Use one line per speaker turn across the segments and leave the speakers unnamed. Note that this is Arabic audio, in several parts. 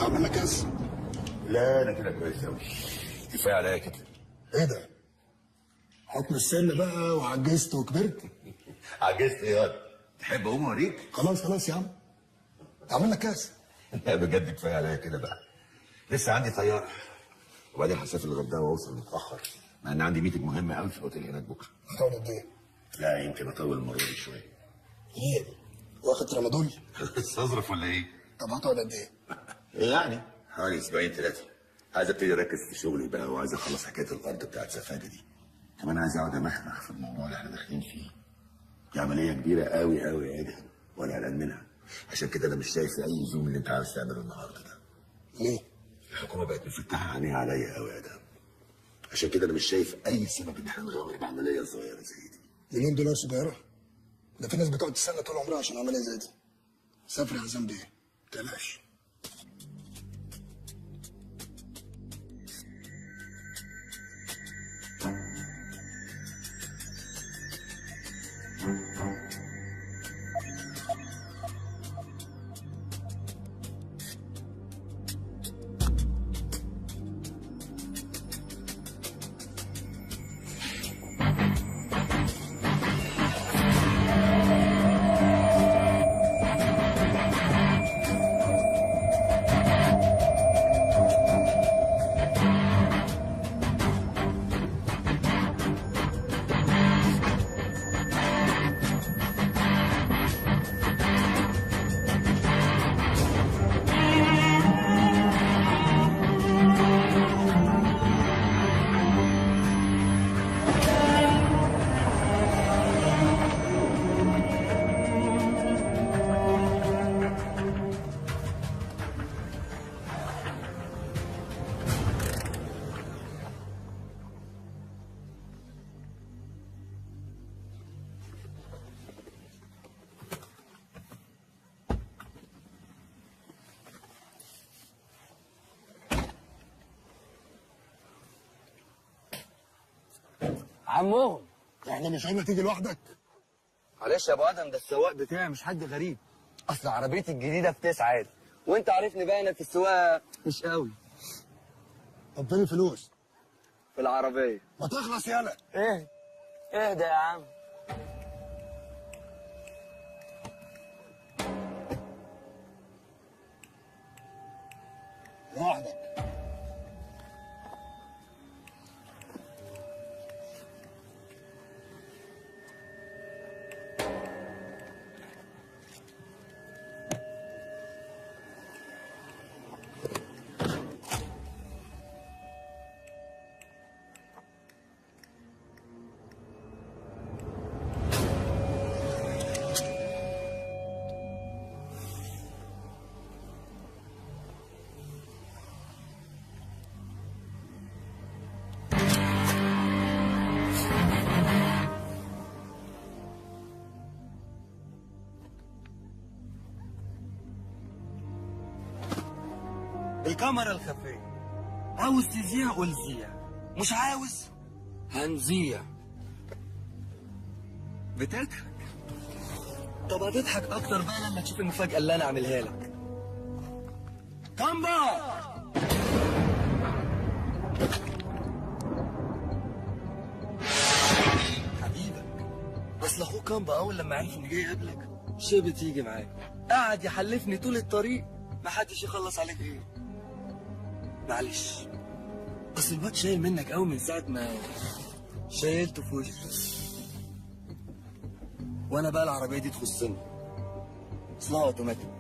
اعمل لك كاس؟
لا انا كده كويس قوي، كفايه عليا كده.
ايه ده؟ حكم السن بقى وعجزت وكبرت.
عجزت ايه ياض؟ تحب اقوم اوريك؟
خلاص يا عم، اعمل لك كاس.
لا بجد كفايه عليا كده بقى. لسه عندي طياره وبعدين هسافر الغردقه واوصل متاخر، مع ان عندي ميتنج مهم قوي في الاوتيل هناك بكره.
هتقعد قد ايه؟
لا يمكن اطول المره دي شويه.
ايه؟ واخد رمضان؟
استظرف ولا ايه؟
طب هتقعد قد ايه؟
يعني حوالي اسبوعين ثلاثه. عايز ابتدي اركز في شغلي بقى، وعايز اخلص حكايه الارض بتاعت سفاجه دي. كمان عايز اقعد امخمخ في الموضوع اللي احنا داخلين فيه. دي عمليه كبيره قوي قوي يا ادهم، وانا قلقان منها. عشان كده انا مش شايف اي زوم اللي انت عاوز تعمله النهارده ده.
ليه؟
الحكومه بقت مفتحه عينيها عليا قوي يا ادهم. عشان كده انا مش شايف اي سبب ان احنا نغامر بعمليه صغيره زي دي.
$1,000,000 صغيره؟ ده في ناس بتقعد تستنى طول عمرها عشان عمليه زي دي. سافر يا عزام بيه، ما تقلقش.
عمو،
احنا مش عايزك تيجي لوحدك.
معلش يا ابو ادم، ده السواق بتاعي مش حد غريب. اصل عربيتي الجديده في 9 عادي، وانت عارفني بقى انا في السواقه مش قوي.
طب فين الفلوس؟
في العربيه.
ما تخلص يالا.
ايه؟ اهدى يا عم.
لوحدك.
الكاميرا الخفيه. عاوز تذيع قول زيع، مش عاوز هنذيع. بتضحك؟ طب هتضحك اكتر بقى لما تشوف المفاجاه اللي انا عاملها لك. كامبا حبيبك اصل اخوك كان بقى اول لما عرف اني جاي اقابلك شبت يجي معاك، قعد يحلفني طول الطريق محدش يخلص عليك غيري. معلش، اصل الواد شايل منك قوي من ساعه ما شايلته في وشي، وانا بقى العربيه دي تخصني، اصلها اوتوماتيك.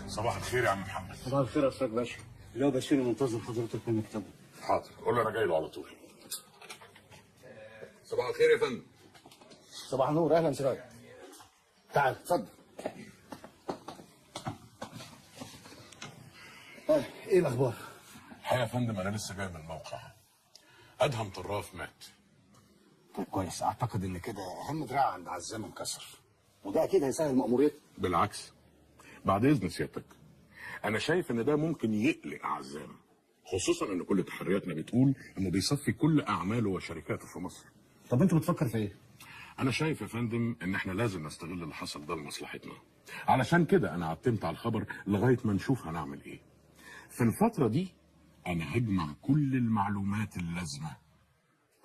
صباح الخير يا عم محمد.
صباح الخير يا استاذ باشا. اللي هو بشير منتظر حضرتك في مكتبه.
حاضر، قول له انا جاي له على طول.
صباح الخير يا فندم.
صباح النور، اهلا سراج. تعال اتفضل. ايه الاخبار؟
الحقيقه يا فندم انا لسه جاي من الموقع. ادهم طراف مات.
طيب كويس، اعتقد ان كده اهم دراع عند عزام انكسر، وده اكيد هيسهل مأموريته.
بالعكس، بعد اذن سيادتك انا شايف ان ده ممكن يقلق عزام، خصوصا ان كل تحرياتنا بتقول انه بيصفي كل اعماله وشركاته في مصر.
طب انت بتفكر في ايه؟
انا شايف يا فندم ان احنا لازم نستغل اللي حصل ده لمصلحتنا. علشان كده انا عتمت على الخبر لغايه ما نشوف هنعمل ايه. في الفتره دي انا هجمع كل المعلومات اللازمه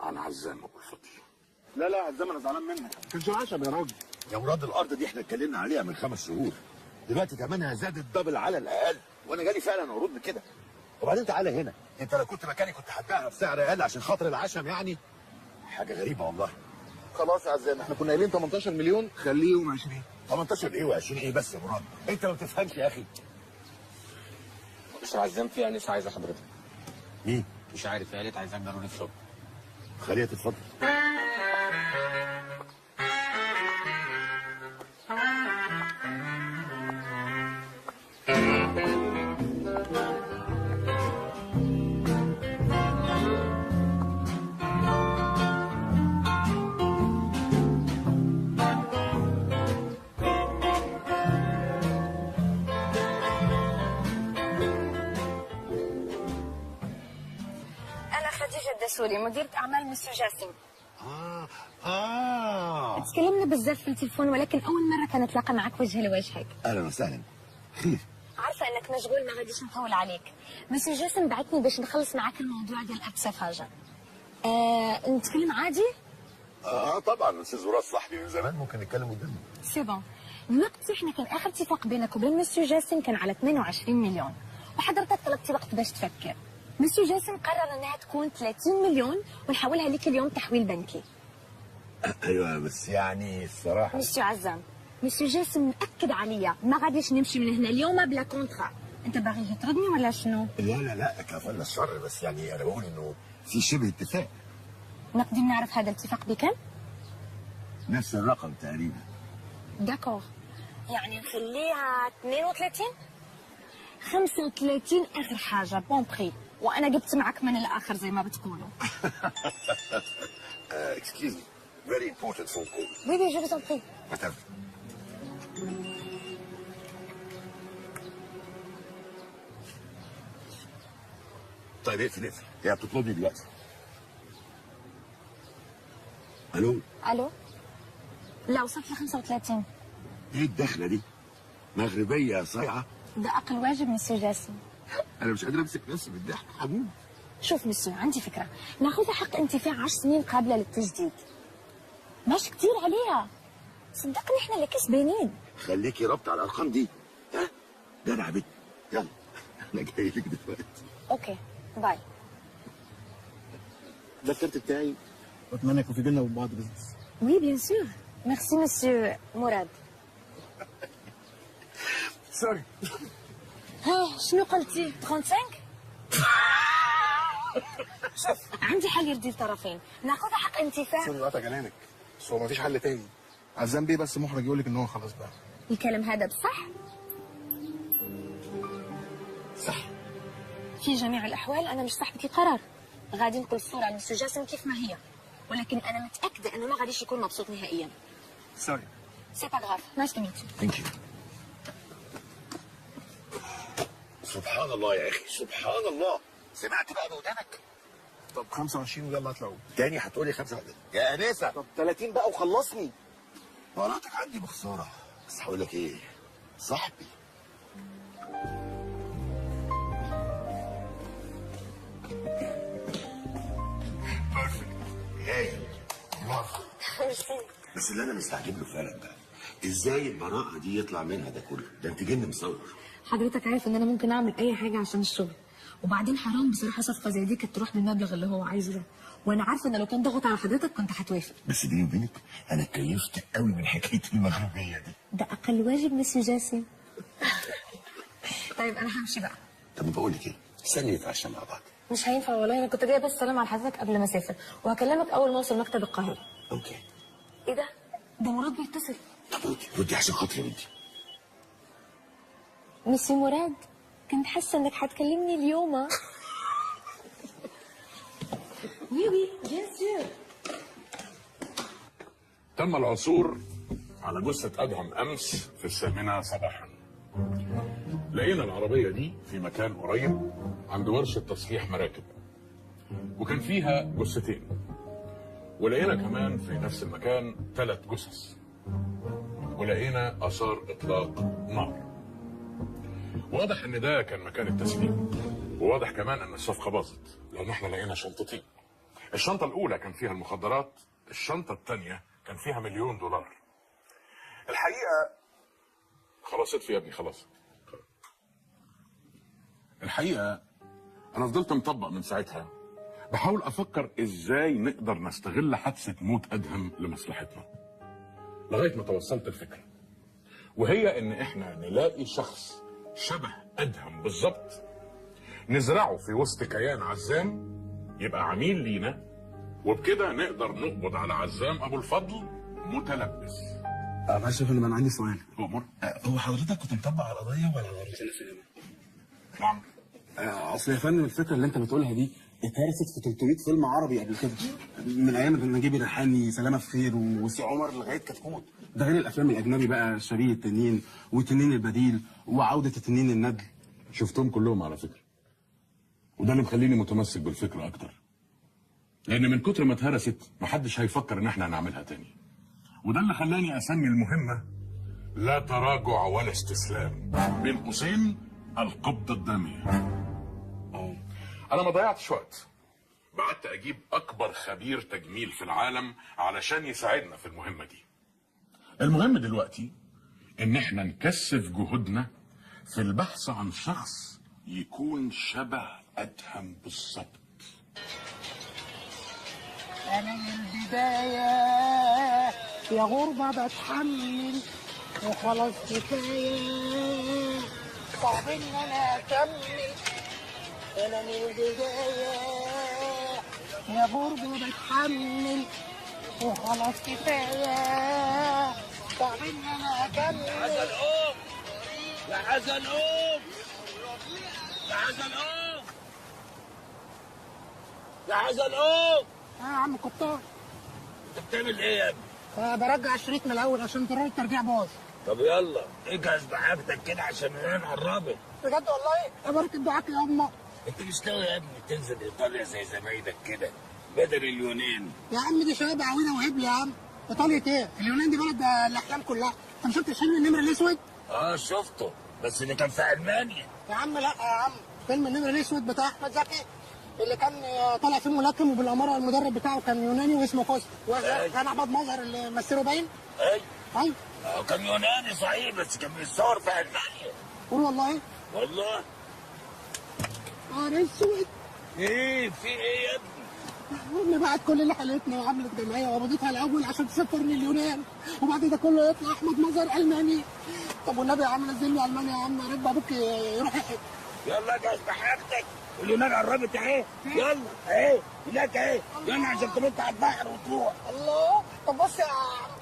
عن عزام ابو الفضل.
لا لا عزام انا زعلان منك، كانش عشم يا راجل.
يا مراد الارض دي احنا اتكلمنا عليها من 5 شهور، دلوقتي ثمنها زاد الدبل على الاقل، وانا جالي فعلا عروض بكده. وبعدين تعالى هنا، انت لو كنت مكاني كنت هتبيعها بسعر اقل عشان خاطر العشم يعني؟ حاجه غريبه والله.
خلاص يا عزام، احنا كنا قايلين 18 مليون، خليهم 20.
18 ايه و20 ايه بس يا مراد؟ انت ما بتفهمش يا اخي.
مش عزام في انسه عايزه حضرتك.
مين؟
مش عارف، قالت عايزاك ضروري في شغل.
خليها تتفضل.
الدسوري مديرة أعمال مسيو جاسم.
اه
تكلمنا بزاف في التليفون ولكن أول مرة كنتلاقى معك وجها لوجهك.
اهلا وسهلا. خير؟
عارفة أنك مشغول ما غاديش نطول عليك. مسيو جاسم بعتني باش نخلص معك الموضوع ديال أكل سفاجة. نتكلم عادي؟
طبعا استاذ وراس صاحبي من زمان، ممكن نتكلم قدامه.
سي بون. الوقت احنا كان آخر اتفاق بينك وبين مسيو جاسم كان على 22 مليون وحضرتك طلبتي وقت باش تفكر. مسيو جاسم قرر أنها تكون 30 مليون ونحولها لك اليوم تحويل بنكي.
ايوه بس يعني الصراحه
مسيو عزام، مسيو جاسم مأكد عليا ما غاديش نمشي من هنا اليوم بلا كونترا. انت باغي تطردني ولا شنو؟
لا كفلنا الشر، بس يعني انا بقول انه في شبه اتفاق.
نقدر نعرف هذا الاتفاق بكم؟
نفس الرقم تقريبا.
داكور، يعني نخليها 32 35 اخر حاجه بون بري، وانا جبت معك من الاخر زي ما بتقولوا.
اكسكيوز مي، فيري امبورتنت فون كول.
وي وي جو فوز بري.
طيب اقفل هي بتطلبني دلوقتي. الو.
الو، لا وصلت ل 35.
ايه الدخله دي؟ مغربيه صايعه.
ده اقل واجب مسيو جاسم.
انا مش قادر امسك نفسي بالضحك حبوب.
شوف مسيو، عندي فكره، ناخذ حق انتفاع 10 سنين قابله للتجديد. ماشي كتير عليها، صدقني احنا اللي كسبانين.
خليكي رابطه على الارقام دي. ها جدع بنت، يلا انا جاي لك دلوقتي.
اوكي باي.
ده الكارت بتاعي واتمنى يكون في بينا وبين بعض بزنس.
وي بيان سور. ميرسي مسيو مراد.
سوري.
ها شنو قلتي؟ 35؟ عندي حل يرضي الطرفين، ناخذ حق انتفاع.
سوري قطع كلامك، بس هو مفيش حل تاني. عزام بيه بس مخرج يقول لك ان هو خلاص بقى.
الكلام هذا بصح؟
صح.
في جميع الاحوال انا مش صاحبة القرار، غادي نقول الصورة لمسيو جاسم كيف ما هي، ولكن انا متاكده انه ما غاديش يكون مبسوط نهائيا.
سوري.
سي با غراف، نايس تو ميت يو.
ثانك يو. سبحان الله يا اخي، سبحان الله. سمعت بقى بودانك؟
طب 25 ويلا اطلعوا.
تاني هتقولي 25 يا انسه؟
طب 30 بقى وخلصني.
مراتك عندي بخساره، بس هقول لك ايه، صاحبي. هايل. بس اللي انا مستعجب له فعلا بقى، ازاي البراءه دي يطلع منها ده كله؟ ده انت جن مصور.
حضرتك عارف ان انا ممكن اعمل اي حاجه عشان الشغل، وبعدين حرام بصراحه صفقه زي دي كانت تروح بالمبلغ اللي هو عايزه ده، وانا عارفه ان لو كان ضغط على حضرتك كنت هتوافق.
بس بيني وبينك انا اتكيفت قوي من حكايه المغربيه دي.
ده اقل واجب مسيو جاسم. طيب انا همشي بقى.
طب بقول لك ايه، استني نتعشى مع بعض.
مش هينفع والله، انا كنت جايه بس سلام على حضرتك قبل ما اسافر، وهكلمك اول ما اوصل مكتب القاهره.
اوكي.
ايه ده؟ ده مراد بيتصل.
طب ردي عشان خاطري ردي.
مسيو مراد، كنت حاسه انك هتكلمني اليوم. وي وي بيان سور.
تم العثور على جثة أدهم أمس في 8 صباحا. لقينا العربية دي في مكان قريب عند ورشة تصليح مراكب، وكان فيها جثتين، ولقينا كمان في نفس المكان 3 جثث، ولقينا آثار إطلاق نار. واضح إن ده كان مكان التسليم، وواضح كمان إن الصفقة باظت، لأن إحنا لقينا شنطتين. الشنطة الأولى كان فيها المخدرات، الشنطة الثانية كان فيها $1,000,000. الحقيقة خلاص اطفي يا ابني، خلاص. الحقيقة أنا فضلت مطبق من ساعتها، بحاول أفكر إزاي نقدر نستغل حادثة موت أدهم لمصلحتنا، لغاية ما توصلت الفكرة، وهي إن إحنا نلاقي شخص شبه أدهم بالظبط، نزرعه في وسط كيان عزام يبقى عميل لينا، وبكده نقدر نقبض على عزام أبو الفضل متلبس.
معلش يا فندم، انا عندي سؤال.
أمر.
هو حضرتك كنت مطبق على القضيه ولا على عربيه الفيلم؟
نعم.
اصل يا فندم الفكره اللي انت بتقولها دي اتهرست في 300 فيلم عربي قبل كده، من ايام نجيب الريحاني، سلامه في خير، وسي عمر لغايه كتكوت. ده غير الافلام الاجنبي بقى، شبيه التنين وتنين البديل وعوده التنين الندل.
شفتهم كلهم على فكرة، وده اللي مخليني متمسك بالفكرة أكتر. لان من كتر ما اتهرست محدش هيفكر ان احنا هنعملها تاني. وده اللي خلاني اسمي المهمه لا تراجع ولا استسلام، بين قوسين القبضه الداميه. انا ما ضيعتش وقت، بعت اجيب اكبر خبير تجميل في العالم علشان يساعدنا في المهمه دي. المهم دلوقتي ان احنا نكثف جهودنا في البحث عن شخص يكون شبه ادهم بالظبط.
أنا من البداية يا غربة بتحمل وخلاص كفاية، صعب إن أنا أكمل. أنا من البداية يا غربة بتحمل وخلاص كفاية، صعب إن أنا أكمل.
يا حزنقوم يا حزنقوم يا حزنقوم.
يا عم كتار،
انت بتعمل ايه يا ابني؟
برجع الشريط من الأول عشان زرار الترجيع باظ.
طب يلا اجهز بحاجتك كده عشان ننام قربت.
بجد والله يا بارك دعاك يا أمه.
انت مش ناوي يا ابني تنزل ايطاليا زي زمايلك كده بدل اليونان؟
يا عم دي شباب عوينه وهبل يا عم. ايطاليا ايه؟ اليونان دي بلد الاحلام كلها. انت ما شفتش فيلم النمر الاسود؟
اه شفته، بس اللي كان في المانيا.
يا عم لا يا عم، فيلم النمر الاسود بتاع احمد زكي اللي كان طالع فيه ملاكم وبالاماره المدرب بتاعه كان يوناني واسمه كوستا، وكان احمد مظهر اللي مثله باين.
ايوه كان يوناني صحيح، بس كان بيتصور في المانيا.
قول والله.
والله.
اسود.
ايه في ايه يا ابني؟
امي بعت كل اللي حالتنا وعملت جمعيه وقبضتها الاول عشان تسافرني اليونان، وبعد ده كله يطلع احمد مظهر الماني. طب والنبي يا عم نزل لي المانيا يا عم، يا ريت ابوك يروح يحج.
يلا جهز بحاجتك، اليونان قربت اهي. يلا اهي هناك اهي، يلا عشان تنط على البحر وتروح.
الله. طب بص يا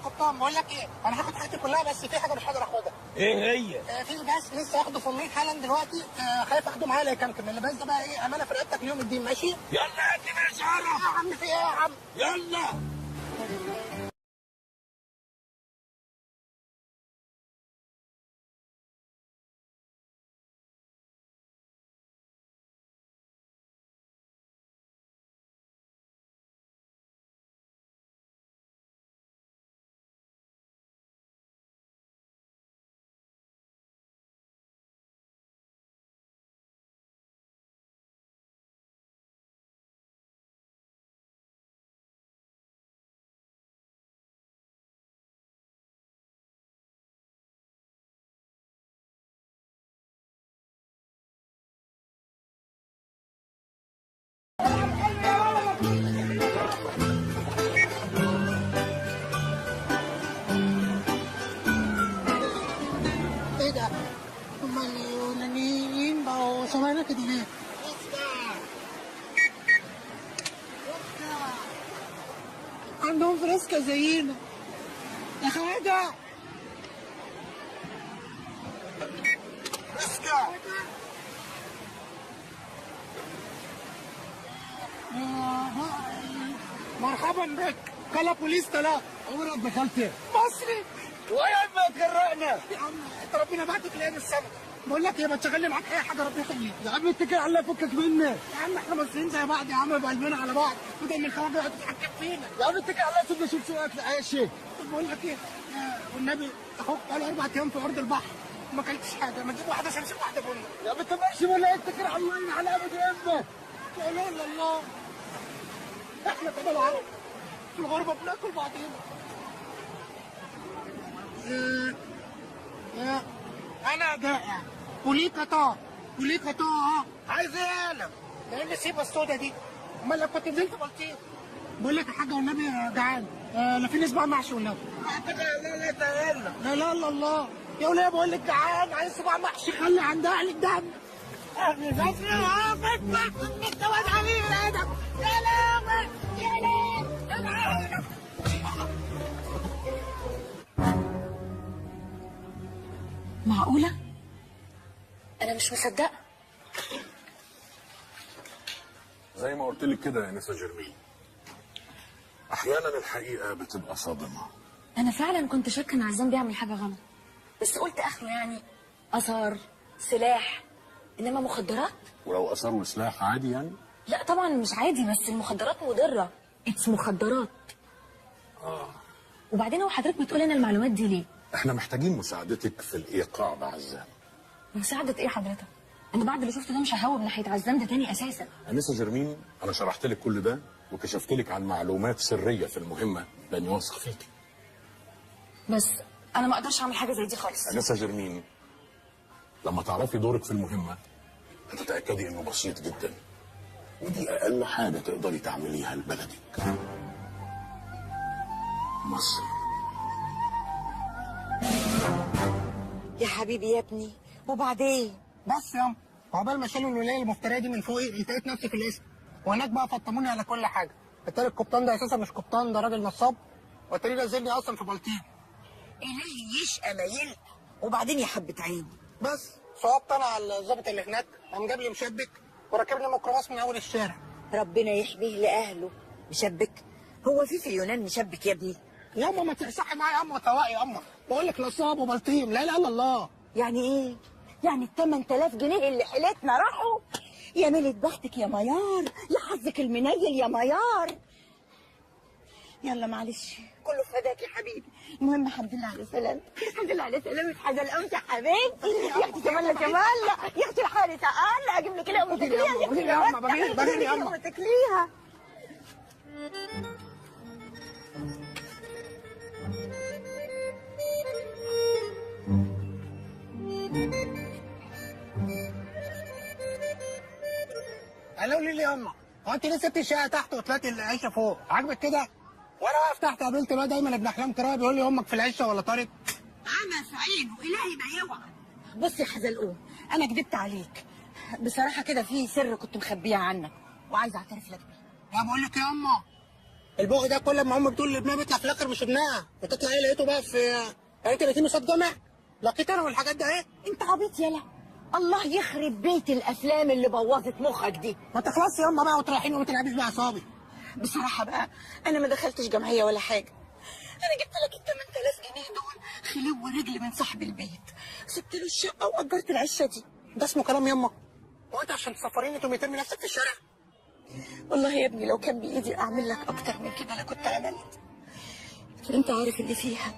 قطام، بقول لك ايه، انا هاخد حاجتي كلها بس في حاجه مش قادر اخدها.
ايه هي؟
في لباس لسه واخده في الميل حالا دلوقتي، خايف اخده معايا لا يكمكم. اللباس ده بقى ايه، امانه في رقبتك ليوم الدين، ماشي؟
يلا هات لي بقى
يا عم في ايه يا عم؟
يلا.
ايه ده؟ هما اليونانيين بقوا سمعنا كده ليه؟ عندهم فريسكا زينا يا خواجه. فريسكا. مرحبا بك. كلا بوليس تلا. عمرك دخلت مصري ويا ما تغرقنا يا عم. انت ربنا بعتك ليه السما. بقول لك ايه، ما تشغلني معاك اي حاجه ربنا يخليك يا عم. اتكل على الله فكك مني يا عم، احنا مصريين زي بعض يا عم، بقلبنا على بعض بدل من الخواجه يقعد يتحكم فينا يا عم. اتكل على الله سيبنا نشوف سواك لاي شيء. بقول لك ايه، والنبي اخوك بقاله 4 ايام في ارض البحر ما اكلتش حاجه، ما تجيب واحده شمس واحده بني يا عم. انت ماشي ولا اتكل على الله على ابد امك. لا اله الا الله. احنا كمان عرب في الغربه بناكل بعضينا. انا جائع وليك طاق وليك طاق. عايز ايه انا؟ ايه النسيبه السودا دي؟ امال لو كنت نزلت بلطيق. بقول لك يا حاجه والنبي جعان، لا في نسبه محشي والنبي. لا لا لا لا الله يا وليه، بقول لك جعان عايز صباع محشي. خلي عند اهلك دم. اهل مصر يا فتح الجواز عليه الادب. يا لهوي يا لهوي.
معقولة؟ أنا مش مصدقة.
زي ما قلت لك كده يا نسا جرمين، احيانا الحقيقه بتبقى صادمه.
أنا فعلا كنت شاكة إن عزام بيعمل حاجة غلط، بس قلت آخره يعني آثار سلاح، إنما مخدرات؟
ولو اثار وسلاح عادي يعني؟
لا طبعا مش عادي، بس المخدرات مضرة. اتس مخدرات. وبعدين هو حضرتك بتقول لنا المعلومات دي ليه؟
احنا محتاجين مساعدتك في الايقاع بعزام.
مساعدة ايه حضرتك؟ انا بعد اللي شفته ده مش ههوب ناحية عزام ده تاني اساسا.
انسه جرمين، انا شرحت لك كل ده وكشفت لك عن معلومات سريه في المهمه لاني واثق فيكي.
بس انا ما اقدرش اعمل حاجة زي دي خالص.
انسه جرمين، لما تعرفي دورك في المهمه هتتاكدي انه بسيط جدا، ودي اقل حاجه تقدري تعمليها لبلدك مصر.
يا حبيبي يا ابني، وبعدين؟
بس يا عقبال ما شالوا الولايه المفتريه دي من فوقي لقيت نفسي في الاسم، وهناك بقى فطموني على كل حاجه. التالي القبطان ده اساسا مش قبطان، ده راجل نصاب، والتاني نزلني اصلا في بلطيم.
الهي يشقى ما يلقى. وبعدين يا حبة عين؟
بس صوبت انا على الظابط اللي هناك، قام جاب لي مشبك وركبني ميكروباص من اول الشارع.
ربنا يحميه لاهله. مشبك؟ هو في اليونان مشبك يا ابني؟
ياما ما تصحي معايا ياما وتواقي ياما، بقول لك نصاب وبلطيم. لا لا لا الله.
يعني ايه؟ يعني ال 8000 جنيه اللي حيلتنا راحوا؟ يا ميلة بختك يا ميار، يا حظك المنيل يا ميار. يلا معلش، كله فداك يا حبيبي. المهم الحمد لله على سلامتك. الحمد لله على سلامتك حزلقومتي يا حبيبتي. يا اختي تملى كمالة، يا اختي الحارس اقل اجيب لك لقمه تاكليها. يا اختي
يا اما بغير يا اما
تاكليها.
قالوا لي ياما هو انت ليه سبتي الشقه تحت وطلعتي العيشه فوق؟ عاجبك كده؟ وانا واقف تحت قابلت الواد دايما ابن احلام كراوي بيقول لي امك في العشه ولا طارق؟
انا في عينه الهي ما يوعى. بص يا حزلقوم، انا كدبت عليك بصراحه كده، في سر كنت مخبيه عنك وعايزه اعترف لك بيه.
يا بقول لك يا اما البوق ده كل ما امي بتقول لابنها بيطلع في الاخر مش ابنها، وتطلع ايه لقيته بقى في انت اليتيم قصاد جامع. لقيت انا والحاجات ده ايه؟
انت عبيط يالا، الله يخرب بيت الافلام اللي بوظت مخك دي.
ما تخلصش يا اما بقى وتروحين وما تلعبيش باعصابي.
بصراحه بقى انا ما دخلتش جمعيه ولا حاجه، انا جبت لك ال 8000 جنيه دول خلو ورجل من صاحب البيت، سبت له الشقه واجرت العشه دي.
ده اسمه كلام يما؟ هو انت عشان تسفريني تقومي ترمي نفسك في الشارع؟
والله يا ابني لو كان بايدي اعمل لك اكتر من كده انا كنت عملت، لكن انت عارف اللي فيها،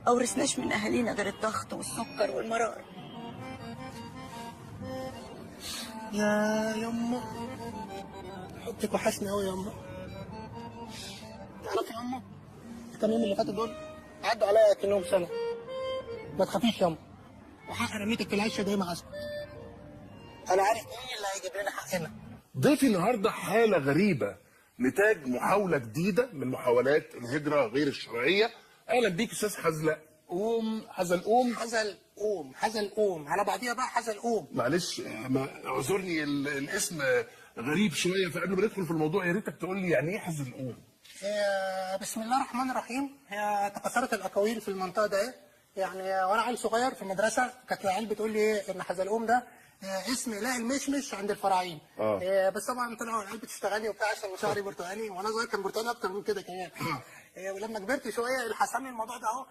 اورثناش من اهالينا غير الضغط والسكر والمرار.
يا يما حبك وحشني قوي يا يما. تعرفي يا يما الكام يوم اللي فاتوا دول عدوا عليا كأنهم سنه. ما تخافيش يا يما، وحق رميتك في العشه دي ما اسكت. انا عارف مين اللي هيجيب لنا حقنا.
ضيفي النهارده حاله غريبه نتاج محاوله جديده من محاولات الهجره غير الشرعيه. اهلا بيك استاذ حزلقوم. حزلقوم
على بعضيها بقى حزلقوم.
معلش اعذرني الاسم غريب شويه، فقبل ما ندخل في الموضوع يا ريتك تقول لي يعني ايه حزلقوم؟
بسم الله الرحمن الرحيم. هي تكاثرت الاقاويل في المنطقه ده ايه؟ يعني وانا عيل صغير في المدرسه كانت العيال بتقول لي ايه ان حزلقوم ده اسم اله المشمش عند الفراعين. بس طبعا طلعوا العيال بتشتغلي وبتاع عشان شعري برتقاني، وانا صغير كان برتقاني اكتر من كده كمان. ولما كبرت شويه اللي حسمني الموضوع ده اهو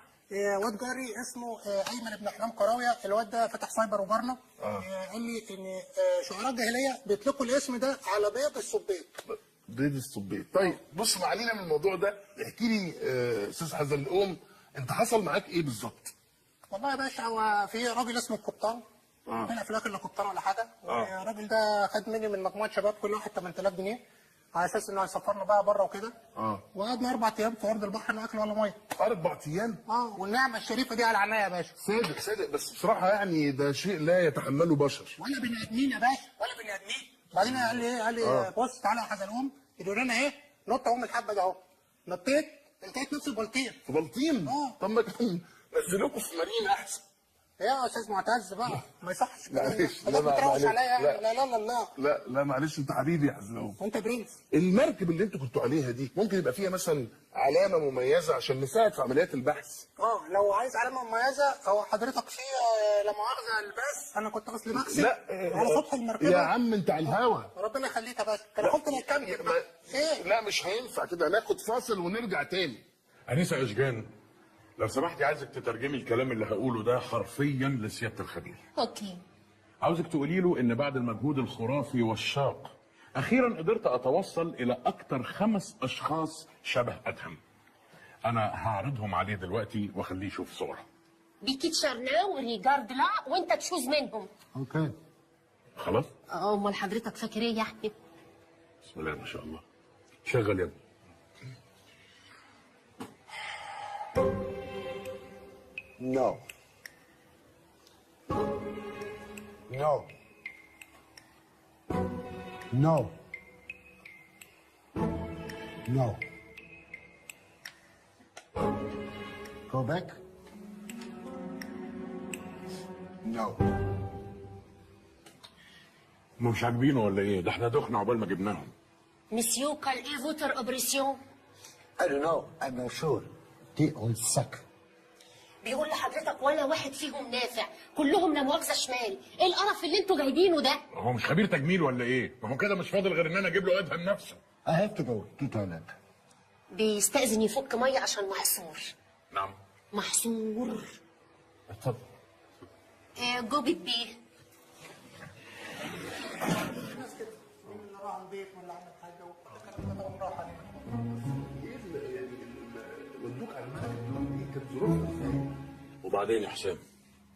واد جاري اسمه ايمن بن احلام كراويه. الواد ده فتح سايبر وبرنا. قال لي ان شعراء الجاهليه بيطلقوا الاسم ده على بيض الصبيط.
بيض الصبيط. طيب بص، ما علينا من الموضوع ده، احكي لي استاذ حزلقوم انت حصل معاك ايه بالظبط؟
والله يا باشا هو في راجل اسمه القبطان. هنا في الاخر لا قبطان ولا حاجه. الراجل ده خد مني من مجموعه شباب كل واحد 8000 جنيه على اساس انه هيسفرنا بقى بره وكده. وقعدنا 4 ايام في ارض البحر لا اكل ولا ميه.
4 ايام؟
والنعمه الشريفه دي على عينيا يا باشا.
صادق بس بصراحه يعني ده شيء لا يتحمله بشر.
ولا بني ادمين يا باشا، ولا بني ادمين. بعدين قال لي ايه؟ قال لي بص تعالى يا حزلقوم يقولوا لنا ايه؟ نط اهو من الحبه ده اهو. نطيت لقيت نفسي في بلطيم.
في بلطيم؟ طب ما نزلوكوا في مارينا احسن.
يا استاذ معتز بقى ما يصحش.
معلش
لا معلش.
لا معلش، انت حبيبي يا حزلقوم.
وانت برنس.
المركب اللي انتوا كنتوا عليها دي ممكن يبقى فيها مثلا علامه مميزه عشان نساعد في عمليات البحث؟
لو عايز علامه مميزه هو حضرتك في لا مؤاخذه الباس انا كنت اصلي بغسل على سطح المركبه.
يا عم انت على الهوا.
ربنا يخليك يا باشا. كان قلت نكمل ايه؟
لا مش هينفع كده، هناخد فاصل ونرجع تاني. انسه اشجان، لو سمحتي عايزك تترجمي الكلام اللي هقوله ده حرفيا لسياده الخبير.
اوكي.
عاوزك تقولي له ان بعد المجهود الخرافي والشاق اخيرا قدرت اتوصل الى اكتر 5 اشخاص شبه ادهم. انا هعرضهم عليه دلوقتي واخليه يشوف صورها.
بيكيت شارنا وريجارد لا وانت تشوز منهم.
اوكي.
خلاص؟
امال حضرتك فاكر ايه يعني؟
بسم الله ما شاء الله. شغل يا ابني.
No. No. No. No. Go back. No.
مش عاجبينه ولا ايه؟ ده احنا دخنا عقبال ما جبناهم.
مسيو قال ايه فوتر اوبريسيون؟
I don't know. I'm not sure. They all suck.
بيقول لحضرتك ولا واحد فيهم نافع، كلهم لا مؤاخذه شمال، ايه القرف اللي انتوا جايبينه ده؟
هو مش خبير تجميل ولا ايه؟ ما هو كده مش فاضل غير ان انا اجيب له ادهم نفسه.
I have to go to toilet.
بيستأذن يفك ميه عشان محصور.
نعم.
محصور.
اتفضل.
جو بيه.
وبعدين يا حسام؟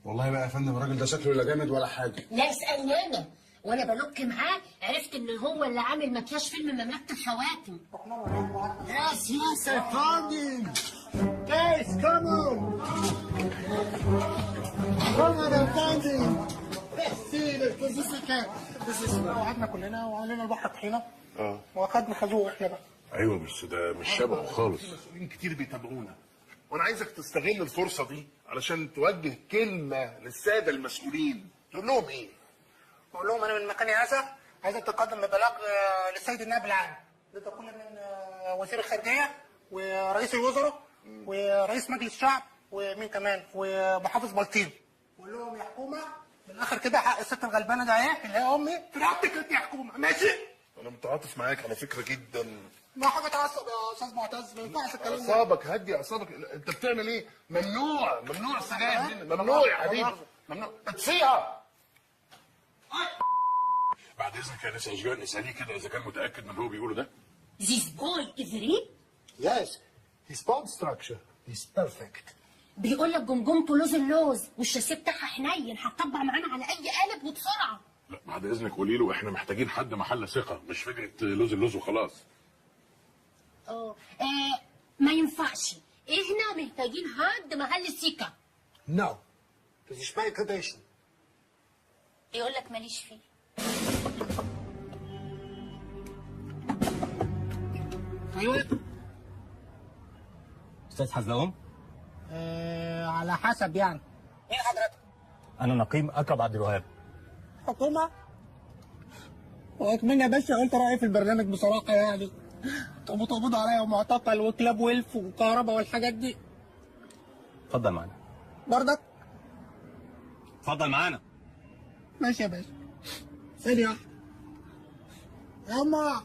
والله بقى يا فندم الراجل ده شكله لا جامد ولا حاجه.
لا اسألني انا، وانا بلوك معاه عرفت ان هو اللي عامل مكياج فيلم مملكة الخواتم.
Yes, yes, I found him. Guys, come on. Come on, I found him. This is وقعدنا كلنا وعملنا البحر طحينه. واخدنا خازوق احنا بقى.
ايوه بس ده مش شبهه خالص.
مسؤولين كتير بيتابعونا وانا عايزك تستغل الفرصه دي علشان توجه كلمه للساده المسؤولين. تقول لهم ايه؟
بقول لهم انا من مكاني هذا عايزك تقدم ببلاغ للسيد النائب العام ضد كل من وزير الخارجيه ورئيس الوزراء ورئيس مجلس الشعب ومين كمان ومحافظ بلطيم. بقول لهم يا حكومه من الاخر كده حق الست الغلبانه ده اهي اللي هي امي في رقبتك انت يا حكومه، ماشي؟
انا متعاطف معاك على فكره جدا.
ما حاجه تعصب يا استاذ معتز، ما ينفعش الكلام ده.
اعصابك هدي اعصابك. انت بتعمل ايه؟ ممنوع السجاير هنا، ممنوع يا حبيبي، ممنوع. اطفيها.
بعد اذنك يا نسا اشجان اساليه كده اذا كان متاكد من اللي هو بيقوله ده.
This boy is real؟
Yes. His bone structure is perfect.
بيقول لك جمجمته لوز اللوز والشاسيه بتاعها حنين، هتطبع معانا على اي قالب وبسرعه.
لا بعد اذنك قولي له احنا محتاجين حد محل ثقه، مش فكره لوز اللوز وخلاص.
ما ينفعش، احنا محتاجين حد محل ثقه.
No. This is my condition.
يقول لك ماليش فيه.
ايوه.
استاذ حزلقوم؟
على حسب يعني. مين حضرتك؟
انا نقيم اكرم عبد الوهاب.
حكومه؟ وكمان يا باشا قلت رايي في البرنامج بصراحه يعني. تقبض عليا ومعتقل وكلاب ويلف وكهرباء والحاجات دي.
اتفضل معانا.
برضك؟
اتفضل معانا.
ماشي يا باشا. ثانية واحدة. ياما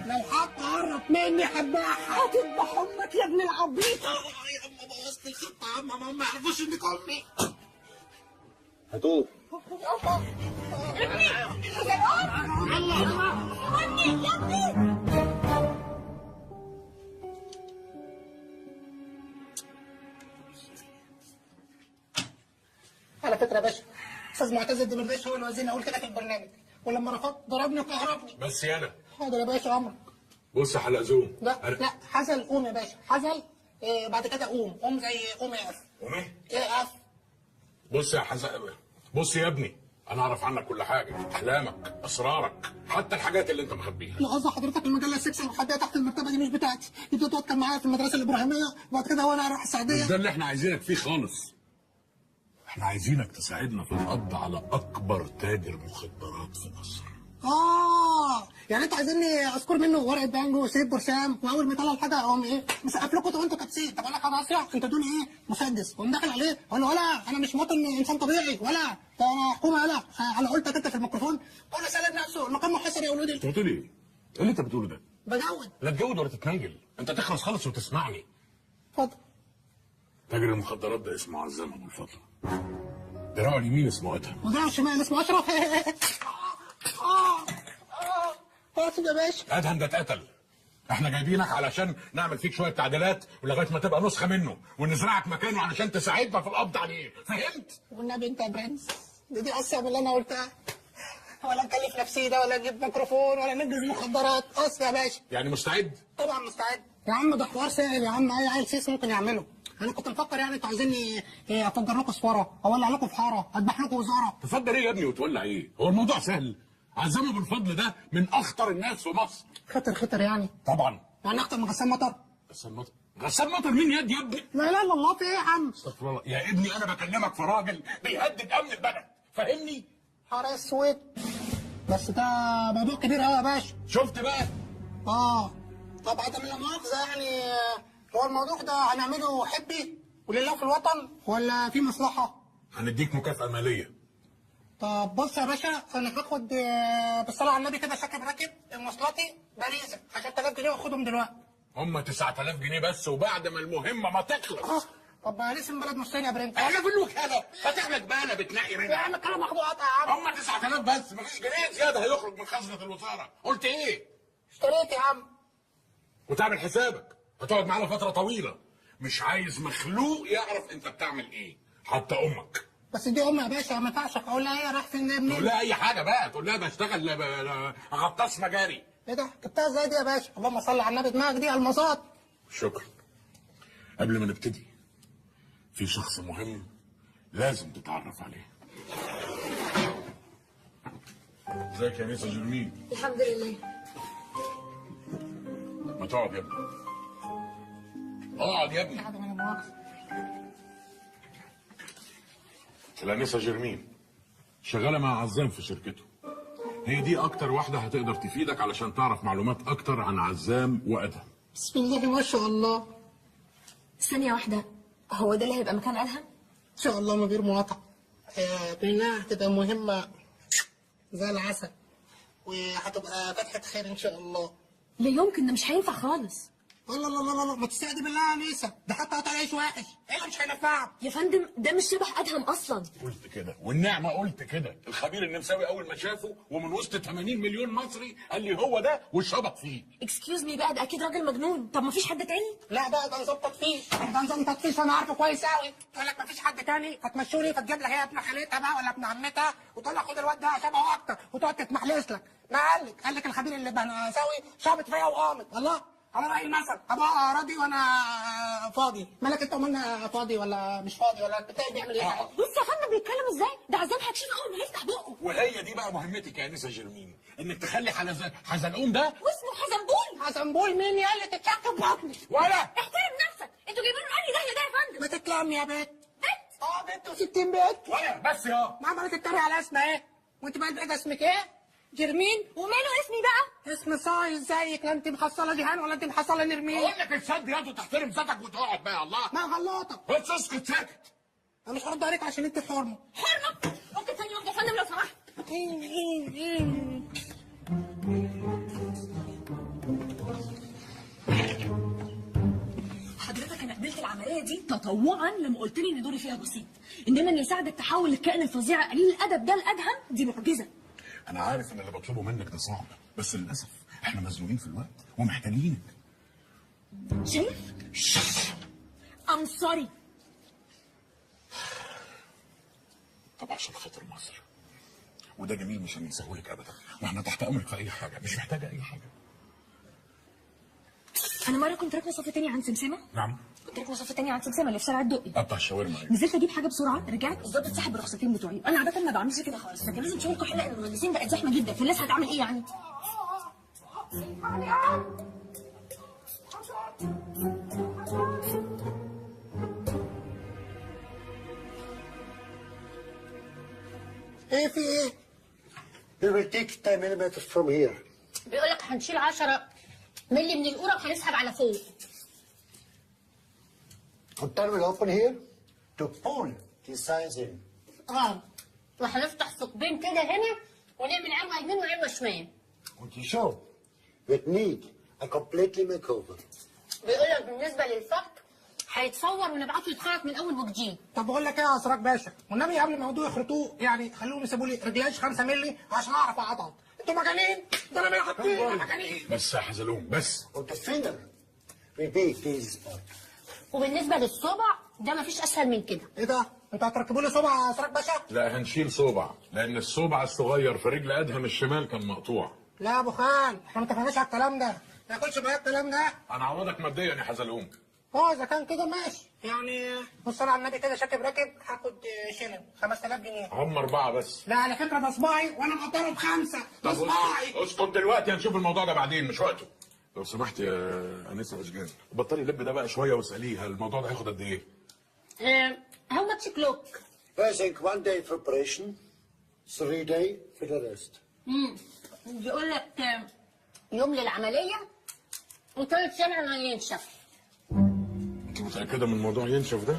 لو حد قرب مني هتذبح امك يا ابن العبيطة. يا اما بوظت الخطة يا اما ما يعرفوش انك امي.
هاتوه.
على فكرة يا باشا استاذ معتز الدمرداش هو اللي وزني اقول كده في البرنامج، ولما رفضت ضربني وكهربني.
بس يا انا
حاضر يا باشا عمرك.
بص يا حلقزوم.
لا حزل قوم يا باشا، حزل بعد كده قوم زي قوم يا اف.
قوم ايه؟
ايه اف.
بص يا بص يا ابني انا اعرف عنك كل حاجه، احلامك، اسرارك، حتى الحاجات اللي انت مخبيها.
لا قصدي حضرتك المجله السكسي والحديه تحت المرتبه دي مش بتاعتي، دي بتتوكل معايا في المدرسه الابراهيميه وبعد كده وانا اروح السعوديه.
مش ده اللي احنا عايزينك فيه خالص. احنا عايزينك تساعدنا في القبض على اكبر تاجر مخدرات في مصر.
يعني انتوا عايزيني اذكر منه ورقه بانجو وسيب برشام واول ما يطلع الحاجه اقوم ايه مسقف لكم وانتوا كابسين. طب اقول لك حاجه اسرع، انتوا ادوني ايه مسدس واقوم داخل عليه اقول له ولا انا مش مواطن انسان طبيعي ولا ده انا حكومه ولا على قلتك انت في الميكروفون قول له سلم نفسه المكان محاصر يا ولودي.
انت بتقول ايه؟ ايه اللي انت بتقوله ده؟
بجود.
لا تجود ولا تتنجل، انت تخلص خالص وتسمعني.
اتفضل.
تاجر المخدرات ده اسمه عزام ابو الفضل. دراعه اليمين اسمه ادهم.
وده الشمال اسمه اشرف. خلاص يا باشا.
ادهم ده اتقتل. احنا جايبينك علشان نعمل فيك شويه تعديلات ولغايه ما تبقى نسخه منه ونزرعك مكانه علشان تساعدنا في القبض عليه، فهمت؟
والنبي انت يا برنس، دي اصعب من اللي انا قلتها. ولا نكلف نفسي ده ولا نجيب ميكروفون ولا نجهز مخدرات. اصل يا باشا.
يعني مستعد؟
طبعا مستعد يا عم، ده حوار سهل يا عم، اي عيل سيس ممكن يعمله. انا كنت مفكر يعني انتوا عايزيني افجر لكم سفاره، اولع لكم في حاره، اذبح لكم وزاره.
تفجر ايه يا ابني وتولع ايه؟ هو الموضوع سهل. عزام ابو الفضل ده من اخطر الناس في مصر.
خطر يعني؟
طبعا.
يعني اكتر من غسان مطر؟
غسان مطر مين يا ابني؟
لا لا لا الله، في ايه يا عم؟
استغفر الله يا ابني، انا بكلمك في راجل بيهدد امن البلد، فاهمني؟
حار اسود. بس ده موضوع كبير قوي يا باشا.
شفت بقى؟
طب عدم لا مؤاخذه يعني، هو الموضوع ده هنعمله حبي ولله في الوطن ولا في مصلحه؟
هنديك مكافأة مالية.
طب بص يا باشا، انا هاخد بالصلاه على النبي كده شاكب راكب مواصلاتي باريزه 10000 جنيه واخدهم دلوقتي.
هم 9000 جنيه بس وبعد ما المهمة ما تخلص.
طب لسه البلد نصين يا برنس.
انا في الوكالة فاتح لك بقى بتنقي منها.
يا عم الكلام مخبوط يا عم.
هم 9000 بس، مفيش جنيه زيادة هيخرج من خزنة الوزارة. قلت ايه؟
اشتريت يا عم.
وتعمل حسابك هتقعد معانا فترة طويلة، مش عايز مخلوق يعرف انت بتعمل ايه، حتى امك.
بس دي امي يا باشا، ما ينفعش اقول لها ايه رايح فين منين.
تقول لها اي حاجة بقى، تقول لها بشتغل غطاس مجاري.
ايه ده؟ جبتها ازاي دي يا باشا؟ اللهم صل على النبي، دماغك دي المظات.
شكرا. قبل ما نبتدي في شخص مهم لازم تتعرف عليه. ازيك يا نيسا جرمين؟
الحمد لله.
ما تقعد يا ابني. اقعد يا ابني.
عدم لا مؤاخذه.
الانسه جرمين شغاله مع عزام في شركته. هي دي اكتر واحده هتقدر تفيدك علشان تعرف معلومات اكتر عن عزام وادهم.
بسم الله ما شاء الله.
ثانية واحدة، هو ده اللي هيبقى مكان أدهم؟
ان شاء الله من غير مقاطعه. بينها هتبقى مهمه زي العسل، وهتبقى فتحه خير ان شاء الله.
لا يمكن، ده مش هينفع خالص.
لا لا لا لا لا، ما تستهدي بالله يا نيسا، ده حتى قطع عيش وحش، ايه اللي مش هينفعك؟
يا فندم ده مش شبه أدهم أصلا.
قلت كده والنعمه قلت كده. الخبير النمساوي اول ما شافه ومن وسط 80 مليون مصري قال لي هو ده وشبط فيه.
اكسكيوز مي بقى، ده أكيد راجل مجنون. طب ما فيش حد تاني؟
لا بقى ده نظام تطفيش، ده نظام تطفيش وانا عارفه كويس قوي. تقول لك ما فيش حد تاني، فتمشوني فتجيب لك هي ابن خالتها بقى ولا ابن عمتها وتقول لك خد الواد ده شبهه اكتر وتقعد تتمحلس لك. ما قال لك الخبير اللي بنساوي شابط فيا وقامت. الله على رأي المثل، ابقى راضي وانا فاضي. مالك انت ومالنا فاضي ولا مش فاضي ولا البتاع بيعمل ايه؟
بص يا فندم بيتكلم ازاي؟ ده عزام هتشيل اول ما يفتح بقه.
وهي دي بقى مهمتك يا انسه جرمين، انك تخلي حزلقوم ده
واسمه حزنبول.
حزنبول مين يا اللي تتشك في بطني؟
ولا
احترم نفسك، انتوا جايبين له انهي داهيه ده يا فندم؟
ما تتلم يا بنت.
بنت؟
بنت و60 بنت.
ولا بس يا
ما عملت تتريق على اسمها ايه؟ وانت بقى البعيد اسمك ايه؟ جرمين؟
وماله اسمي بقى؟
اسم صايع زيك، لا انت محصله جيهان ولا انت محصله نرمين.
بقول لك تصدي ياض وتحترم ذاتك وتقعد بقى. الله
ما غلطك.
بس اسكت ساكت.
انا مش هرد عليك عشان انت حرمه.
حرمه؟ ممكن ثاني واحده يا فندم لو سمحت. حضرتك انا قبلت العمليه دي تطوعا لما قلت لي ان دوري فيها بسيط، انما اللي يساعدك تحول الكائن الفظيع قليل الادب ده لادهم دي معجزه.
انا عارف ان اللي بطلبه منك ده صعب، بس للاسف احنا مزنوقين في الوقت ومحتاجينك.
شايف؟ ام سوري.
طب عشان خاطر مصر وده جميل مش هنساهولك ابدا، واحنا تحت امرك في اي حاجه، مش محتاجه اي حاجه.
انا مره كنت راكبه صف تاني عند سمسمه.
نعم.
كنت راكبه صف تاني عند سمسمه اللي في شارع الدقي.
قطع الشاورما.
نزلت اجيب حاجه بسرعه، رجعت الظابط سحب الرخصتين بتوعي. انا عاده ما بعملش كده خالص، لكن لازم تشوفوا كحله المهندسين بقت زحمه جدا، فالناس هتعمل ايه يعني؟
ايه في ايه؟
We will take 10 millimeters from here.
بيقول لك هنشيل 10 مللي من القوره وهنسحب على فوق.
Container will open here to pull the size in.
وهنفتح ثقبين كده هنا ونعمل عروه يمين وعروه شمال.
Und die show will need a completely makeover.
بيقول لك بالنسبه للفك هيتصور ونبعته يتخرط من اول وجديد.
طب بقول لك ايه يا اسراج باشا، والنبي قبل ما يقعدوا يخرطوه يعني خلوهم يسيبوا لي رجلاش 5 مللي عشان اعرف اقعد. انتوا مجانين؟ ده انا حاطين مجانين.
بس يا حزلوم بس.
وبالنسبه للصبع ده مفيش اسهل من كده.
ايه ده؟ انتوا هتركبوا لي صبع يا اسراج باشا؟
لا هنشيل صوبع، لان الصوبع الصغير في رجل ادهم الشمال كان مقطوع.
لا يا ابو خان، احنا ما اتفقناش على الكلام ده، ما ياكلش معايا الكلام ده.
انا عوضك مبدئيا يا حزلوم.
اذا كان كده ماشي، يعني بص انا على النبي كده شاكب راكب هاخد شيلن 5000 جنيه.
هم 4 بس.
لا على فكره ده صباعي وانا مقدره ب5. ده صباعي.
اسكت دلوقتي، هنشوف الموضوع ده بعدين مش وقته. لو سمحت يا انسه اشجان، بطلي اللب ده بقى شويه واساليها الموضوع ده هياخد قد ايه؟
How much clock?
I think 1 day preparation, 3 day for the rest.
بيقول لك يوم للعمليه و3 ايام ينشف.
انت متاكده من الموضوع ينشف ده؟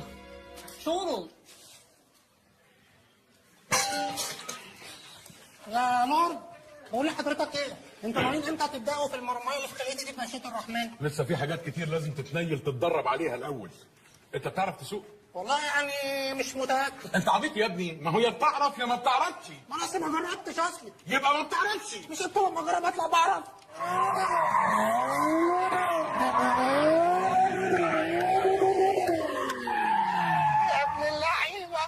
شورو.
يا لورد بقول لحضرتك ايه؟ انتوا ناويين امتى هتبداوا في المرميه اللي في خليتي دي بمشيئه الرحمن؟
لسه في حاجات كتير لازم تتنيل تتدرب عليها الاول. انت بتعرف تسوق؟
والله يعني مش متاكد.
انت عبيط يا ابني، ما هو يا بتعرف يا ما بتعرفش.
ما انا اصلا ما جربتش اصلا.
يبقى ما بتعرفش.
مش انت لما اجرب اطلع بعرف. يا ابن اللعيبه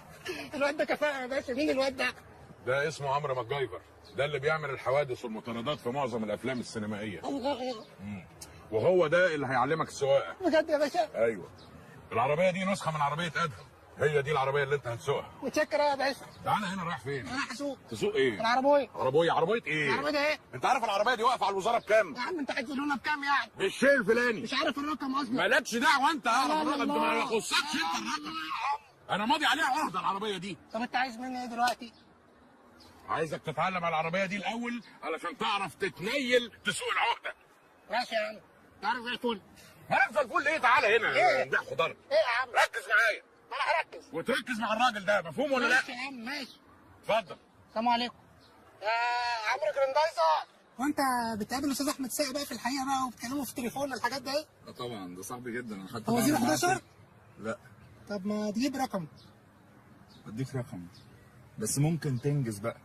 الواد ده كفاءه يا باشا. مين الواد ده؟
ده اسمه عمرو ماجايفر، ده اللي بيعمل الحوادث والمطاردات في معظم الافلام السينمائيه. وهو ده اللي هيعلمك السواقه.
بجد يا باشا؟
ايوه. العربيه دي نسخه من عربيه ادهم، هي دي العربيه اللي انت هتسوقها.
متشكر يا باشا.
تعالى هنا، رايح فين؟
انا هسوق.
تسوق ايه؟
العربيه.
عربيه ايه؟
العربيه ده ايه؟
انت عارف العربيه دي واقفه على الوزاره بكام؟
يا عم انت عايز تقولنا بكام يعني؟
بالشيء الفلاني.
مش عارف الرقم اصلا.
مالكش دعوه انت، اعرف
لا،
الرقم، انت
لا.
ما يخصكش انت الرقم. انا ماضي عليها عهده العربيه دي.
طب انت عايز مني ايه دلوقتي؟
عايزك تتعلم على العربيه دي الاول علشان تعرف تتنيل تسوق العهده.
ماشي يا عم، تعرف زي الفل.
مالك زي الفل ايه؟ تعالى هنا.
ايه؟
نبيع خضار.
ايه يا عم؟
ركز معايا.
ما انا هركز.
وتركز مع الراجل ده، مفهوم ولا لا؟
ماشي يا عم ماشي.
اتفضل.
السلام عليكم. يا عمرو جراندايزر، وانت بتقابل الاستاذ احمد ساقي بقى في الحقيقه بقى وبتكلمه في التليفون والحاجات دي؟
اه طبعا ده صاحبي جدا، انا حتى
هو 011؟
لا.
طب ما تجيب رقم.
اديك رقم بس ممكن تنجز بقى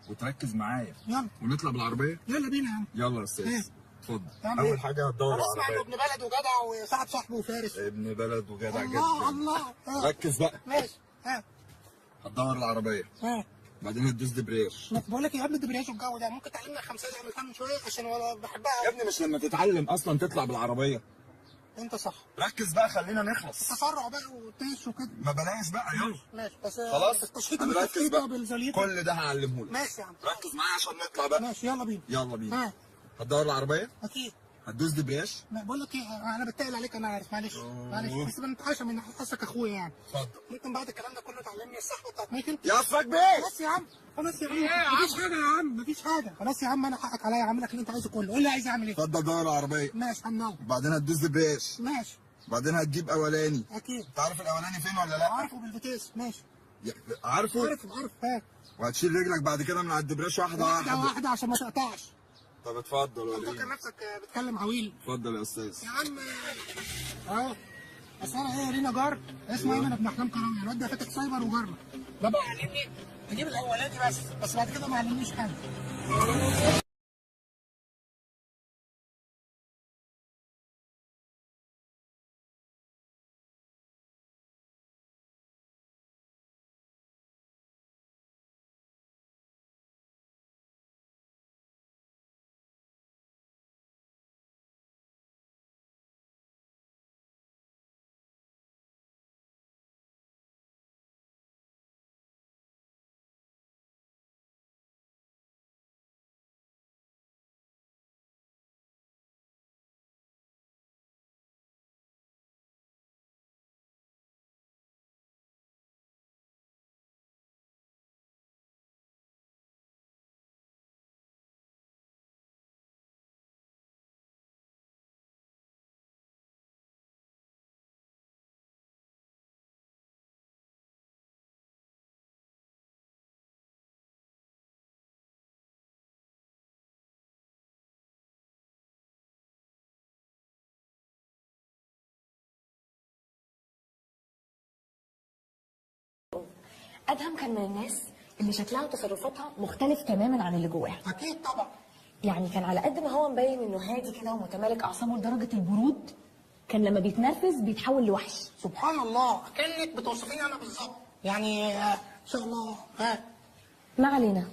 وتركز معايا.
يلا
ونطلع بالعربيه.
يلا بينا يا عم.
يلا يا استاذ.
ايه؟
اتفضل.
تعمل
اول
ايه؟
حاجه هتدور على
اسمع انه
العربيه.
ابن بلد وجدع وصاحب صاحبه وفارس.
ابن بلد وجدع جدا.
الله الله.
ركز بقى.
ماشي. ها
هتدور العربيه. بعدين هتدوس دبريش.
بقول لك يا ابني الدبرياج والجو ده ممكن تعلمنا الخمسه اللي عملتها من شويه عشان انا بحبها
يا ابني مش لما تتعلم اصلا تطلع بالعربيه.
انت صح.
ركز بقى، خلينا نخلص.
تسرع بقى وتيش وكده.
ما بلاش بقى، يلا.
ماشي بس
خلاص
التشخيص
هنركز بقى.
بالزليط.
كل ده هعلمه لك.
ماشي يا عم.
ركز معايا عشان نطلع بقى.
ماشي يلا بينا.
يلا بينا. هتدور العربيه؟
اكيد.
هتدوس دبريش؟
بقول لك ايه، انا بتقل عليك، انا عارف، معلش بس انت عشان من حاسك اخويا يعني.
اتفضل.
ممكن بعد الكلام ده كله تعلمني الصحبه بتاعت ميكل؟
يا اسفك بيه.
خلاص يا عم، خلاص يا عم، مفيش حاجه يا عم، مفيش حاجه، خلاص يا عم، انا حقك عليا، اعمل لك اللي انت عايزه كله. قول لي عايز اعمل ايه؟
اتفضل دور العربيه.
ماشي هننور.
وبعدين هتدوس دبريش.
ماشي.
بعدين هتجيب اولاني.
اكيد.
انت عارف الاولاني فين ولا لا؟
عارفه بالفتيس. ماشي.
عارفه؟
عارف. ها.
وهتشيل رجلك بعد كده من على الدبريش واحده
واحده عشان ما تقطعش.
طب اتفضل وريني.
فكر نفسك بتكلم عويل.
اتفضل يا استاذ.
يا عم اهو. اصل انا ايه، لينا جار اسمه ايمن ابن احلام كرامي، الواد ده فاتح سايبر وجارنا. ده بقى علمني اجيب الاولاني بس بعد كده ما علمنيش حاجه.
ادهم كان من الناس اللي شكلها وتصرفاتها مختلف تماما عن اللي جواها.
اكيد طبعا.
يعني كان على قد ما هو مبين انه هادي كده ومتمالك اعصابه لدرجه البرود، كان لما بيتنرفز بيتحول لوحش.
سبحان الله، كانك بتوصفيني انا بالظبط. يعني ان شاء الله.
ما علينا.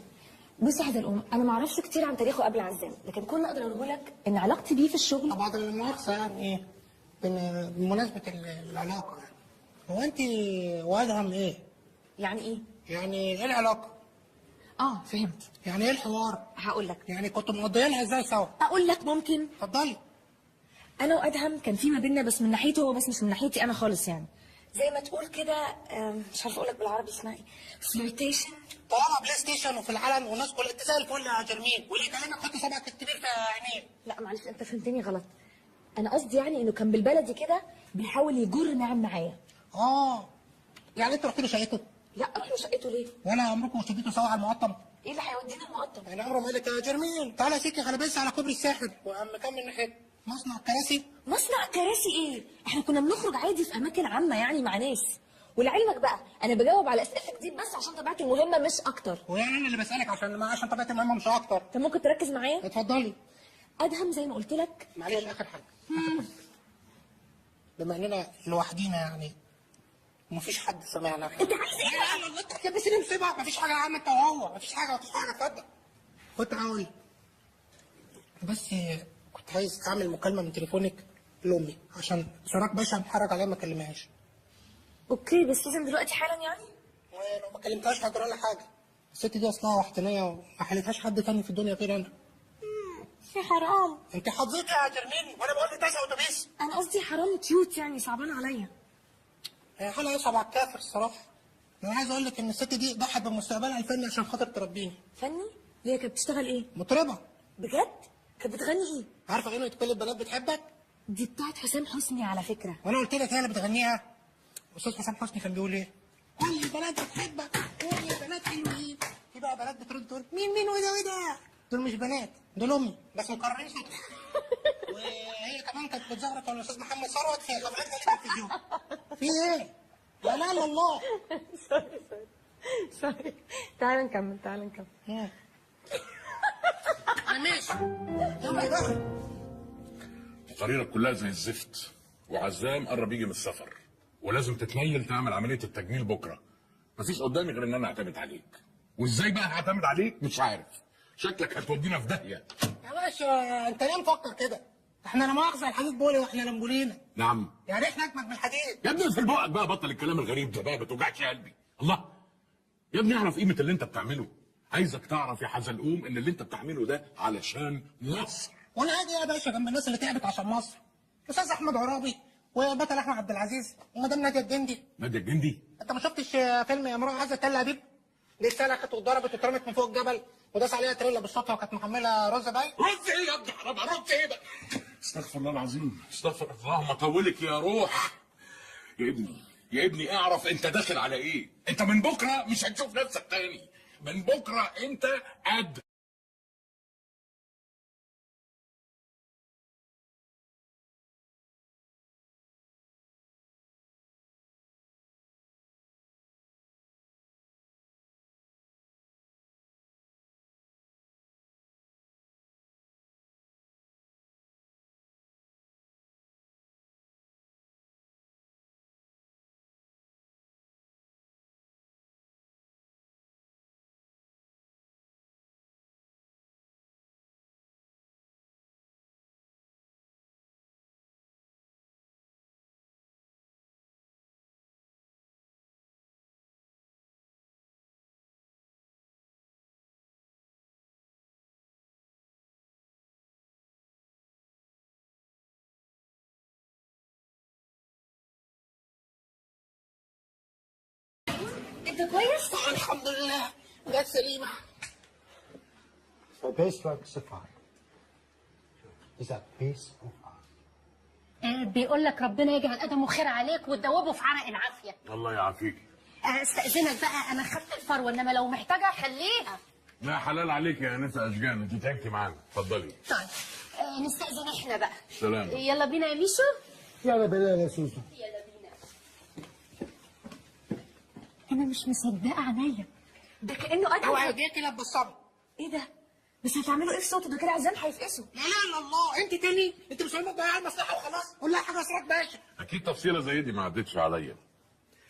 بصي يا حزلقوم، انا ما اعرفش كتير عن تاريخه قبل عزام، لكن كل اللي اقدر اقوله لك ان علاقتي بيه في الشغل.
بعد المؤاخذه يعني بمناسبه العلاقه، يعني هو انت وادهم ايه؟
يعني ايه؟
يعني ايه العلاقه؟
فهمت.
يعني ايه الحوار؟
هقول لك.
يعني كنتوا مقضيينها ازاي سوا؟
اقول لك ممكن.
اتفضلي.
انا وادهم كان في ما بيننا، بس من ناحيته هو بس مش من ناحيتي انا خالص، يعني زي ما تقول كده مش عارفه اقول لك بالعربي اسمها ايه، فليرتيشن.
طالما بلاي ستيشن وفي العلن والناس كلها انت زي الفل يا جرمين، واللي كلامك حط صبعك الكبير في عينيه.
لا معلش انت فهمتني غلط. انا قصدي يعني انه كان بالبلدي كده بيحاول يجر نعم معايا.
يعني انت رحت له شقته؟
لا رحت له شقته ليه؟
وانا عمركم شديتوا سوا على المقطم؟
ايه اللي هيودينا المقطم؟
يعني عمره ما قال لك يا جرمين تعالى يا سيدي غلبيس على كوبري الساحل وقام مكمل ناحيه مصنع كراسي؟
مصنع كراسي ايه؟ احنا كنا بنخرج عادي في اماكن عامه يعني مع ناس. ولعلمك بقى انا بجاوب على اسئلتك دي بس عشان طبيعتي المهمه مش اكتر.
ويعني انا اللي بسالك عشان طبيعتي المهمه مش اكتر.
انت ممكن تركز معايا؟
اتفضلي.
ادهم زي ما قلت لك.
معلش اخر حاجه. بما اننا لوحدينا يعني ومفيش حد سمعنا.
انت عايز ايه؟
لا لا انت كده سيبني مصيبه، مفيش حاجه يا عم انت وهو، مفيش حاجه اتفضل. كنت هقول بس كنت عايز اعمل مكالمه من تليفونك لامي عشان سراج باشا محرج عليا ما اكلمهاش.
اوكي بس لازم دلوقتي حالا يعني؟
ولو ما كلمتهاش هجرى لها حاجه. الست دي اصلها وحدانيه وما حلتهاش حد تاني في الدنيا غير انا.
يا حرام.
انت حظيتي يا جرمين وانا بقول لك تسع اتوبيس.
انا قصدي حرام كيوت يعني، صعبان عليا.
هي حاله يصعب على الكافر الصراحه. انا عايز اقول لك ان الست دي ضحت بمستقبلها الفني عشان خاطر تربيني.
فني؟ هي كانت بتشتغل ايه؟
مطربه.
بجد؟ كانت بتغني ايه؟
عارفه غنوه كل البنات بتحبك؟
دي بتاعت حسام حسني على فكره.
وانا قلت لك هي اللي بتغنيها. استاذ حسام حسني كان بيقول ايه؟ كل البنات بتحبك، كل البنات حلوين. في بقى بنات بترد تقول مين وده؟ دول مش بنات، دول امي بس مكررين صوتهم. وهي كمان كانت بتزغرط على الاستاذ محمد ثروت في حفلاتنا التلفزيون. في ايه؟ لا لا الا الله.
سوري. تعال نكمل.
انا ماشي. يلا يا بخت.
تقاريرك كلها زي الزفت، وعزام قرب يجي من السفر، ولازم تتنيل تعمل عمليه التجميل بكره. مفيش قدامي غير ان انا اعتمد عليك. وازاي بقى هعتمد عليك مش عارف. شكلك هتودينا في داهيه.
يا باشا انت ليه مفكر كده؟ احنا لا مؤاخذه الحديد بولي واحنا لمبولينا.
نعم.
يعني احنا اجمد من الحديد.
يا ابني في بقك بقى، بطل الكلام الغريب ده بقى، ما توجعش قلبي. الله يا ابني اعرف قيمه اللي انت بتعمله. عايزك تعرف يا حزلقوم ان اللي انت بتعمله ده علشان مصر.
وانا هاجي يا باشا جنب الناس اللي تعبت عشان مصر. الاستاذ احمد عرابي وبطل احمد عبد العزيز ومدام ناديه الجندي.
ناديه الجندي؟
انت ما شفتش فيلم يا امراه عايزه تل ابيب؟ دي اتسلخت واتضربت واترمت من فوق الجبل وداس عليها تريلا بالصدفه وكانت محمله رز باين.
رز ايه يا ابني حرام، رز ايه بقى؟ استغفر الله العظيم، استغفر الله. ما طولك يا روح. يا ابني اعرف انت داخل على ايه. انت من بكره مش هتشوف نفسك تاني. من بكره انت قد.
انت كويس؟
الحمد لله جت سليمه.
So basework safari is a piece of art.
بيقول لك ربنا يجعل ادمه خير عليك وتدوبه في عرق العافيه.
الله يعافيك.
استاذنك بقى، انا خدت الفروه انما لو محتاجه خليها.
لا حلال عليك يا انسه اشجان، انت تعبتي معانا. اتفضلي.
طيب نستأذن احنا بقى.
سلام.
يلا بينا يا ميشو.
يلا بينا يا سوسو.
يلا بينا.
انا مش مصدقه عينيا، ده كانه ادهم.
اوعى ايديك كده تبصمي.
ايه ده؟ بس هتعملوا ايه في صوته ده؟ كده عزام هيفقسوا.
لا لا لا الله، انت تاني؟ انت مش عايزه تضيعي المصلحه وخلاص؟ قول لها حاجه اسرك باشا.
اكيد تفصيله زي دي ما عدتش عليا.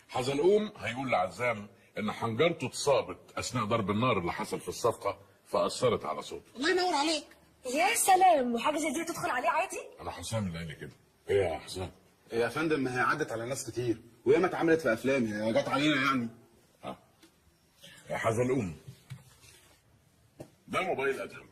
حزلقوم هيقول لعزام ان حنجرته اتصابت اثناء ضرب النار اللي حصل في الصفقه فاثرت على صوته.
الله ينور عليك.
يا سلام، وحاجه زي دي تدخل عليه عادي؟
انا حسام اللي قال لي كده. ايه يا حسام؟
يا فندم ما هي عدت على ناس كتير وهي ما اتعملت في افلام، هي جت علينا يعني.
يا حزلقوم، ده موبايل ادهم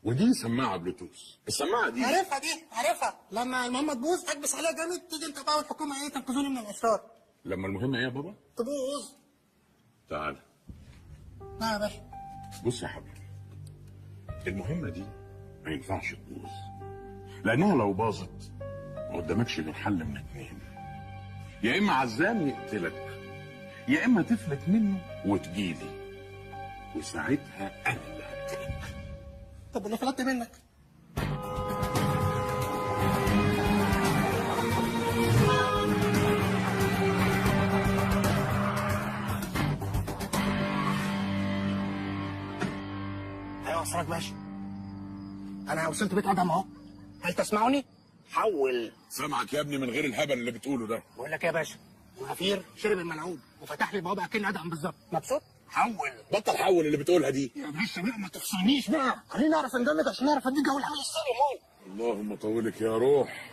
ودي سماعه بلوتوث. السماعه دي
عارفها عارفها، لما المهمه تبوظ اكبس عليها جامد تيجي انت بقى والحكومه ايه تنقذوني من الاسرار.
لما المهمه ايه يا بابا؟
تبوظ.
تعال.
لا يا باشا.
بص يا حبيبي، المهمه دي ما ينفعش تبوظ، لانها لو باظت ما قدامكش غير حل من اتنين: يا اما عزام يقتلك يا اما تفلت منه وتجيلي، وساعتها انا اللي هقتلك.
طب ولو فلتت منك؟ ايوه اسرك باشا، انا وصلت بيت ادهم اهو، هل تسمعني؟ حول.
سامعك يا ابني من غير الهبل اللي بتقوله ده.
بقول لك يا باشا، الغفير شرب الملعوب وفتح لي بوابه اكن ادهم بالظبط. مبسوط؟ حول.
بطل حول اللي بتقولها دي.
يا باشا بقى ما تفصلنيش بقى، خليني اعرف اندمج عشان اعرف اديك جو الحمل السري.
اللهم طولك يا روح.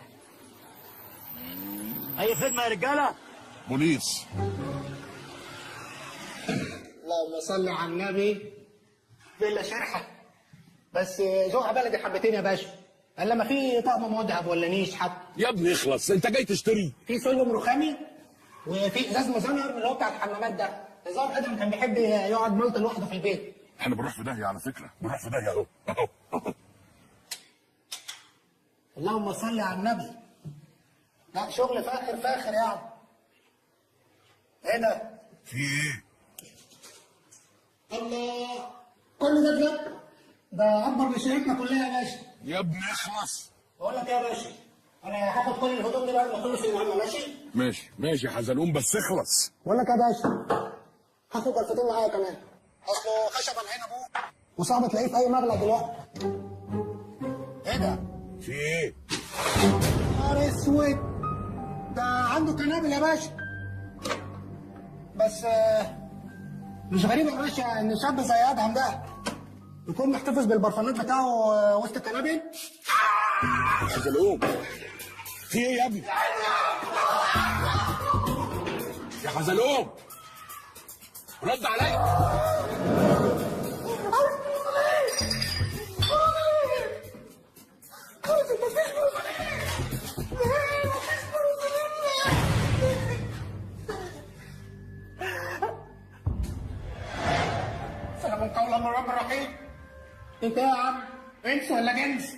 اي خدمه يا رجاله.
بوليس.
اللهم صل على النبي. فيلا شرحه بس ذوقها بلدي حبتين يا باشا، الا ما في طقم مذهب ولا نيش حتى.
يا ابني اخلص، انت جاي تشتري؟
في سلم رخامي وفي ازاز مزنر اللي هو بتاع الحمامات ده، نظام ادم كان بيحب يقعد ملط لوحده في البيت.
احنا بنروح في داهيه على فكره، بنروح في داهيه اهو اهو.
اللهم صل على النبي. لا شغل فاخر فاخر يعني. ايه ده؟
في ايه؟
الله، كل ده بجد؟ ده اكبر من شركتنا كلها يا باشا.
يا ابني اخلص.
بقول لك يا باشا، انا هاخد كل الهدوم دي بعد ما اخلص المهمه، ماشي؟
ماشي يا حزلقوم بس اخلص.
بقول لك يا باشا، هاخد جلفتين معايا كمان، اصله خشب العين ابوه وصعب تلاقيه في اي مغلق دلوقتي. ايه ده؟
في ايه؟
نهار اسود، ده عنده كنابل يا باشا. بس مش غريب يا باشا ان شاب زي ادهم ده يكون محتفظ بالبرفانات بتاعه وسط الكنابل.
حزلقوم، في ايه يا ابني؟ يا حزلقوم رد عليا.
سلام قولا من رب رحيم. انت يا عم انس ولا جنس؟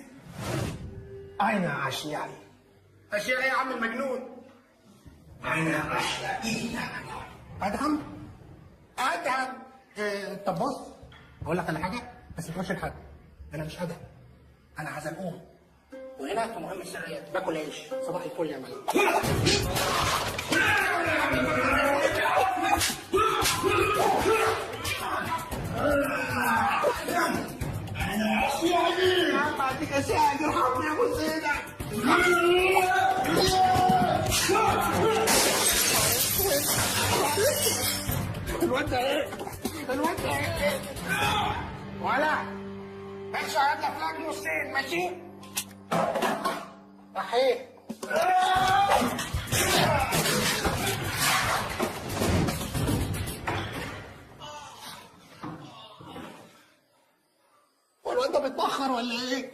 اين اشيائي؟ اشيائي يا عم المجنون. اين اشيائي؟ ادهم؟ طب بص اقول لك على حاجه بس ما تقولش لحد، انا مش ادهم، انا حزلقوم، وهنا في مهمه سريه باكل عيش. صباح الفل يا ملك. انا اشيائي يا عم، اديك اشيائي ارحمني يا ابو زينب. الواد ده ايه؟ الواد ده ايه؟ ولا مش هقعد لك فلاج نصين ماشي؟ صحيح. هو الواد ده بيتبخر ولا ايه؟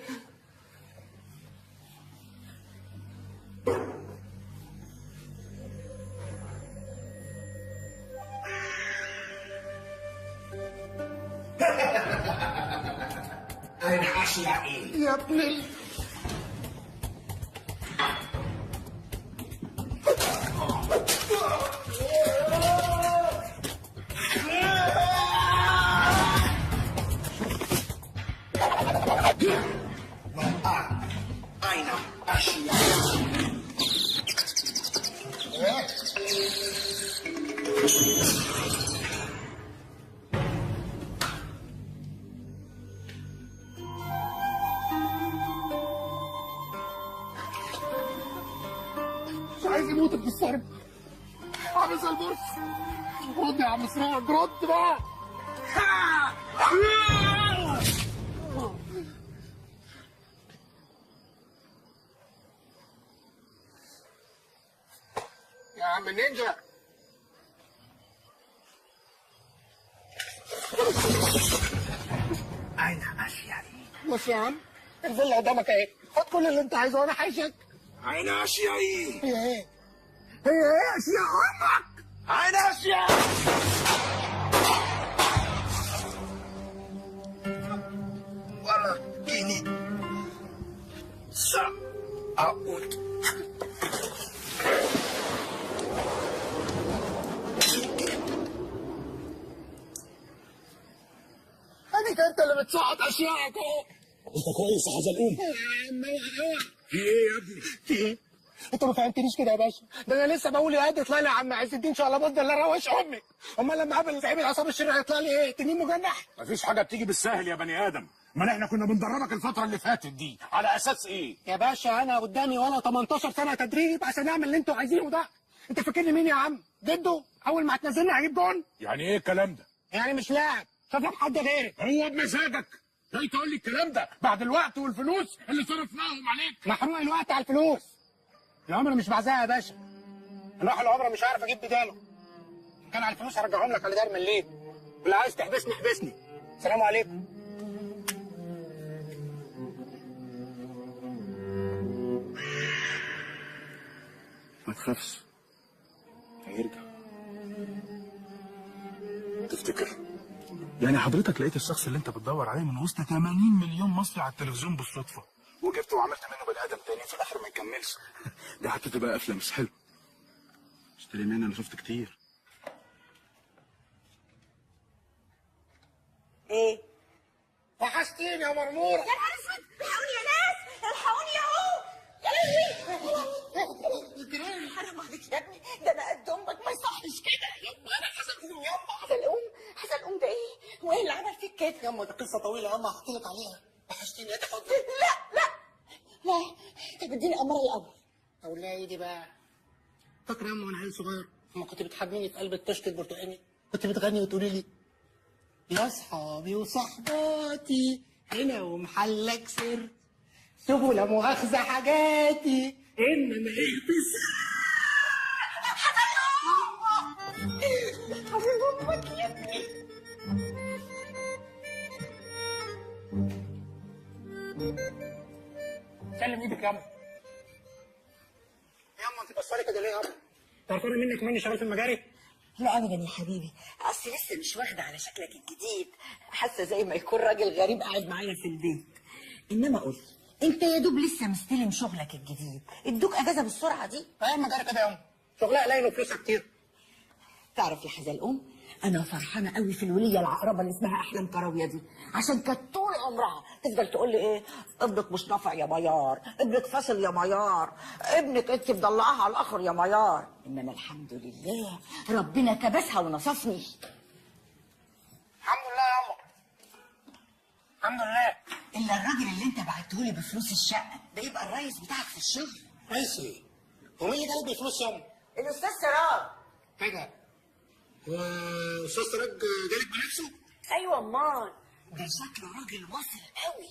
أين أشيائي؟ يا ابني أين أشيائي؟ عايز يموت بالصرب. عامل زي البرص. رد يا عم سراج، رد بقى. يا عم النينجا.
أين أشيائي؟
بص يا عم، الفيلا قدامك اهي، خد كل اللي انت عايزه وانا حايشك.
أين أشيائي؟
هي ايه؟ هي ايه اشياء امك؟
أين أشيائي؟ ولكني سأعود.
اديك انت اللي بتصعد اشيائك اهو.
أنت كويس يا حزلقوم؟
يا عم اوعى.
في إيه يا ابني؟
في ايه؟ انت ما فهمتنيش كده يا باشا، ده انا لسه بقول يا قد اطلع لي يا عم عز الدين شلباط ده اللي روش امي. امال لما قابل زعيم العصابه الشريره هيطلع لي ايه؟ تنين مجنح؟
مفيش حاجه بتيجي بالسهل يا بني ادم. ما احنا كنا بندربك الفتره اللي فاتت دي على اساس ايه؟
يا باشا انا قدامي وانا 18 سنه تدريب عشان اعمل اللي انتوا عايزينه ده. انت فاكرني مين يا عم؟ جده اول ما هتنزلني هجيب جون؟
يعني ايه الكلام ده؟
يعني مش لاعب، شوف لك حد غيرك.
هو بمزاجك جاي تقول لي الكلام ده بعد الوقت والفلوس اللي صرفناهم عليك؟
محروق الوقت على الفلوس. العمر مش بعزها يا باشا. الواحد العمر مش عارف اجيب بداله. كان على الفلوس هرجعهم لك على دار من الليل. واللي عايز تحبسني احبسني. السلام عليكم.
ما تخافش، هيرجع.
تفتكر؟
يعني حضرتك لقيت الشخص اللي انت بتدور عليه من وسط 80 مليون مصري على التلفزيون بالصدفه، وجبته وعملت منه بني ادم تاني في الاخر ما يكملش. دي هتبقى قفله مش حلو. اشتري مني، انا شفت كتير.
ايه؟
وحشتيني يا مرموره.
يا نهار اسود، الحقوني يا ناس، الحقوني يا هو. يا لهوي. حرام عليك يا ابني، ده انا قد امك، ما يصحش كده. يما انا حزلقوم، يما حزلقوم. حزلقوم ده ايه؟ وايه اللي عمل فيك كده؟
يما دي قصه طويله يما هحكي لك عليها. وحشتيني يا تفضل.
لا لا لا، طب اديني امر الاول.
اولادي بقى. فاكره يما وانا عيل صغير لما كنت بتحضنيني في قلب الكشك البرتقاني كنت بتغني وتقولي لي يا اصحابي وصحباتي هنا ومحلك سر شوفوا لا مؤاخذه حاجاتي انما ايه بس.
حبيب امك يا ابني.
سلم ايدك يا يما. يما انت بصالي كده ليه يا يما؟ تعرفوني منك مني شغال في المجاري؟
لا ابدا يا حبيبي، اصل لسه مش واخده على شكلك الجديد، حاسه زي ما يكون راجل غريب قاعد معايا في البيت. انما قول لي، انت يا دوب لسه مستلم شغلك الجديد، ادوك اجازه بالسرعه دي؟
ايه المجاري كده يا يما؟ شغلها قليل وفلوسها كتير.
تعرف يا حزلقوم، انا فرحانه قوي في الوليه العقربه اللي اسمها احلام كراويه دي، عشان كانت طول عمرها تفضل تقول لي ايه، ابنك مش نافع يا ميار، ابنك فاشل يا ميار، ابنك انت مضلعاها على الاخر يا ميار. انما الحمد لله ربنا كبسها ونصفني.
الحمد لله يا يما. الحمد لله.
الا الراجل اللي انت بعتهولي بفلوس الشقه ده يبقى الريس بتاعك في الشغل.
ريس ايه؟ هو مين اللي جايب لي فلوس يا يما؟
الاستاذ سراج.
حاجه. هو استاذ سراج جالك بنفسه؟
ايوه امال، ده شكله راجل واصل قوي.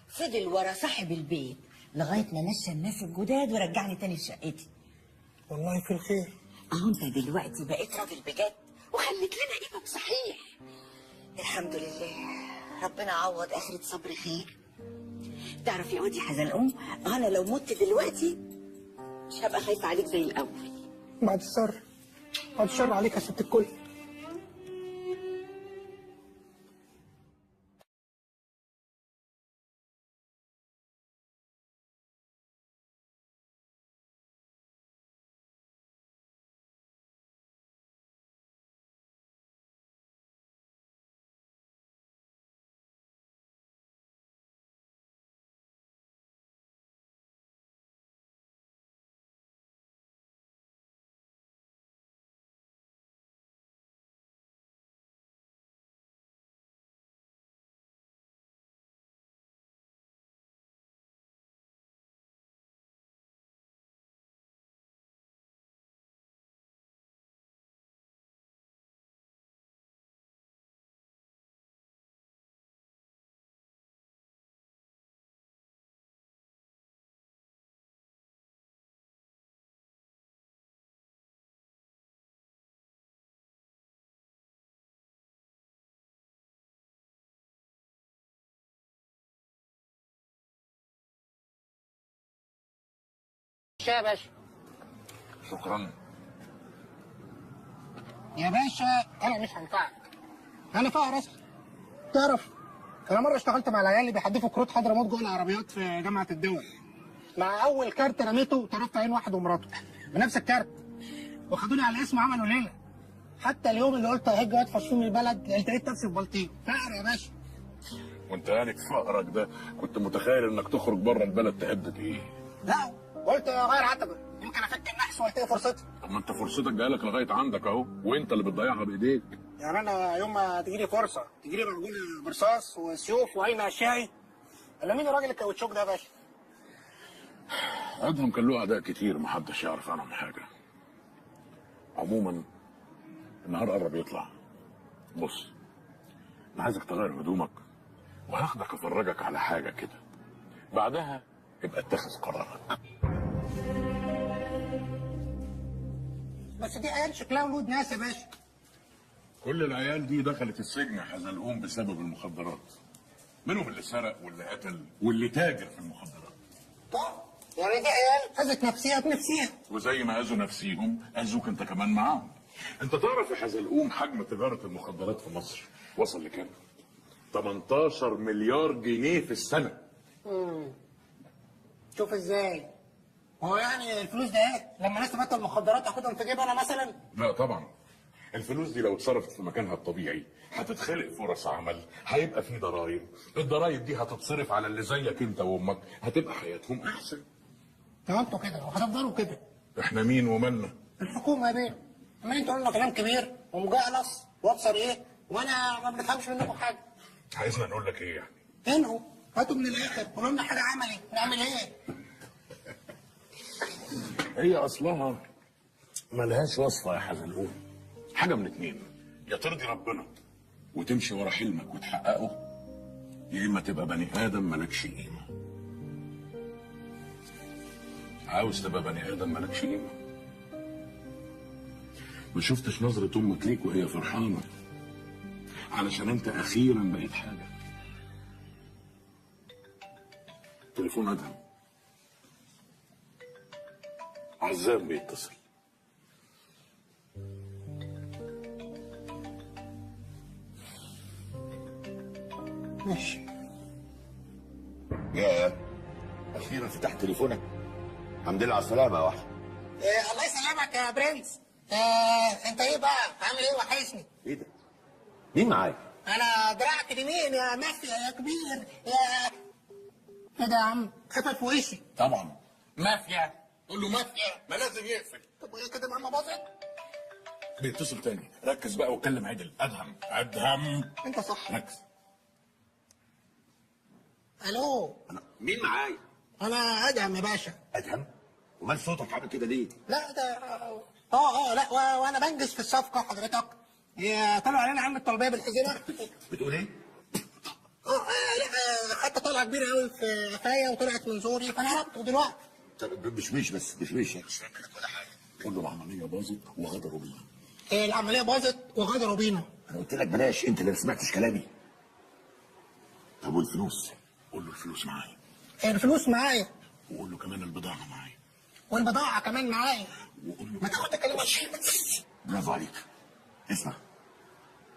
فضل ورا صاحب البيت لغايه ما مشى الناس الجداد ورجعني تاني لشقتي.
والله في الخير.
اهو انت دلوقتي بقيت راجل بجد وخليت لنا قيمه صحيح. الحمد لله، ربنا عوض اخرة صبر خير. تعرف يا ودي حزلقوم، انا لو مت دلوقتي مش هبقى خايفه عليك زي الاول.
بعد الشر. بعد الشر عليك يا ست الكل. الشاي يا باشا.
شكرا.
يا باشا انا مش هنفعك، انا فقر اصلا. تعرف انا مره اشتغلت مع العيال اللي بيحدفوا كروت حضرموت جوه العربيات في جامعه الدول. مع اول كارت رميته طرفت عين واحد ومراته بنفس الكارت، وخدوني على اسم عملوا ليله. حتى اليوم اللي قلت هاجي وادفش فيه من البلد لقيت نفسي في بلطيم. فقر يا باشا.
وانت يعني فقرك ده كنت متخيل انك تخرج بره البلد تهدد ايه؟
لا قلت اغير عتبه يمكن افك النحس وهتلاقي فرصتي.
طب ما انت فرصتك جايلك لغايه عندك اهو، وانت اللي بتضيعها بايديك.
يعني انا يوم ما تجيلي فرصه تجيلي معجون برصاص وسيوف وعين اشاعي. الا مين الراجل الكاوتشوك ده يا باشا؟
ادهم كان له اعداء كتير محدش يعرف عنهم حاجه. عموما النهار قرب يطلع. بص انا عايزك تغير هدومك وهاخدك افرجك على حاجه كده، بعدها ابقى اتخذ قرارك.
بس دي عيال شكلها ولود ناس يا باشا.
كل العيال دي دخلت السجن حزلقوم بسبب المخدرات، منهم اللي سرق واللي قتل واللي تاجر في المخدرات.
طب يعني دي عيال اذت نفسيها بنفسيها،
وزي ما اذوا نفسيهم اذوك انت كمان معاهم. انت تعرف يا حزلقوم حجم تجاره المخدرات في مصر وصل لكام؟ 18 مليار جنيه في السنه.
شوف ازاي. هو يعني الفلوس ده ايه؟ لما ناس تبطل المخدرات اخدهم في جيبي انا مثلا؟
لا طبعا، الفلوس دي لو اتصرفت في مكانها الطبيعي هتتخلق فرص عمل، هيبقى في ضرايب، الضرايب دي هتتصرف على اللي زيك انت وامك، هتبقى حياتهم احسن.
انتوا كده وهتفضلوا كده.
احنا مين ومالنا؟
الحكومه يا بيه. اما انتوا قلنا كلام كبير ومجعلص وابصر ايه وانا ما بنفهمش منكم حاجه.
عايزنا نقول لك ايه يعني؟
انهوا هاتوا من الاخر قولوا لنا حاجه عملي نعمل ايه؟
هي اصلها ملهاش وصفه يا حزلقوم. حاجه من اتنين، يا ترضي ربنا وتمشي ورا حلمك وتحققه، يا اما تبقى بني ادم مالكش قيمه. عاوز تبقى بني ادم مالكش قيمه؟ ما شفتش نظره امك ليك وهي فرحانه علشان انت اخيرا بقيت حاجه. تليفون ادهم، عزام بيتصل.
ماشي.
يا اخيرا فتحت تليفونك. الحمد لله على السلامه يا وحش.
الله يسلمك يا برنس. انت ايه بقى؟ عامل ايه وحشني؟
ايه ده؟ مين معايا؟
انا دراعك اليمين يا مافيا يا كبير يا ايه ده يا عم؟ خفف في وشي.
طبعا مافيا، قول له مافيا ما لازم يقفل.
طب وايه كده ماما باظت؟
بيتصل تاني، ركز بقى واتكلم عدل. ادهم ادهم.
انت صح.
ركز.
الو.
مين معايا؟
انا ادهم يا باشا.
ادهم؟ ومال صوتك عامل كده ليه؟
لا ده لا وانا بنجز في الصفقه حضرتك. طلعوا علينا عم الطلبيه بالحزينه.
بتقول ايه؟
لا حتى طلعه كبيره قوي في قفايا وطلعت من زوري فانا هربته دلوقتي.
طب بشويش بس بشويش يعني مش فاهم منك ولا حاجه.
قول له العمليه باظت وغدروا بينا.
العمليه باظت وغدروا بينا.
انا قلت لك بلاش، انت اللي ما سمعتش كلامي. طب والفلوس؟
قول له الفلوس معايا.
الفلوس معايا.
وقول له كمان البضاعه معايا.
والبضاعه كمان معايا.
وقول له
ما تاخد تكلمه شيء.
برافو عليك. اسمع،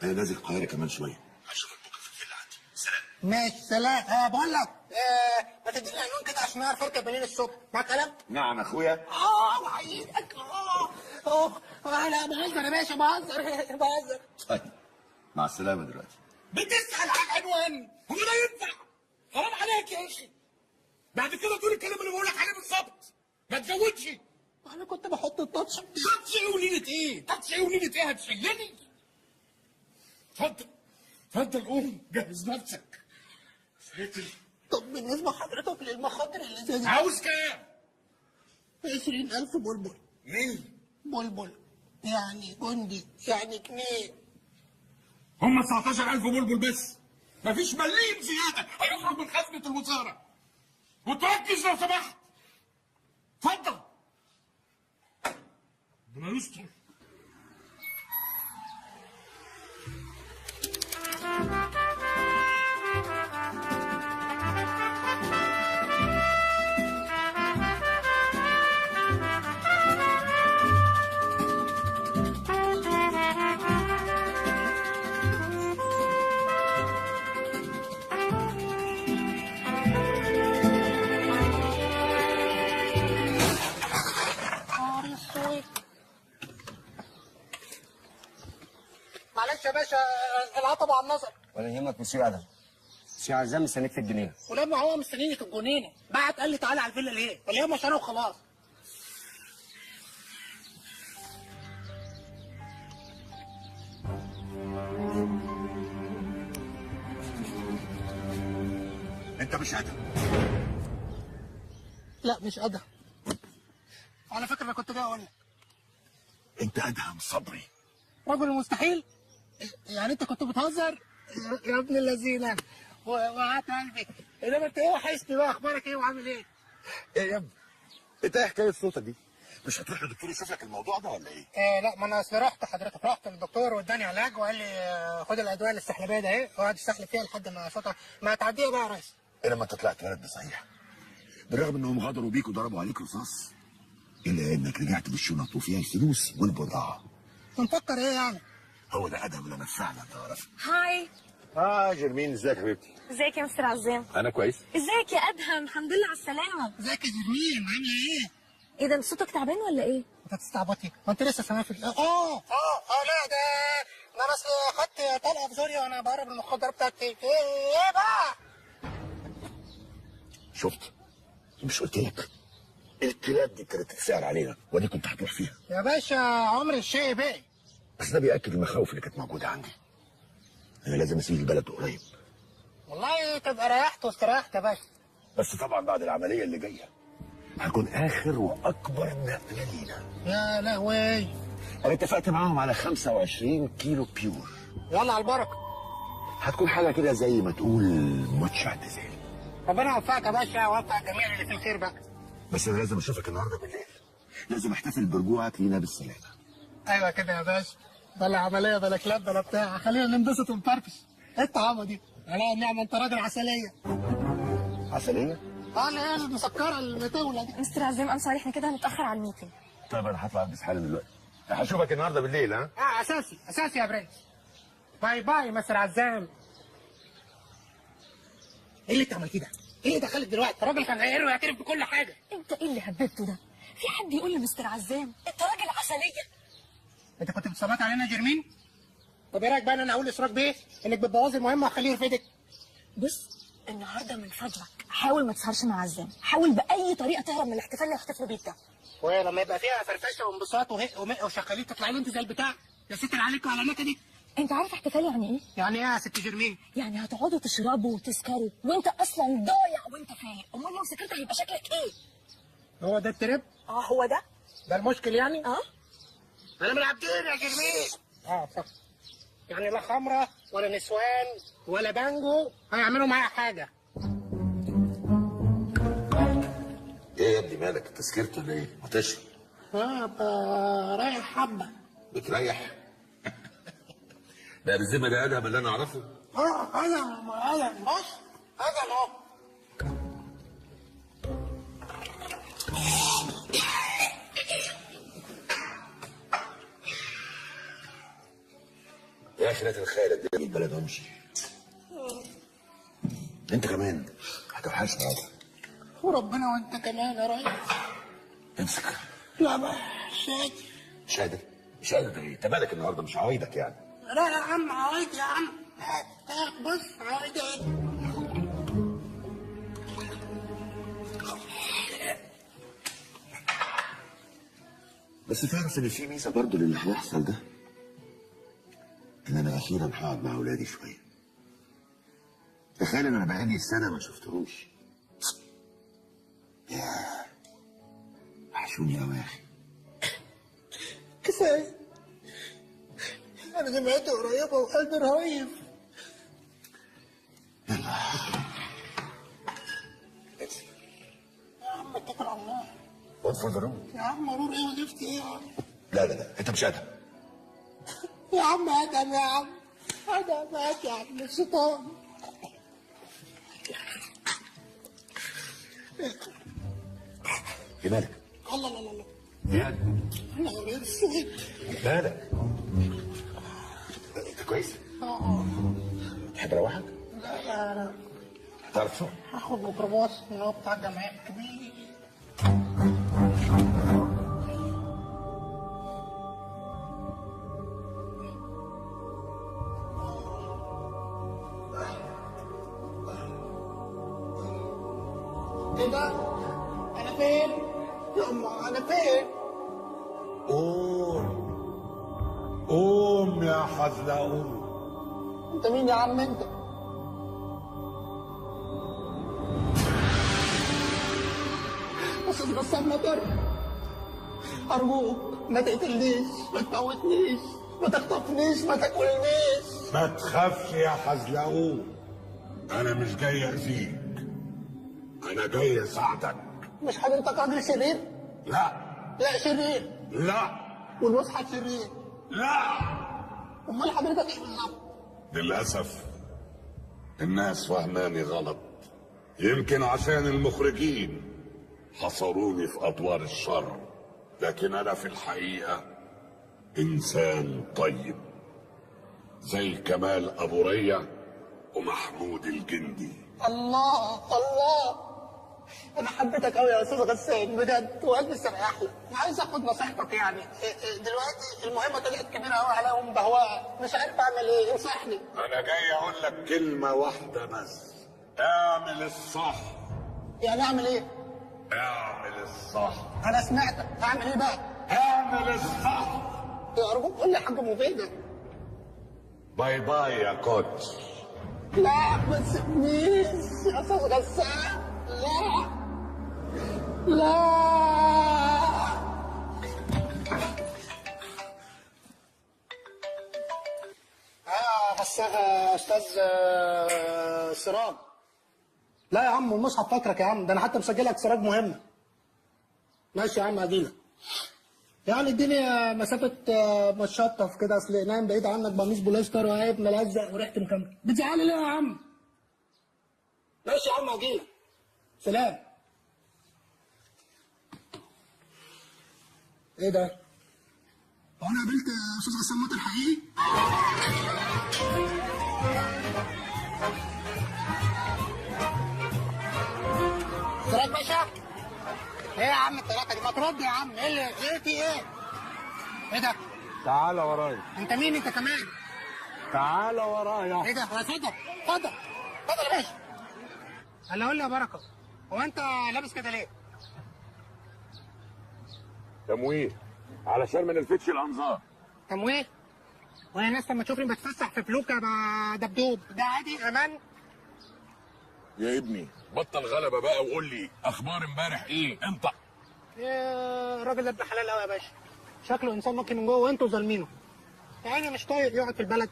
انا نازل القاهره كمان شويه، هشوفك بكره في الفيلا عندي. سلام.
ماشي سلام. بقول لك ما تديني عنوان كده عشان اعرف اركب منين الصبح. مع كلام؟
نعم اخويا.
وحيدك. انا بهزر يا باشا بهزر.
طيب مع السلامه دلوقتي.
بتسأل عن عنوان هو ده ينفع؟ حرام عليك يا اخي. بعد كده تقول الكلام اللي بقول لك عليه بالظبط. ما تزودش. انا كنت بحط التاتش. تاتش ايه ونيلة ايه؟ تاتش ايه ونيلة ايه؟ هتشيلني؟ اتفضل اتفضل قوم جهز نفسك. ساتر. طب بالنسبة لحضرتك للمخاطر اللي زي دي
عاوز كام؟
20,000 بلبل.
مين؟
بلبل يعني جندي يعني جنيه.
هم 19,000 بلبل بس، مفيش مليم زياده هيخرج من خزنه الوزاره. وتركز لو سمحت. اتفضل. ربنا يستر.
يا باشا العطب على النظر.
ولا يهمك مسيو ادهم. مسيو عزام مستنيك في الجنينه.
ولما هو مستنيني في الجنينه بعت قال لي تعالى على الفيلا ليه؟ ولا هي مش انا وخلاص.
انت مش ادهم.
لا مش ادهم. على فكره انا كنت جاي اقول لك.
انت ادهم صبري.
رجل المستحيل؟ يعني انت كنت بتهزر؟ يا ابن اللذينه وقعت قلبي. انما انت ايه وحشني بقى، اخبارك ايه وعامل ايه؟
ايه يا ابني؟ انت ايه حكايه صوتك دي؟ مش هتروح للدكتور يشوف لك الموضوع ده ولا ايه؟
لا ما انا اصل رحت للدكتور واداني علاج وقال لي خد الادويه الاستحلابيه ده اهي وقعد يستحلب فيها لحد ما صوتها ما تعديها بقى يا ريس.
ايه لما انت طلعت ولد صحيح؟ بالرغم انهم غدروا بيك وضربوا عليك رصاص الا انك رجعت بالشنط وفيها الفلوس والبضاعه.
مفكر ايه يعني؟
هو ده ادهم اللي انا فعلا تعرفه.
هاي.
جرمين ازيك يا حبيبتي؟
ازيك يا مستر عزام؟
انا كويس.
ازيك يا ادهم؟ الحمد لله على السلامه.
ازيك يا جرمين عامله ايه؟
ايه ده انت صوتك تعبان ولا ايه؟
انت تستعبطي؟ ما انت لسه سامع في لا ده انا اصل خدت طلقه في زوريا وانا بهرب المخدرات بتاعتي. ايه بقى؟
شفت؟ مش قلت لك؟ الكلاب دي كانت تتسأل علينا ودي كنت هتروح فيها.
يا باشا عمر الشيء باقي.
بس ده بيأكد المخاوف اللي كانت موجوده عندي. انا لازم اسيب البلد قريب.
والله تبقى ريحت واستريحت يا باشا.
بس طبعا بعد العمليه اللي جايه هكون اخر واكبر نقله لينا.
يا لهوي.
انا اتفقت معاهم على 25 كيلو بيور.
يلا على البركه.
هتكون حاجه كده زي ما تقول ماتش اعتزال.
ربنا يوفقك يا باشا ويوفق الجميع اللي في الخير بقى.
بس انا لازم اشوفك النهارده بالليل. لازم احتفل برجوعك لينا بالسلامه.
ايوه كده يا باشا. بلا عمليه بلا كلاب بلا بتاع، خلينا ننبسط ونفرفش. ايه الطعامه دي؟ على النعمه انت راجل عسليه.
عسليه؟
اللي هي المسكره المتولة دي.
مستر عزام ام سوري احنا كده هنتاخر على الميتنج.
طيب انا هطلع البس حالا دلوقتي. هشوفك النهارده بالليل ها؟
اساسي يا برنس. باي باي مستر عزام. ايه اللي انت عملتيه ده؟ ايه اللي دخلك دلوقتي؟ الراجل كان هيقر ويعترف بكل حاجه.
انت ايه اللي هببته ده؟ في حد يقول لمستر عزام انت راجل عسليه؟
انت كنت بتصبات علينا يا جرمين؟ طب ايه رايك بقى ان انا اقول لاسراج بيه انك بتبوظي المهمه وخليه يرفدك؟
بص النهارده من فضلك حاول ما تسهرش مع عزام، حاول باي طريقه تهرب من الاحتفال اللي هيحتفلوا بيك ده.
ولما يبقى فيها فرفشه وانبساط وهق ومق وشغالين تطلعي لي انت زي البتاع يا ستر عليك وعلى النكدة دي.
انت عارف احتفال يعني ايه؟
يعني ايه يا ست جرمين؟
يعني هتقعدوا تشربوا وتسكروا وانت اصلا ضايع وانت فايق، امال لو سكرت هيبقى شكلك ايه؟
هو ده الترب؟
هو ده؟
ده المشكل يعني؟ انا من عبدين يا جرمين. صح. يعني لا خمره ولا نسوان ولا بانجو هيعملوا معايا حاجه.
ايه يا ابني مالك؟ انت سكرت ولا ايه؟ ما تشرب.
رايح حبه.
بتريح؟ ده بالذمه ده ادهم اللي انا اعرفه؟
انا بص ادهم اهو.
يا اخي لا تتخيل قد ايه البلد وامشي. انت كمان هتوحشني يا ادهم.
وربنا وانت كمان يا ريس.
امسك.
لا بقى مش قادر.
مش قادر ايه؟ انت مالك النهارده؟ مش عوايدك يعني.
لا يا عم عوايد يا عم. بص عوايد ايه؟
بس تعرف ان في ميزه برضه للي هيحصل ده؟ ان انا اخيرا هقعد مع اولادي شويه. تخيل ان انا بقالي سنه ما شفتهوش. ياه وحشوني قوي يا اخي.
كفايه. انا جمعتي قريبه وقلبي رهيب.
يلا
يا عم اتكل على الله.
وات فور ذا روم.
يا عم مرور ايه وزفتي ايه يا عم؟
لا انت مش ادهم.
يا عم ادهم يا عم. ادهم يا عم الشيطان.
ايه مالك؟
الله
يعني
الله يا السود.
مالك؟ انت كويس؟ تحب اروحك؟
لا
هتعرف شو؟
هاخد ميكروباص اللي هو بتاع الجمعيه الكبير. ايه ده؟ انا فين؟ يما انا فين؟
قوم يا حزلقوم.
انت مين يا عم انت؟ استاذ غسان مطر، ارجوك ما تقتلنيش، ما تموتنيش، ما تخطفنيش، ما تاكلنيش.
ما تخافش يا حزلقوم، انا مش جاي اذيك، انا جاي اساعدك.
مش حضرتك راجل شرير؟
لا.
لا شرير.
لا.
والمصحف شرير؟
لا.
امال حضرتك ايه بالظبط؟
للاسف الناس فهماني غلط، يمكن عشان المخرجين حصروني في ادوار الشر، لكن انا في الحقيقه انسان طيب زي كمال ابو ريا ومحمود الجندي.
الله الله، انا حبيتك قوي يا استاذ غسان بجد، وقلبي استريح لك، وعايز اخد نصيحتك يعني. دلوقتي المهمه طلعت كبيره قوي على بهواء، مش عارف اعمل ايه، انصحني.
انا جاي اقول لك كلمه واحده بس، اعمل الصح.
يعني اعمل ايه؟
اعمل الصح.
انا سمعتك، اعمل ايه بقى؟
اعمل الصح.
يا ارجوك قول لي حاجه مفيده.
باي باي يا كوتش.
لا ما تسيبنيش يا استاذ غسان، لا لا. بس استاذ سراج. لا يا عم المصحف فاكرك يا عم، ده انا حتى مسجلك سراج مهمه. ماشي يا عم ادينا. يعني اديني مسافه مشطف كده، اصل نايم بعيد عنك بقميص بوليستر وقاعد ملزق وريحه مكمل. بتزعلي ليه يا عم؟ ماشي يا عم اجيلك. سلام. ايه ده؟ هو انا قابلت استاذ غسان مطر حقيقي؟ سراج باشا؟ ايه يا عم التلاته دي؟ ما ترد يا عم، ايه اللي ايه في ايه؟ ايه ده؟
تعال ورايا.
انت مين انت كمان؟
تعال ورايا.
ايه ده؟ اتفضل اتفضل اتفضل يا باشا. هلا قول لي يا بركه، هو انت لابس كده ليه؟
تمويه علشان ما نلفتش الانظار.
تمويه؟ وانا الناس لما تشوفني بتفسح في فلوكه مع دبدوب ده عادي امان؟
يا ابني بطل غلبه بقى وقول لي اخبار امبارح ايه. انت
الراجل ده ابن حلال قوي يا باشا، شكله انسان ممكن من جوه وانتوا ظالمينه. يعني مش طايق يقعد في البلد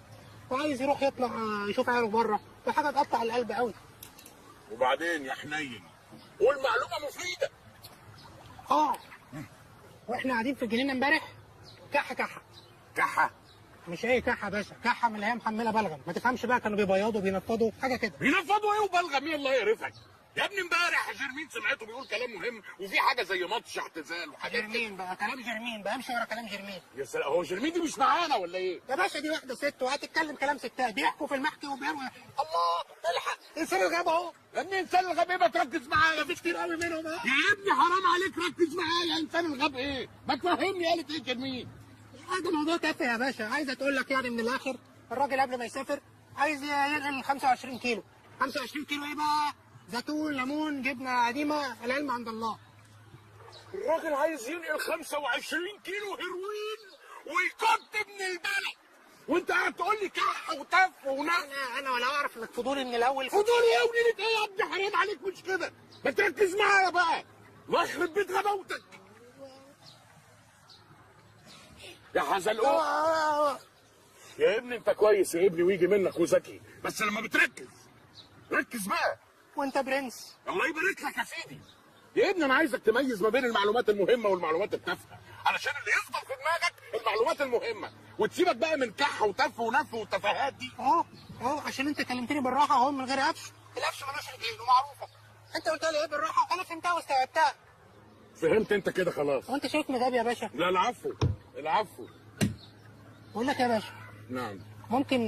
وعايز يروح يطلع يشوف عياله بره، وحاجه تقطع القلب قوي.
وبعدين يا حنين قول معلومه مفيده.
واحنا قاعدين في الجنينه امبارح كحه كحه
كحه؟
مش اي كحه يا باشا، كحه من اللي هي محمله بلغم، ما تفهمش بقى، كانوا بيبيضوا بينفضوا حاجه كده.
بينفضوا ايه وبلغم ايه الله يقرفك يا ابني؟ امبارح جيرمين سمعته بيقول كلام مهم، وفي حاجه زي ماتش اعتزال وحاجات.
جيرمين بقى، كلام جيرمين بقى، امشي ورا كلام جيرمين.
يا سلام، هو جيرمين دي مش معانا ولا ايه؟
يا باشا دي واحده ست وهتتكلم كلام ستات، بيحكوا في المحكي وبيروي. الله الحق انسان الغاب اهو.
يا ابني انسان الغاب ايه؟ ما تركز معايا،
في كتير قوي منهم اهو.
يا ابني حرام عليك ركز معايا، انسان الغاب ايه؟ ما تفهمني قالت ايه جيرمين؟
هذا موضوع تافه يا باشا، عايزه تقول لك يعني من الاخر الراجل قبل ما يسافر عايز ينقل 25 كيلو. 25 كيلو ايه بقى؟ زيتون، ليمون، جبنه قديمه، العلم عند الله.
الراجل عايز ينقل 25 كيلو هيروين ويكت من البلد، وانت قاعد تقول لي كح وتف ونق.
انا ولا اعرف انك فضولي من الاول.
فضولي ايه ونيلة ايه يا ابني؟ حرام عليك مش كده، ما تركز معايا بقى، الله يخرب بيت غباوتك يا حزلقوم. يا ابني انت كويس يا ابني ويجي منك وذكي، بس لما بتركز ركز بقى.
وانت برنس.
الله يبارك لك يا سيدي. يا ابني انا عايزك تميز ما بين المعلومات المهمه والمعلومات التافهه، علشان اللي يفضل في دماغك المعلومات المهمه، وتسيبك بقى من كح وتف ونف والتفاهات دي.
عشان انت كلمتني بالراحه اهو من غير قفش. القفش ملوش رجلين ومعروفه. انت قلت لي ايه بالراحه وانا فهمتها واستوعبتها.
فهمت انت كده خلاص.
وانت شايفني غبي يا باشا؟
لا العفو العفو.
بقول لك يا باشا.
نعم.
ممكن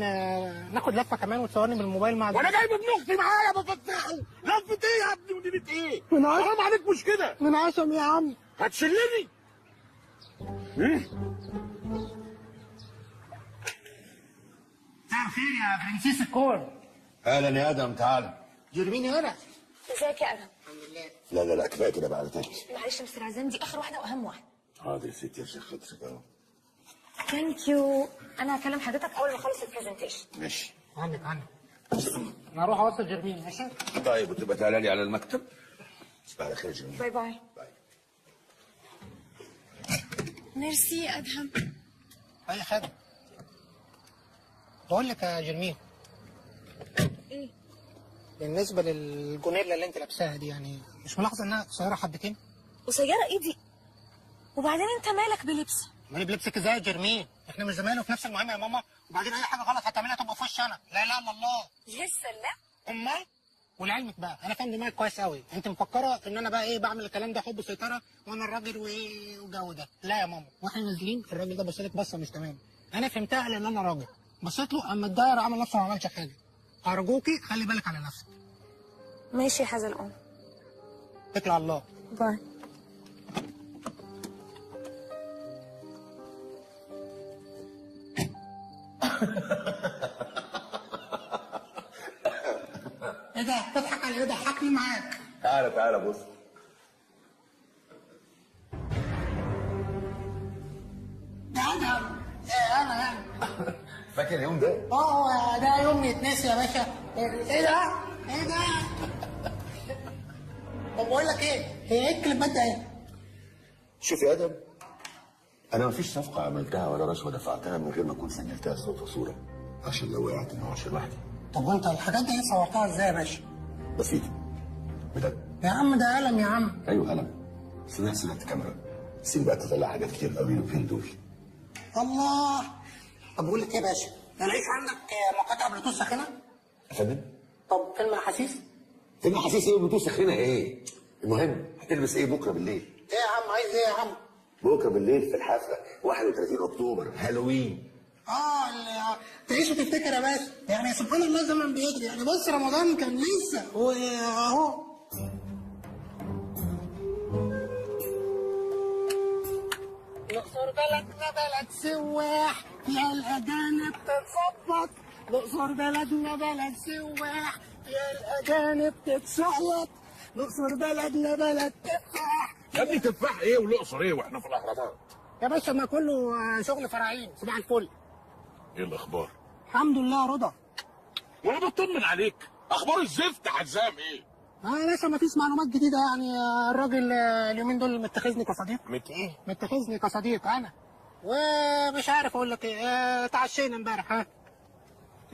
ناخد لفه كمان وتصورني بالموبايل مع
وانا جايب ابن اختي معايا بفتحه. لفه ايه يا ابني ودينة ايه؟
من عشم.
حرام عليك مش كده.
من عشم يا عم.
هتشلني.
مساء الخير يا برنسيس الكور.
اهلا يا ادم، تعال.
جيرمين هنا.
ازيك يا ادم؟
الحمد بالله.
لا كفايه كده بقى على تاني.
معلش يا مستر عزام، دي اخر واحده واهم واحده.
حاضر يا ستي عشان خاطرك اهو.
ثانك يو. انا هكلم حضرتك اول ما اخلص البرزنتيشن.
ماشي.
عنك انا هروح اوصل جرمين ماشي.
طيب وتبقى تعالى لي على المكتب. تصبح على خير يا جميل.
باي باي. ميرسي ادهم.
اي حاجه. بقول لك يا جرمين،
ايه؟
بالنسبه للجونيلا اللي انت لابساها دي، يعني مش ملاحظه انها قصيره حبتين؟
قصيره ايه دي؟ وبعدين انت مالك بلبسي؟
مالي بلبسك ازاي يا جرمين؟ احنا مش زمايل وفي نفس المهمه يا ماما، وبعدين اي حاجه غلط هتعملها تبقى في وش انا. لا اله الا الله.
لسه لا؟
امال؟ ولعلمك بقى انا فاهم دماغك كويس قوي، انت مفكره ان انا بقى ايه بعمل الكلام ده حب سيطره وانا الراجل وايه والجو ده. لا يا ماما، واحنا نازلين الراجل ده بصلك بصه مش تمام. انا فهمتها لان انا راجل. بصيت له اما الدايره عمل نفسه ما عملش حاجه. ارجوكي خلي بالك على نفسك.
ماشي يا حزلقوم.
اتكل على الله.
باي.
ايه ده؟ تضحك على ايه؟ ضحكني معاك.
تعالى بص.
ده انا يعني.
فاكر اليوم ده؟
ده يوم يتنسي يا باشا. ايه ده؟ طب بقول لك ايه؟ هي ايه الكليبات ده ايه؟
شوف يا ادم، انا مفيش صفقه عملتها ولا رشوه دفعتها من غير ما اكون سجلتها صوت وصوره، عشان لو وقعت ما اقعدش لوحدي.
طب وانت الحاجات دي صورتها ازاي يا باشا؟
بسيطه بجد.
يا عم ده قلم يا عم.
ايوه قلم، بس ده سلكت كاميرا. سيب بقى تطلع حاجات كتير قوي وفين دول.
الله. طب بقول لك ايه يا باشا؟ الاقيش عندك مقاطع بلوتوث ساخنه؟
يا فندم؟
طب فيلم احاسيس؟
فيلم احاسيس ايه وبلوتوث سخينه ايه؟ المهم هتلبس ايه بكره بالليل؟
ايه يا عم عايز ايه يا عم؟
بكره بالليل في الحفله 31 اكتوبر هالوين.
تعيش وتفتكر يا باشا. يعني سبحان الله الزمن بيجري. يعني بص رمضان كان لسه واهو. الأقصر بلدنا بلد سواح فيها الأجانب تتصفط. الأقصر بلدنا بلد سواح فيها الأجانب تتصوت. الأقصر بلدنا بلد تفاح.
يا ابني تفاح ايه والاقصر ايه واحنا في الاهرامات؟
يا باشا ما كله شغل فراعين. صباح الفل.
ايه الاخبار؟
الحمد لله رضا.
وانا بطمن عليك. اخبار الزفت عزام ايه؟
لسه ما فيش معلومات جديده. يعني الراجل اليومين دول متخذني كصديق.
ايه؟
متخذني كصديق انا. ومش عارف اقول لك ايه. تعشينا امبارح.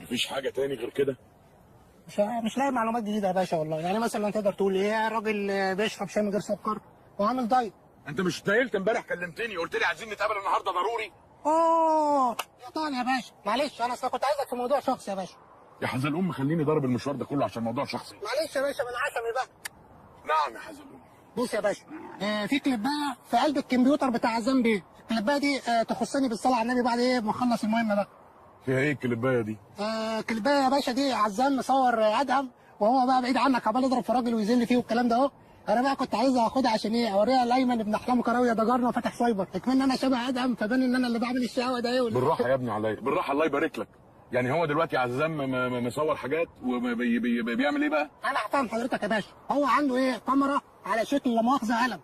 مفيش حاجه تاني غير كده؟
مش لاقي معلومات جديده يا باشا والله. يعني مثلا تقدر تقول ايه؟ الراجل بيشرب شاي من غير سكر وعامل دايت.
انت مش نايلت امبارح كلمتني قلت لي عايزين نتقابل النهارده ضروري؟
طبعا يا باشا. معلش انا كنت عايزك في موضوع شخصي يا باشا.
يا حزلقوم خليني ضارب المشوار ده كله عشان موضوع شخصي.
معلش يا باشا من عشمي بقى.
نعم يا حزلقوم.
بص يا باشا، في كليبايه في قلب الكمبيوتر بتاع عزام بيه. الكليبايه دي تخصني بالصلاه على النبي بعد ما اخلص المهمه بقى.
فيها ايه الكليبايه دي؟
كليبايه يا باشا دي عزام مصور ادهم وهو بقى بعيد عنك عمال يضرب في راجل ويذل فيه والكلام ده اهو. انا بقى كنت عايز اخدها عشان اوريها لايمن ابن احلام كراويه ده جارنا وفاتح سايبر. اكمن انا شبه ادهم فبان ان انا اللي بعمل الشقاوه ده.
بالراحه يا ابني عليا، بالراحه الله يبارك لك. يعني هو دلوقتي عزام مصور حاجات وبيعمل ايه بقى؟
انا هفهم حضرتك يا باشا. هو عنده كاميرا على شكل لا مؤاخذه قلم.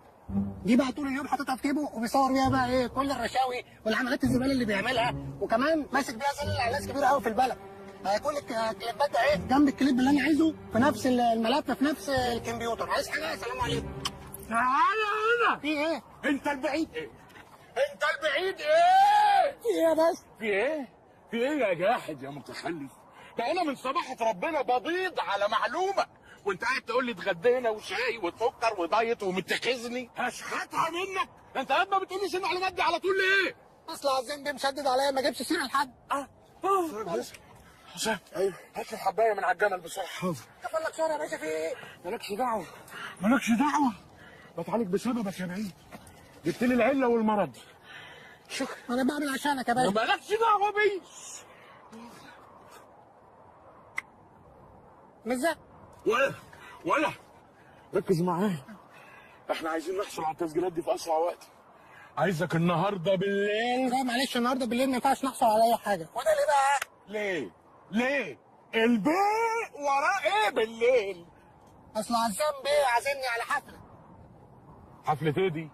دي بقى طول اليوم حاططها في جيبه وبيصور بيها بقى كل الرشاوي والعمليات الزباله اللي بيعملها. وكمان ماسك بيها سلة على ناس كبيره قوي في البلد. كل الكليبات ده جنب الكليب اللي انا عايزه في نفس الملف في نفس الكمبيوتر. عايز حاجه؟ السلام عليكم.
تعالى هنا.
في ايه؟
انت البعيد ايه؟ انت البعيد ايه؟
في ايه يا باشا؟
في ايه؟ في ايه يا جاحد يا متخلف؟ ده انا من صباحة ربنا ببيض على معلومة وانت قاعد تقول لي اتغدينا وشاي وسكر ودايت ومتخذني. هشحتها منك. انت قاعد ما بتقوليش المعلومات دي على طول ليه؟
اصل عزام ده مشدد عليا ما جابش سيره لحد.
حسام ايوه هات لي حبايه من على الجمل بسرعه. حاضر.
كفل لك شهر يا باشا. في ايه؟
مالكش دعوه. مالكش دعوه. بتعالج بسببك يا بعيد. جبت لي العله والمرض.
شكرا. انا بعمل عشانك يا باشا.
مالكش دعوه بيه.
مزق.
ولا ركز معايا. احنا عايزين نحصل على التسجيلات دي في اسرع وقت. عايزك النهارده بالليل.
لا معلش النهارده بالليل ما ينفعش نحصل على اي حاجه. وده ليه بقى؟
ليه؟ البيت وراه ايه بالليل؟
اصل عزام بيه عازمني على حفله.
حفله ايه دي؟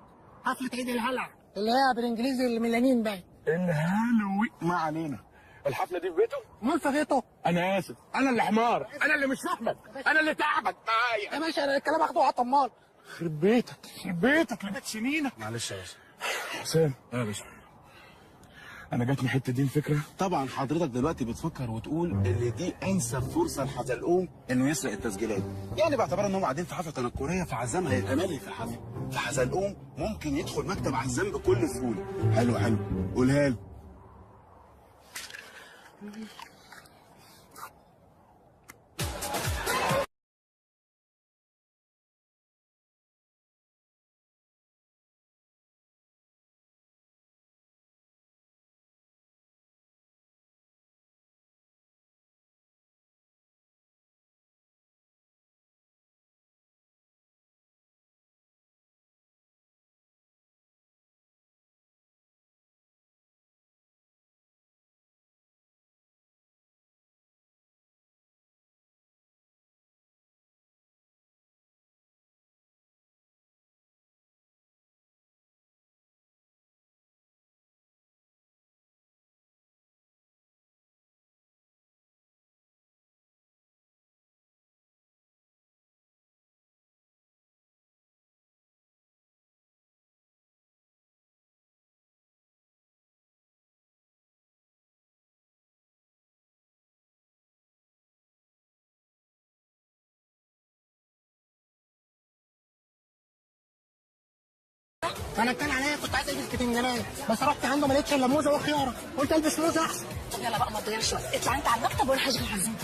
حفله عيد الهلع اللي هي بالانجليزي الميلانين باين.
الهالوي ما علينا. الحفله دي في بيته؟
امال في بيته؟
انا اسف، انا اللي حمار، انا اللي مش فاهمك، انا اللي تعبك معايا
يا باشا. انا الكلام اخده على طمال.
يخرب بيتك يخرب بيتك لبيت سنينك.
معلش يا باشا.
حسام
يا باشا،
انا جاتني حته دي الفكره.
طبعا حضرتك دلوقتي بتفكر وتقول ان دي انسب فرصه لحزلقوم انه يسرق التسجيلات، يعني باعتبار انهم قاعدين في حفله تنكريه فعزام هيبقى مالي في الحفله، فحزلقوم ممكن يدخل مكتب عزام بكل سهوله. حلو حلو، قولها له.
انا كان عليا كنت عايز البس بتنجانيه بس رحت عنده ما لقيتش الا موزه وخياره، قلت البس موزه احسن.
طب يلا بقى ما تضيعش وقت، اطلع انت على المكتب وانا هشغل عزام.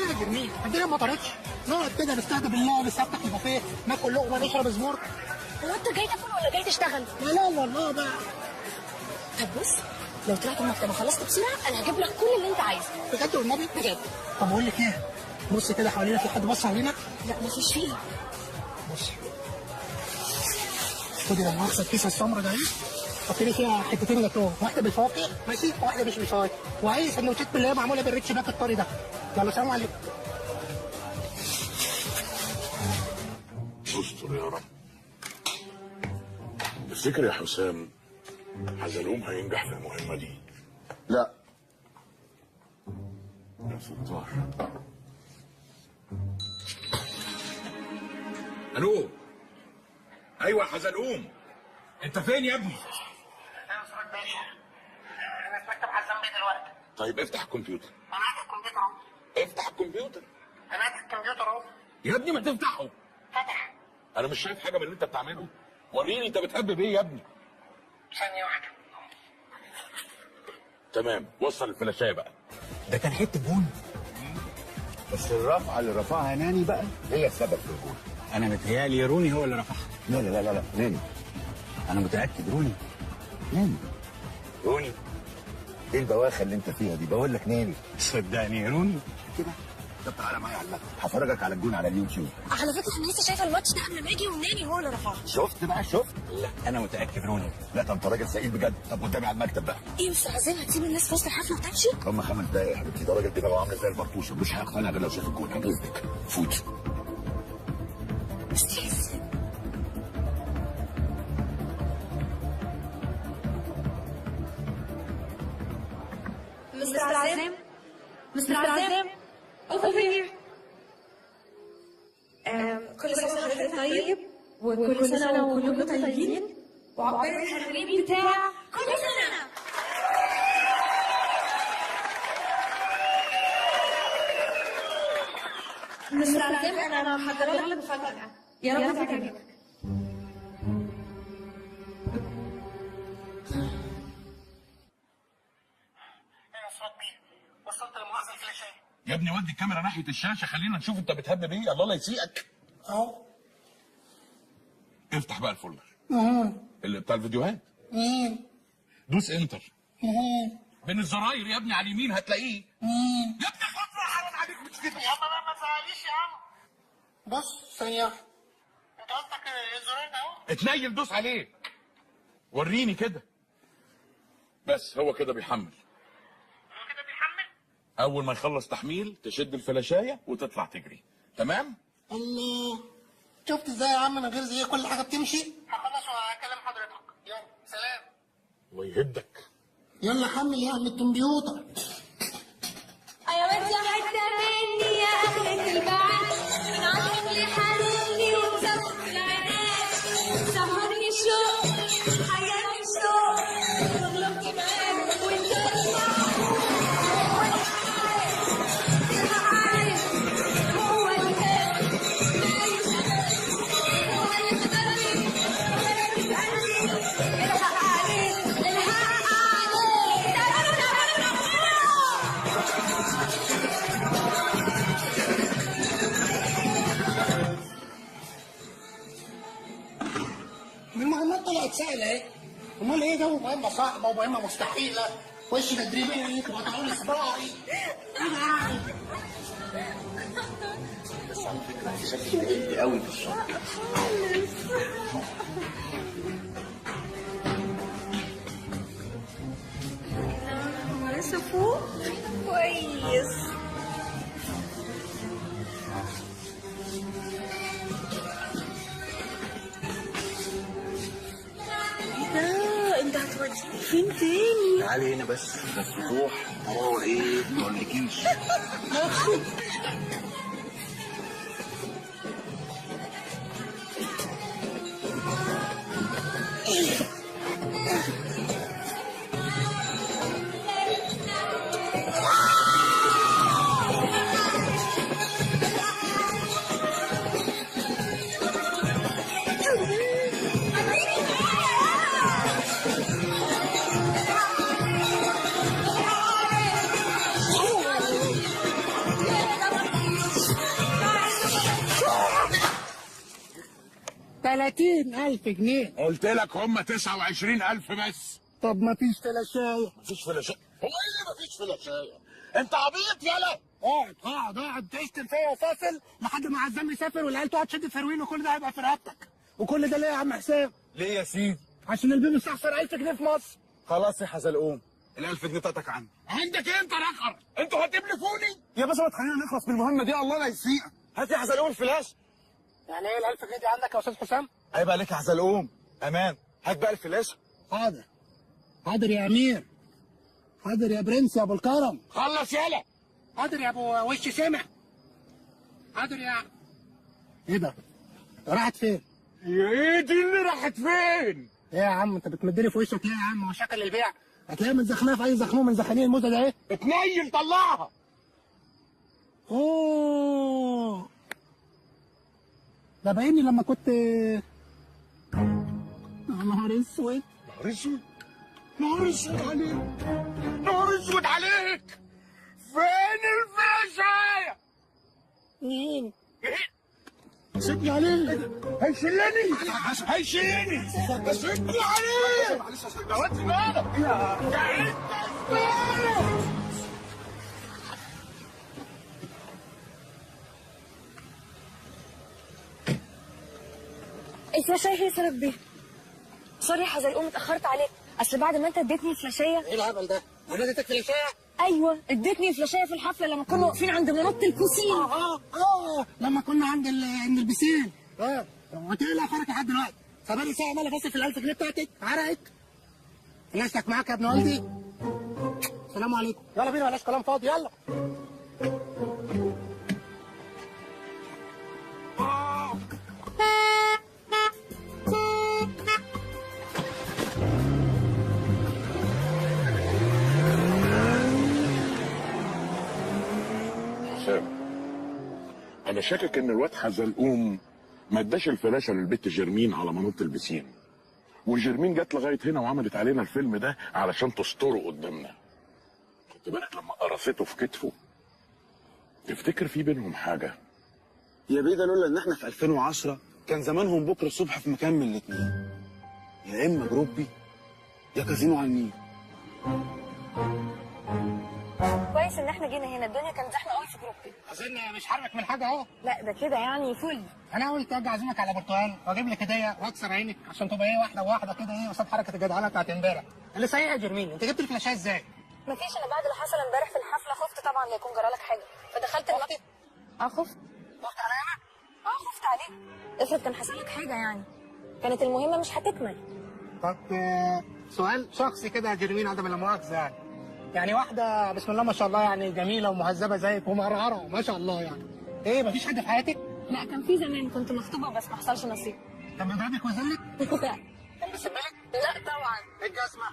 يا جميل الدنيا ما طارتش، نقعد كده نستهدى بالله نستفتح البوفيه ناكل لقمه نشرب زمور.
هو انت جاي تاكل ولا جاي تشتغل؟
لا والله بقى.
طب بص، لو طلعت المكتب وخلصت بسرعه انا هجيب لك كل اللي انت عايزه.
بجد والنبي؟
بجد.
طب اقول لك ايه؟ بص كده حوالينا، في حد بص علينا؟
لا مفيش فيه.
بص خدي لما اغسل الكيسه السمراء ده اهي، حط لي فيها حتتين جاتوه، واحده بالفواكه ماشي وواحده مش بالفواكه، وعايز سندوتشات اللي هي معموله بالريتش باك الطري ده. يلا سلام عليكم.
استر يا رب. تفتكر يا حسام حزلقوم هينجح في المهمه دي؟
لا.
يا ستار. الو. ايوه يا حزلقوم، انت فين يا ابني؟
انا اسمك باشا، انا في مكتب عزام بيه دلوقتي.
طيب افتح الكمبيوتر.
انا قاعد الكمبيوتر اهو.
افتح الكمبيوتر.
انا قاعد الكمبيوتر اهو.
يا ابني ما تفتحه.
فتح.
انا مش شايف حاجه من اللي انت بتعمله. وريني انت بتهبب ايه يا ابني.
ثانيه واحده.
تمام، وصل الفلاشايه بقى.
ده كان حته بون، بس الرفعه اللي رفعها ناني بقى هي السبب في الجول.
انا متهيألي روني هو اللي رفعها.
لا ناني.
انا متاكد روني.
ناني. روني ايه البواخه اللي انت فيها دي؟ بقول لك ناني.
صدقني روني
كده. طب تعالى معايا على اللاب هفرجك على الجون على اليوتيوب.
على فكره انا لسه شايفه الماتش ده قبل ما اجي وناني هو اللي رفعها.
شفت بقى شفت؟
لا انا متاكد روني.
لا ده انت راجل سعيد بجد. طب قدامي على المكتب بقى.
ايه بس عزام هتسيب الناس في وسط الحفله وتمشي؟
هم 5 دقايق يا حبيبتي، ده راجل دماغه عامله زي البرطوشه، مش هيقتنع غير لو شاف الجون. عن اذنك فوت.
استاذ
مستر عزام، مستر عزام over here. كل سنة وحضرتك طيب، وكل سنة وكلكم طيبين، وعقبال الهالوين بتاع كل سنة. مستر عزام أنا محضرة لك مفاجأة، يا رب تعجبك.
وصلت لمؤاخذه الفلاشايه.
يا ابني ودي الكاميرا ناحيه الشاشه، خلينا نشوف انت بتهبب ايه. الله لا يسيئك.
اهو.
افتح بقى الفولدر اللي بتاع الفيديوهات. دوس انتر. بين الزراير يا ابني على اليمين هتلاقيه.
يا ابني خد حرام عليك مش كده. يا عم ما تزعليش يا عم. بص ثانيه واحده. انت قصدك الزرار ده اهو؟
اتنيل دوس عليه. وريني كده. بس هو كده بيحمل. اول ما يخلص تحميل تشد الفلاشايه وتطلع تجري. تمام؟
الله شفت ازاي يا عم من غير زي كل حاجه بتمشي؟ هخلص وهكلم حضرتك. يلا سلام.
الله يهدك.
يلا حمل يا عم الكمبيوتر.
يا ودي حتى مني يا أهلة البعد، من عطرك اللي حارمني ومزود العناد، سهرني الشوق حياتي الشوق، وغلبت معاك وانت هو اللي كان ما يشتغل، هو اللي خدرني وغلبت قلبي، الحق عليك الحق عليك.
المهمات طلعت سهله اهي. امال ايه جو مهمه صعبه ومهمه مستحيله؟ وش تدريبيه وتعاون صباعي.
بس على فكره انت شكلك تقلت قوي في الشغل.
هو لسه فوق؟ كويس. ايه انت هتوديني فين تاني؟
تعالي هنا بس روح هو ايه ما اقولكيش.
$30,000.
قلت لك هم 29,000 بس.
طب ما فيش فلاشايه؟
مفيش فلاشايه؟ هو ايه اللي مفيش فلاشايه؟ انت عبيط يالا.
اقعد تشتم فيا وفاصل لحد ما عزام يسافر والعيال تقعد تشد في هيروين وكل ده هيبقى في رقبتك. وكل ده ليه يا عم حسام؟
ليه يا سيدي؟
عشان البيبي مستخسر 1000 جنيه في مصر.
خلاص يا حزلقوم، ال1000 جنيه بتاعتك عندي.
عندك ايه انت رخر؟ انتوا هتبلفوني؟
يا باشا ما تخلينا نخلص من المهمه دي، الله لا يسيئك. هات يا حزلقوم الفلاش.
يعني ايه ال1000 جنيه دي عندك يا استاذ حسام؟
عيب عليك يا حزلقوم. امان، هات بقى الفلاش.
حاضر. حاضر يا امير. حاضر يا برنس يا ابو الكرم.
خلص يالا.
حاضر يا ابو وش سمع. حاضر يا. ايه ده؟ راحت فين؟
ايه دي اللي راحت فين؟
ايه يا عم انت بتمدلي في وشك ليه يا عم؟ هو شكل البيع هتلاقيها متزخناه في اي زخموه من زخانين الموزه ده. ايه؟
اتنيل طلعها.
اوه ده باينني لما كنت يا نهار اسود.
نهار اسود؟ نهار اسود عليك. نهار اسود عليك. فين الفلاشايه؟
مين؟
سيبني عليه. هيشلني. هيشلني. سيبني عليه. يا واد مالك؟ يا انت مالك؟
الفلاشايه هي سبب بيها. سوري يا حزلقوم اتاخرت عليك، اصل بعد ما انت اديتني الفلاشايه.
ايه الهبل ده؟ انا اديتك فلاشايه؟
ايوه اديتني الفلاشايه في الحفله لما كنا واقفين عند منط الكوسين.
لما كنا عند البسين. وانت ايه اللي اخرك لحد دلوقتي؟ فبالي ساعه عمال افصل في ال1000 جنيه بتاعتك عرقت. فلاشتك معاك يا ابن والدي. السلام عليكم. يلا بينا بلاش كلام فاضي يلا.
انا شاكك ان الواد حزلقوم ما اداش الفلاشه للبت جرمين على منوط البسين، وجرمين جت لغايه هنا وعملت علينا الفيلم ده علشان تستره قدامنا. خدت بالك لما قرصته في كتفه؟ تفتكر في بينهم حاجه؟
يا بيه ده لولا ان احنا في 2010 كان زمانهم بكره الصبح في مكان من الاثنين، يا اما جروبي يا كازينو على النيل.
كويس ان احنا جينا هنا، الدنيا كانت زحمه قوي في جروبي.
اظن مش حرمك من حاجه اهو.
لا ده كده يعني فل.
انا قلت اجي اعزمك على برتقال واجيب لك هديه واكسر عينك عشان تبقى ايه واحده واحده كده ايه قصاد حركه الجدعانه بتاعت امبارح. اللي صحيح يا جرمين انت جبت الفلاشايه ازاي؟
مفيش، انا بعد اللي حصل امبارح في الحفله خفت طبعا لا يكون جرالك حاجه، فدخلت
خفت؟
خفت.
خفت عليا انا؟
خفت عليك، افرض كان حصل لك حاجه يعني، كانت المهمه مش هتكمل.
طب سؤال شخصي كده يا جيرمين عدم لا مؤاخذه يعني واحده بسم الله ما شاء الله يعني جميله ومهذبه زيك ومقرعره ما شاء الله يعني، ايه مفيش حد في حياتك؟
لا كان في زمان كنت مخطوبه بس ما حصلش نصيب.
كان بيضربك ويذلك؟
لا
كان بيسبلك؟
لا طبعا.
ايه الجزمه؟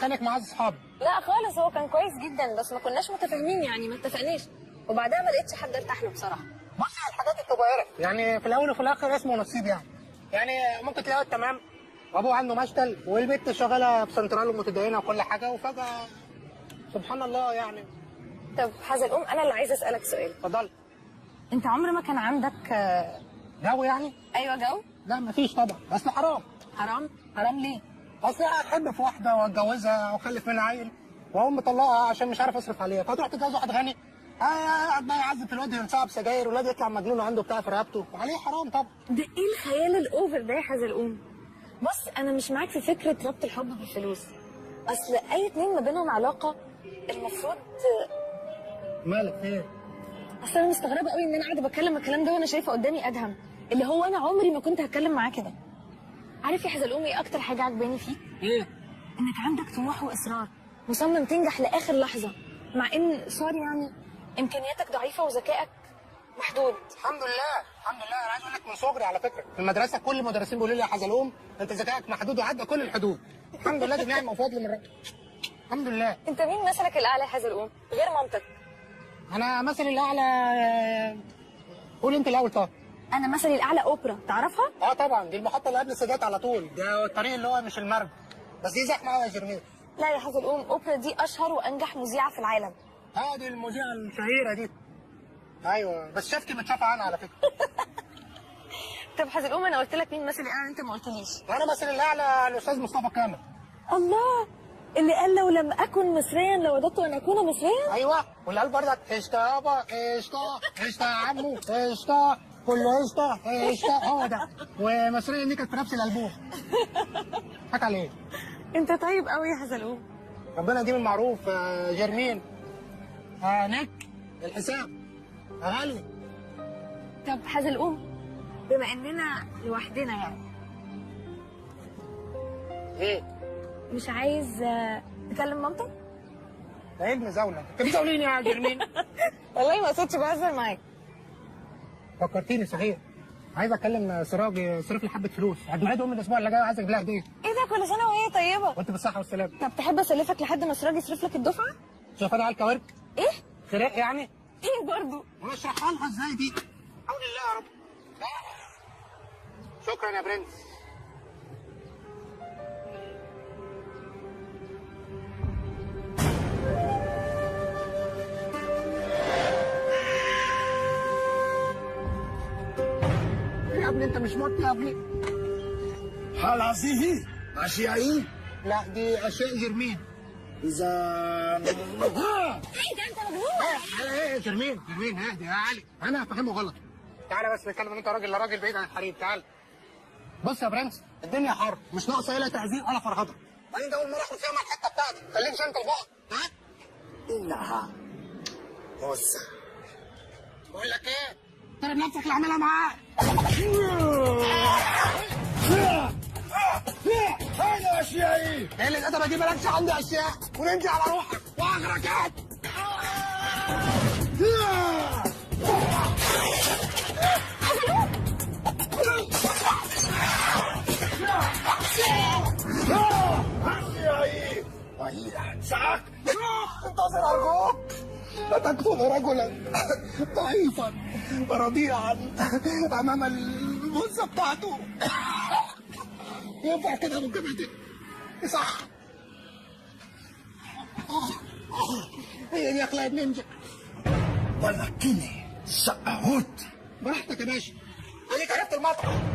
خانك معاه اصحاب؟
لا خالص، هو كان كويس جدا بس ما كناش متفاهمين يعني، ما اتفقناش، وبعدها ما لقيتش حد ارتاح له بصراحه.
بصي الحاجات الصغيره يعني في الاول وفي الاخر اسمه نصيب يعني ممكن تلاقي تمام وابوه عنده مشتل والبنت شغاله في سنترال ومتدينه وكل حاجه وفجاه سبحان الله يعني.
طب حزلقوم انا اللي عايزه اسالك سؤال.
اتفضل.
انت عمر ما كان عندك
جو يعني؟
ايوه جو؟
لا مفيش طبعا، اصل حرام.
حرام؟ حرام ليه؟
اصل احب في واحده واتجوزها واخلف منها عيل واقوم مطلقها عشان مش عارف اصرف عليها، فتروح تتجوز واحد غني قاعد بقى يعذب في الواد ينصاب سجاير والواد يطلع مجنون وعنده بتاع في رقبته وعليه حرام طبعا.
ده ايه الخيال الاوفر ده يا حزلقوم؟ بص انا مش معاك في فكره ربط الحب بالفلوس، اصل اي اتنين ما بينهم علاقه المفروض.
مالك ايه؟
اصل انا مستغربه قوي ان انا قاعده بتكلم الكلام ده وانا شايفه قدامي ادهم اللي هو انا عمري ما كنت هتكلم معاه كده. عارف يا حزلقوم ايه اكتر حاجه عجباني فيك؟
ايه؟
انك عندك طموح واصرار، مصمم تنجح لاخر لحظه، مع ان سوري يعني امكانياتك ضعيفه وذكائك محدود.
الحمد لله الحمد لله، انا عايز اقول لك من صغري على فكره في المدرسه كل المدرسين بيقولوا لي يا حزلقوم انت ذكائك محدود وعدى كل الحدود. الحمد لله دي نعمه وفضل من ربنا. الحمد لله.
انت مين مثلك الاعلى يا حزلقوم غير مامتك؟
انا مثلي الاعلى قول انت الاول. طب
انا مثلي الاعلى اوبرا، تعرفها؟
طبعا دي المحطه اللي قبل السادات على طول، ده الطريق اللي هو مش المرج، بس دي زحمه قوي يا جرمين.
لا يا حزلقوم، اوبرا دي اشهر وانجح مذيعه في العالم.
دي المذيعه الشهيره دي. ايوه بس شفتي متشافه عنها على فكره.
طب حزلقوم انا قلت لك مين مثلي الاعلى انت ما قلتليش.
انا مثلي الاعلى الاستاذ مصطفى كامل.
الله، اللي قال لو لم اكن مصريا لوددت ان اكون مصريا.
ايوه واللي قال برضك قشطه يابا قشطه قشطه يا عمو قشطه كله قشطه قشطه، هو ده. ومصريا دي كانت في نفس الالبوم. حك عليه.
انت طيب قوي يا حزلقوم.
ربنا يديم المعروف. جرمين نك الحساب غالي.
طب حزلقوم بما اننا لوحدنا يعني
ايه
مش عايز تكلم مامتك؟
ده ايه المزاوله؟ انت بتزاوليني يا جرمين؟
والله ما قصدتش، بهزر معاك.
فكرتيني صحيح، عايز اكلم سراج يصرف لي حبه فلوس، عيد ميلاد امي الاسبوع اللي جاي وعايز اجيب لها هديه.
ايه ده، كل سنه وهي طيبه.
وانت بالصحه والسلامه.
طب تحب اسلفك لحد ما سراج يصرف لك الدفعه؟
شوف انا على الكوارك.
ايه؟
خراق يعني؟
ايه برضه؟
وانا اشرحها لها ازاي دي؟ حول الله يا رب. شكرا يا برنس. يا ابني انت مش موت يا ابني.
حال عزيزي اشيائي؟
لا دي اشياء جرمين.
اذا
ايه ده انت مجنون؟
ايه جرمين اهدي يا علي، انا هفهمه غلط. تعالى بس نتكلم انت راجل لراجل بعيد عن الحريم. تعالى بص يا برنس، الدنيا حر مش ناقصه لا تهزيق ولا فرهضه. بعدين ده اول مره اخد فيها مع الحته بتاعتي، خليك انت البقى. ها؟
انها موسى.
بقول لك ايه؟ احترم نفسك اللي عاملها معاك.
هذا اشيائي.
ايه اللي انت بجيب لكش عندي اشياء ونمشي على روحك واغرق قاعد.
اشيائي. وهي انساك. انتظر ارجوك. لا تقتل رجلا ضعيفا رضيعا امام الموزه بتاعته. ينفع كده ممكن صح؟ هي دي اخلاق النينجا. ولكني سأعود.
براحتك يا باشا، خليك عرفت المطعم.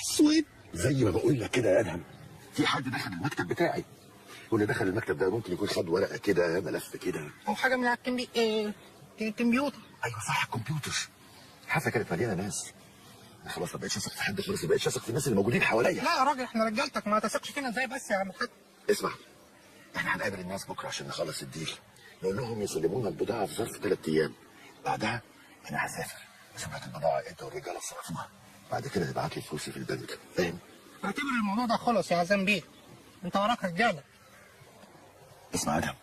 اسود.
زي ما بقول لك كده يا ادهم، في حد دخل المكتب بتاعي، واللي دخل المكتب ده ممكن يكون خد ورقه كده، ملف كده،
او حاجه من على الكمبيوتر.
ايوه صح، الكمبيوتر. الحفله كانت مليانه ناس، انا خلاص ما بقتش اثق في حد خالص، ما بقتش اثق في الناس اللي موجودين حواليا.
لا يا راجل، احنا رجالتك، ما تثقش فينا ازاي بس يا عم الحاج؟
اسمع، احنا هنقابل الناس بكره عشان نخلص الديل، نقول لهم يسلمونا البضاعه في ظرف 3 ايام، بعدها انا هسافر اشوف البضاعه انت والرجاله صرفوها، بعد كده تبعت لي فلوسي في البنك، فاهم؟
اعتبر الموضوع ده خلص يا عزام بيه، انت وراك رجاله.
اسمع يا ادهم،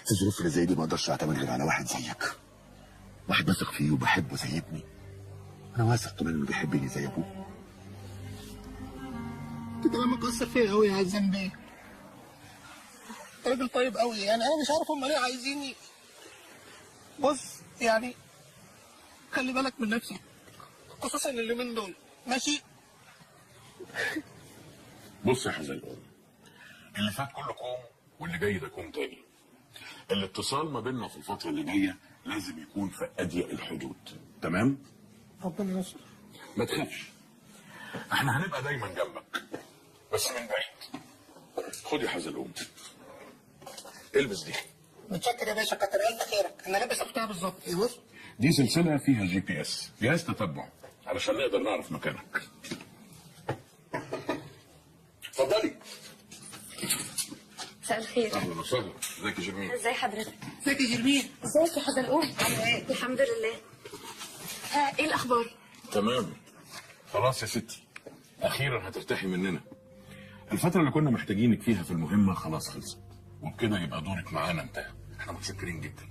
في الظروف اللي زي دي ما اقدرش اعتمد غير على واحد زيك، واحد بثق فيه وبحبه زي ابني، انا واثق كمان انه بيحبني زي ابوه.
انت كمان مقصر فيا قوي يا عزام بيه، راجل طيب قوي، يعني انا مش عارف هم ليه عايزيني. بص يعني خلي بالك من نفسك، خصوصا اليومين دول، ماشي؟
بص يا حزلقوم، اللي فات كله كوم واللي جاي ده كوم تاني. الاتصال ما بيننا في الفترة اللي جاية لازم يكون في أضيق الحدود، تمام؟
ربنا يستر.
ما تخافش، احنا هنبقى دايما جنبك بس من بعيد. خد يا حزلقوم، البس دي.
متشكر يا باشا، كتر الف خيرك، انا لابس اختها بالظبط. ايه بص،
دي سلسلة فيها GPS، جهاز تتبع علشان نقدر نعرف مكانك. اتفضلي.
مساء الخير.
اهلا وسهلا، ازيك يا جرمين؟
ازي حضرتك؟
ازيك يا جرمين؟
ازيك يا حزلقوم؟ عامله ايه؟ الحمد لله. ها، ايه الاخبار؟
تمام. خلاص يا ستي، اخيرا هترتاحي مننا. الفترة اللي كنا محتاجينك فيها في المهمة خلاص خلصت، وبكده يبقى دورك معانا انتهى. احنا متشكرين جدا.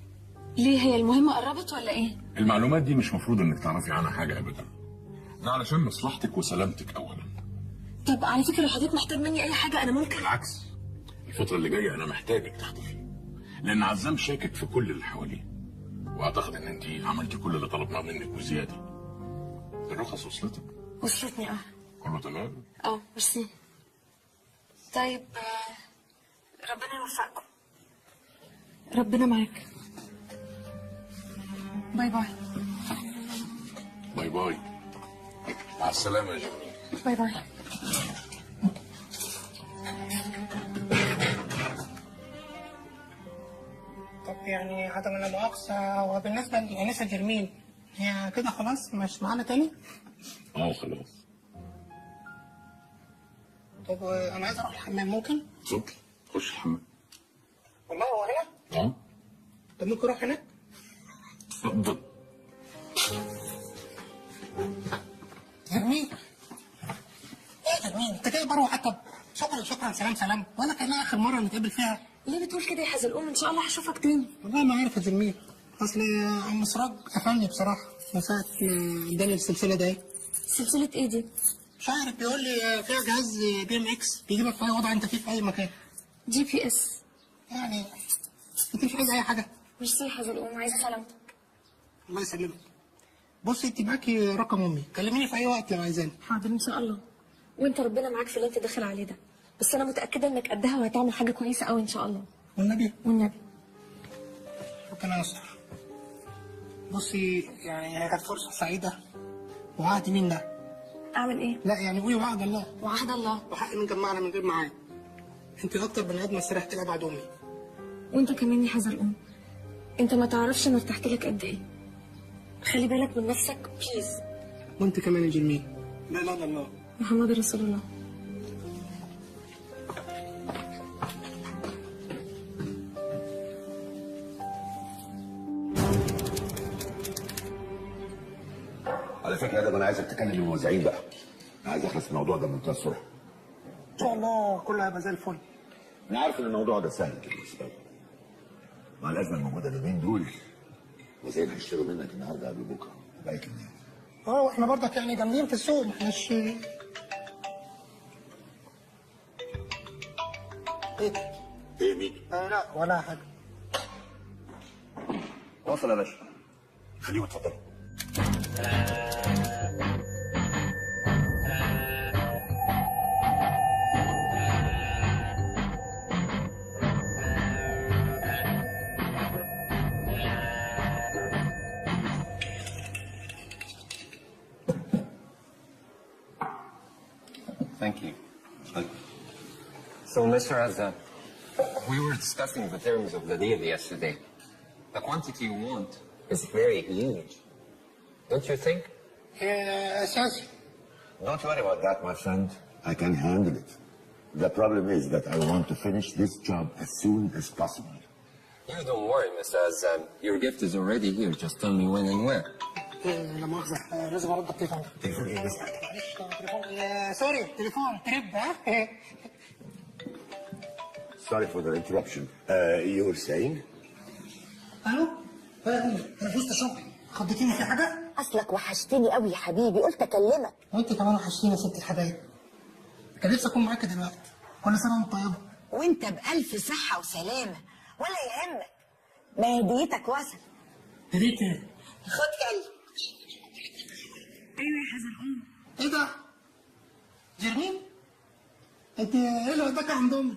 ليه، هي المهمه قربت ولا ايه؟
المعلومات دي مش مفروض انك تعرفي عنها حاجة ابدا، ده علشان مصلحتك وسلامتك اولا.
طب على فكره، لو حضرتك محتاج مني اي حاجه انا ممكن.
بالعكس، الفترة اللي جاية انا محتاجك تختفي، لان عزام شاكك في كل اللي حواليه، واعتقد ان انت عملتي كل اللي طلبناه منك وزيادة. الرخص وصلتك؟
وصلتني
كله تمام؟
ميرسي. طيب ربنا يوفقكم. ربنا معاك. باي باي.
باي باي. مع السلامة يا جميل.
باي باي.
طب يعني عدم المؤاخذة، وبالنسبة لأنسة جرمين هي كده خلاص مش معانا تاني؟
خلاص.
طب أنا عايز أروح الحمام، ممكن؟
اتفضل، خش الحمام.
والله هو هنا؟ طب ممكن أروح هناك؟
اتفضل.
جرمين؟ إيه جرمين؟ أنت كده بروح حتى شكرا شكرا سلام سلام، ولا كأنها آخر مرة نتقابل فيها؟
ليه بتقول كده يا حزلقوم؟ ان شاء الله هشوفك تاني.
والله ما عارف يا جرمين، أصل عم سراج قفلني بصراحة من ساعة ما اداني السلسلة دي.
سلسلة إيه دي؟
مش عارف، بيقول لي فيها جهاز BMX بيجيبك في أي وضع أنت فيه في أي مكان.
GPS
يعني أنت مش عايزة أي حاجة؟
ميرسي يا حزلقوم، عايزة سلامتك.
الله يسلمك. بصي انت معاكي رقم امي، كلميني في اي وقت لو عايزاني.
حاضر ان شاء الله. وانت ربنا معاك في اللي انت داخل عليه ده، بس انا متاكده انك قدها وهتعمل حاجه كويسه قوي ان شاء الله.
والنبي
والنبي.
ربنا يستر. بصي يعني هي كانت فرصه سعيده، وعهد مين ده؟
اعمل ايه؟
لا يعني قولي وعد الله.
وعهد الله.
وحق من جمعنا من غير معاد. انت اكتر بني ادم استريحت لها بعد امي.
وانت كمان يا حزلقوم، انت ما تعرفش انا ارتحت لك قد ايه. خلي بالك من نفسك بليز.
وانت كمان يا جميل. لا لا لا الله
محمد رسول الله.
على فكره يا ادم، انا عايزك تكلم الموزعين بقى، انا عايز اخلص من الموضوع ده بمنتهى السرعه.
ان شاء الله كله هيبقى زي الفل.
انا عارف ان الموضوع ده سهل بالنسبه لك، مع الازمه الموجوده اليومين دول وزي اللي هيشتروا منك النهارده قبل بكره بقيت منين؟
واحنا برضك يعني جامدين في السوق، ما احناش. ايه ده؟
ايه مين؟
لا ولا حاجه.
وصل يا باشا، خليهم يتفضلوا.
Thank you. So, Mr. Azad, we were discussing the terms of the deal yesterday. The quantity you want is very huge. Don't you think?
اساسي.
Don't worry about that, my friend. I can handle it. The problem is that I want to finish this job as soon as possible.
You don't worry, Mr. Azad. Your gift is already here. Just tell me when and where.
لا مؤاخذة لازم ارد التليفون.
تليفون ايه بس؟
معلش تليفون سوري تليفون تريب ها.
Sorry for the interruption. You were saying?
الو انا فزت شغل خضتيني في حاجة؟
اصلك وحشتني قوي يا حبيبي، قلت اكلمك.
وانت كمان وحشتيني يا ست الحبايب. كان نفسي اكون معاك دلوقتي. كل سنة وانت طيبة.
وانت بألف صحة وسلامة ولا يهمك. ما هديتك وصل.
هديت ايه؟
خد كلب. ايوه يا حزن
ايه ده؟ جرمين؟ انت ايه اللي وداك عند امي؟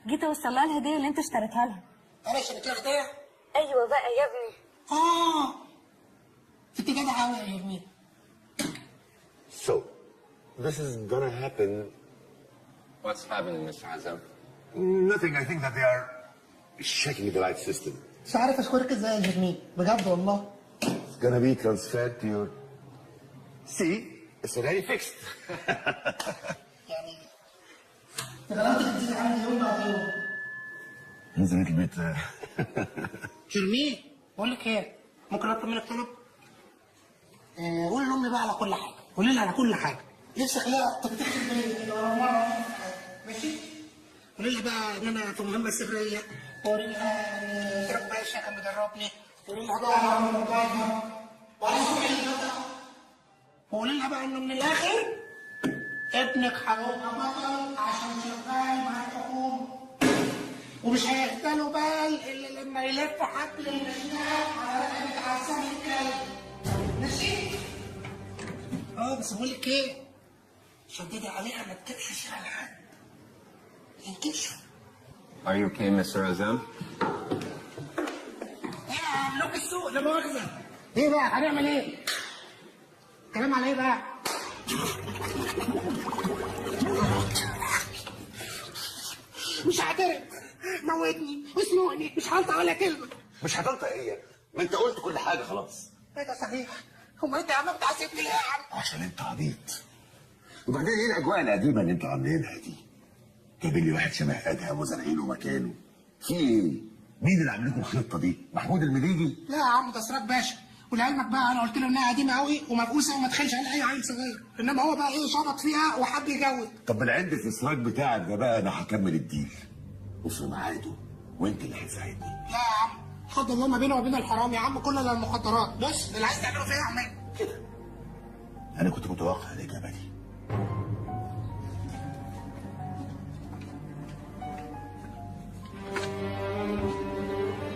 جيت اوصل لها الهديه اللي انت اشتريتها لها.
انا اشتريت لها هديه؟
ايوه بقى يا ابني.
انت جدعه قوي يا جرمين.
So, this is gonna happen.
What's happening, Mr. Azam?
Nothing. I think that they are checking the light system.
مش عارف اشكرك ازاي يا جرمين، بجد والله.
It's gonna be transferred to your... See? It's already fixed.
يعني غلطتك بتزيد عندي يوم بعد يوم.
It's a little bit...
جرمين بقول لك ايه؟ ممكن اطلب منك طلب؟ قول لامي بقى على كل حاجه، قولي لها على كل حاجه. نفسي اخليها تفتخر بيا ماشي؟ قولي لها بقى ان انا في مهمه سريه، وقولي لها ان ترك باشا كان بيدربني، وقولي لها بقى انا مضايقه وقولي لها بقى انه من الاخر ابنك هيبقى بطل عشان شغال مع الحكومه، ومش هيغتالوا بال الا لما يلف حبل المشنقه على رقبه عصام الكلب. ماشي؟ بس بقول لك ايه؟ شددي عليها ما تكبشش على حد. ينكشف.
Are you okay, Mr. Azam?
ايه ملوك السوق لا مؤاخذه. ايه بقى هنعمل ايه؟ كلام على ايه بقى؟ مش هعترف. موتني واسنقني مش هنطق ولا كلمه.
مش هتنطق ايه؟ ما انت قلت كل حاجه خلاص.
ايه ده صحيح؟ هو انت يا عم بتعذبني ليه يا عم؟
عشان انت عبيط. وبعدين ايه الاجواء القديمه اللي انتوا عاملينها دي؟ جايبين لي واحد شبه ادهم وزارعينه مكانه. في ايه؟ مين اللي عامل لكم الخطه دي؟ محمود المليجي؟
لا يا عم ده سراج باشا، ولعلمك بقى انا قلت له انها قديمه قوي ومبؤوسه وما تخلش على اي عيل صغير، انما هو بقى ايه شبط فيها وحب يجود.
طب بالعند في السراج بتاعك ده بقى انا هكمل الديل. وفي ميعاده وانت اللي هتساعدني.
لا يا عم حد الله ما بينه وبين الحرام يا عم، كل المخدرات. بص اللي عايز تعمله فيا اعمله
كده. انا كنت متوقع الاجابه دي.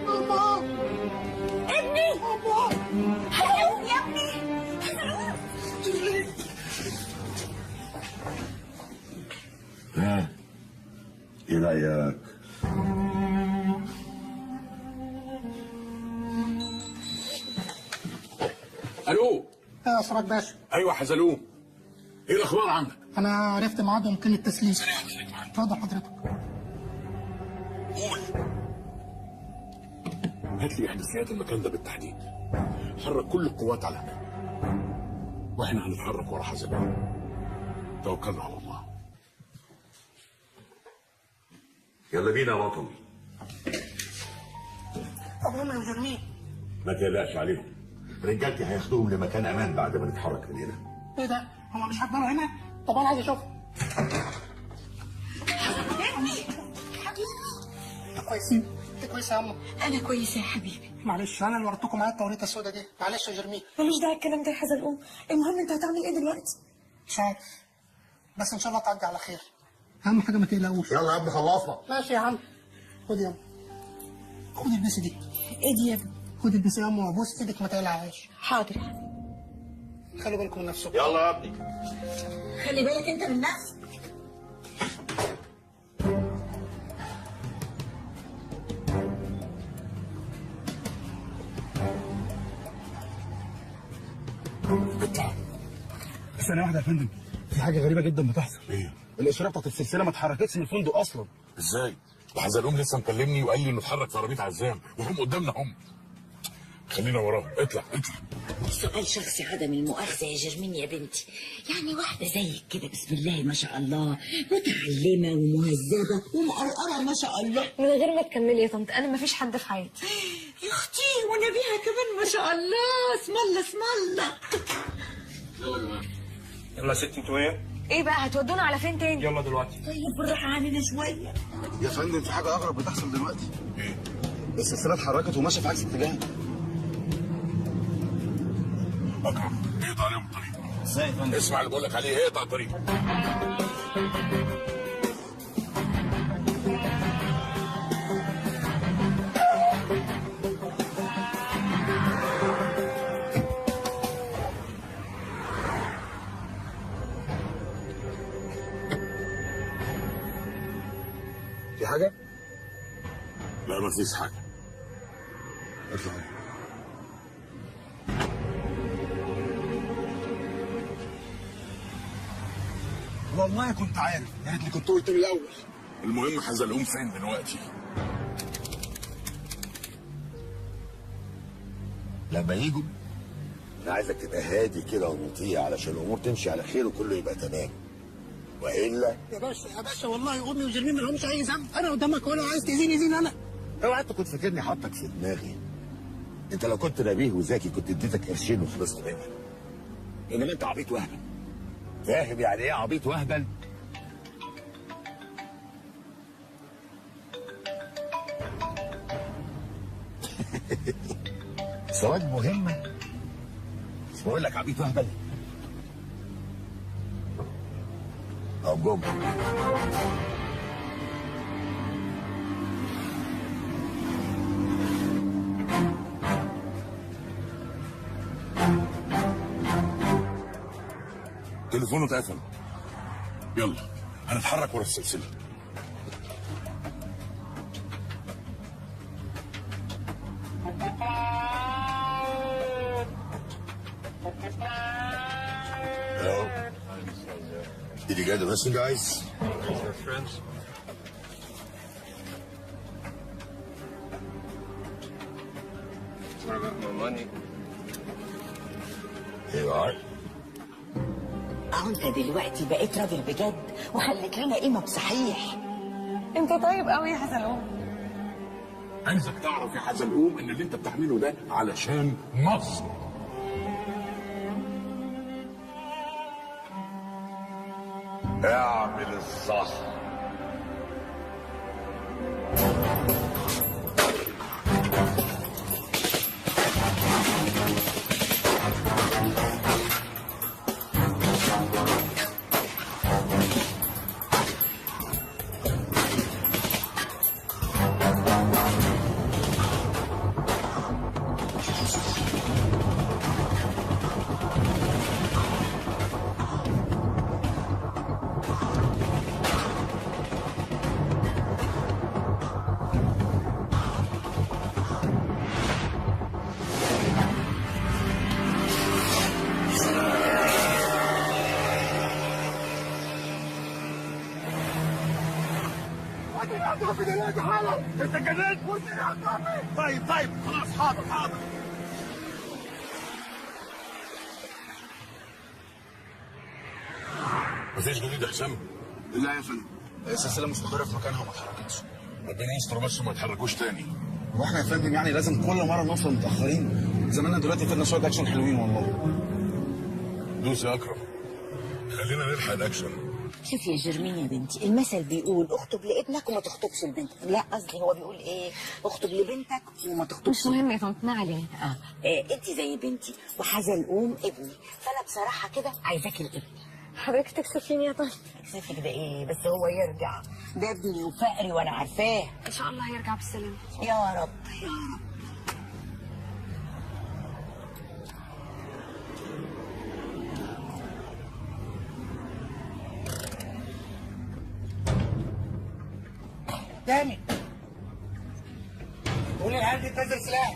ماما
ابني
ماما
حلو يا ابني.
ها ايه رايك؟
الو.
يا سراج باشا.
ايوه حزلوم. ايه الاخبار عندك؟
انا عرفت ميعاد ممكن التسليم. اتفضل حضرتك.
قول. هات لي احداثيات المكان ده بالتحديد. حرك كل القوات على هناك. واحنا هنتحرك ورا حزلوم. توكلنا على الله.
يلا بينا يا وطن.
طب هم يا جرمين؟
ما تقلقش عليهم. رجالتي هياخدوهم لمكان امان بعد ما نتحرك من هنا.
ايه ده؟ هم مش هيفضلوا هنا؟ طب انا عايز اشوفهم. كويسين؟ انت كويسه يا عم؟
انا كويسه يا حبيبي.
معلش انا اللي وريتكم معايا التوريطه السوداء دي، معلش يا جرمين.
ملوش داعي الكلام ده يا حزلقوم، المهم انت هتعمل ايه دلوقتي؟
مش عارف بس ان شاء الله تعدي على خير. اهم حاجه ما تقلقوش.
يلا يا ابني خلصنا.
ماشي يا عم. خد يا عم. خد البسي دي.
ايه دي يا ابني؟
خد البسي يا عم وبوس ايدك ما تقلقهاش.
حاضر.
خلي بالكم من نفسكم.
يلا يا ابني.
خلي بالك انت من نفسك.
ثانية واحدة يا فندم، في حاجة غريبة جدا بتحصل.
ايه؟
الاشاره بتاعت السلسله ما اتحركتش من الفندق اصلا.
ازاي؟ وحزلقوم لسه مكلمني وقال لي انه اتحرك في عربيه عزام وهم قدامنا هم. خلينا وراه. اطلع.
سؤال شخصي عدم المؤاخذة يا جرمين يا بنتي، يعني واحدة زيك كده بسم الله ما شاء الله، متعلمة ومهذبة ومقرقرة ما شاء الله.
من غير ما تكملي يا طنط، انا ما فيش حد في حياتي.
يا اختي وانا بيها كمان ما شاء الله، اسم الله اسم الله.
يلا يا جماعه. يلا يا ست انتوا
ايه بقى هتودونا على فين تاني؟
يلا دلوقتي.
طيب بالراحة علينا شوية.
يا فندم في حاجه اغرب بتحصل دلوقتي. ايه؟ السلسله اتحركت وماشيه في عكس اتجاهنا.
اكرم اقطع عليهم الطريق.
ازاي يا فندم؟
اسمع اللي بقول لك عليه، اقطع الطريق.
في حاجه؟
لا مفيش حاجه.
اطلع. والله كنت عارف، يا ريتني كنت قلت من الاول.
المهم حزلقوم فين دلوقتي؟
لما يجوا انا عايزك تبقى هادي كده ومطيع علشان الامور تمشي على خير وكله يبقى تمام، والا
يا باشا والله امي وجرمين ما لهمش اي ذنب، انا قدامك ولا عايز تاذيني انا.
اوعى انت كنت فاكرني حاطك في دماغي. انت لو كنت نبيه وذكي كنت اديتك قرشين وخلصت منها، انما انت عبيط وهبل. فاهم يعني ايه عبيط وهبل؟ سؤال مهمة. مش بقول لك عبيط وهبل؟ أو جملة.
تليفونه اتقفل. يلا هنتحرك ورا السلسله.
Hello. Did you get the listen, guys?
Your friends? What about more money?
Here you are.
اهو انت دلوقتي بقيت راجل بجد وخليت لنا قيمة بصحيح.
انت طيب قوي يا حزلقوم.
عايزك تعرف يا حزلقوم ان اللي انت بتعمله ده علشان مصر.
اعمل الصح.
انت جننت. طيب خلاص حاضر.
مفيش جديد يا حسام؟
لا يا فندم، السلسله مستقره في مكانها وما اتحركتش.
ربنا يستر بس وما يتحركوش تاني.
واحنا يا فندم يعني لازم كل مره نوصل متاخرين؟ زماننا دلوقتي خدنا شويه اكشن حلوين والله.
دوس يا اكرم، خلينا نلحق الاكشن.
شوف يا جرمين يا بنتي، المثل بيقول اخطب لابنك وما تخطبش لبنتك. لا قصدي هو بيقول ايه؟ اخطب لبنتك وما تخطبش.
مش مهم يا طنط، ما علينا.
انت زي بنتي وحزلقوم ابني، فانا بصراحه كده عايزاكي لابني.
حضرتك تكسفيني يا طنط.
اكسفك ده ايه؟ بس هو يرجع، ده ابني وفقري وانا عارفاه.
ان شاء الله هيرجع بالسلامه.
يا رب يا رب.
تاني قولي العيال دي تنزل سلاح.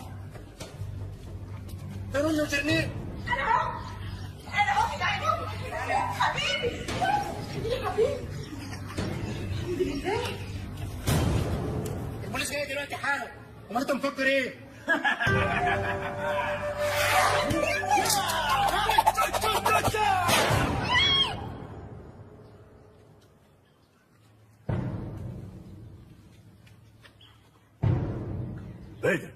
قالوا له جرمين.
انا اهو حبيبي حبيبي.
الاتحاد. امال انت مفكر ايه؟
ايه ده؟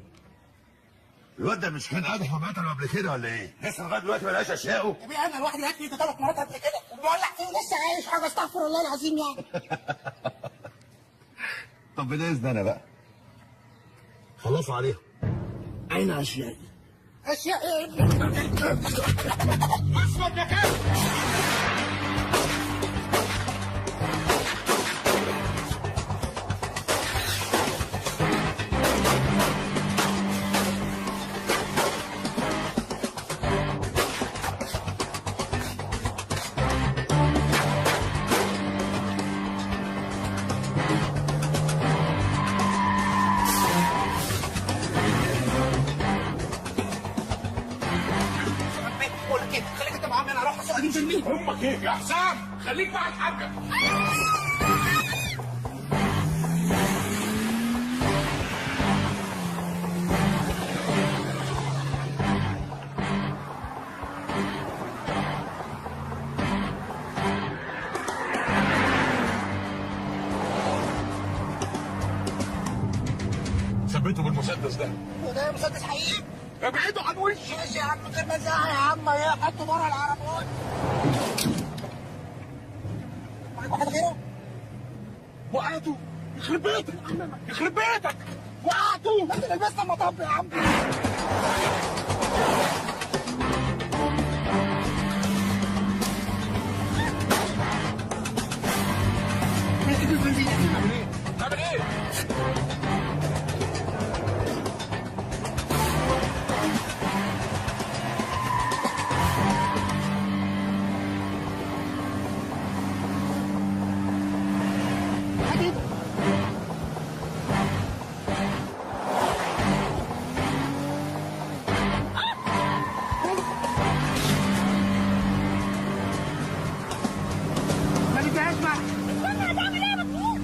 الواد ده مش كان قادح ومقتله قبل كده ولا ايه؟ لسه لغايه دلوقتي ما لقاش اشياءه؟
يا بيه انا الواحد لقيت فيه 3 مرات قبل كده وبولع فيه ولسه عايش، حاجه استغفر الله العظيم يعني.
طب باذن انا بقى خلصوا عليهم.
اين اشيائي؟ اشياء ايه؟ اسود يا كلب. خليك انت معايا، انا هروح اسوق اجيب تلميذ.
امك ايه يا حسام؟ خليك مع الحاجه. ثبته بالمسدس ده.
وده مسدس حقيقي؟
ابعدوا عن وشي.
ماشي يا عم من غير مزاح يا عم، يا حطه بره العربون. معاك واحد غيره؟ وقعته. يخرب بيتك يخرب بيتك، وقعته. انت لبسنا المطب يا عم.
تعمل ايه؟
ما بديهاش بقى. استنى هتعمل ايه يا مجنون؟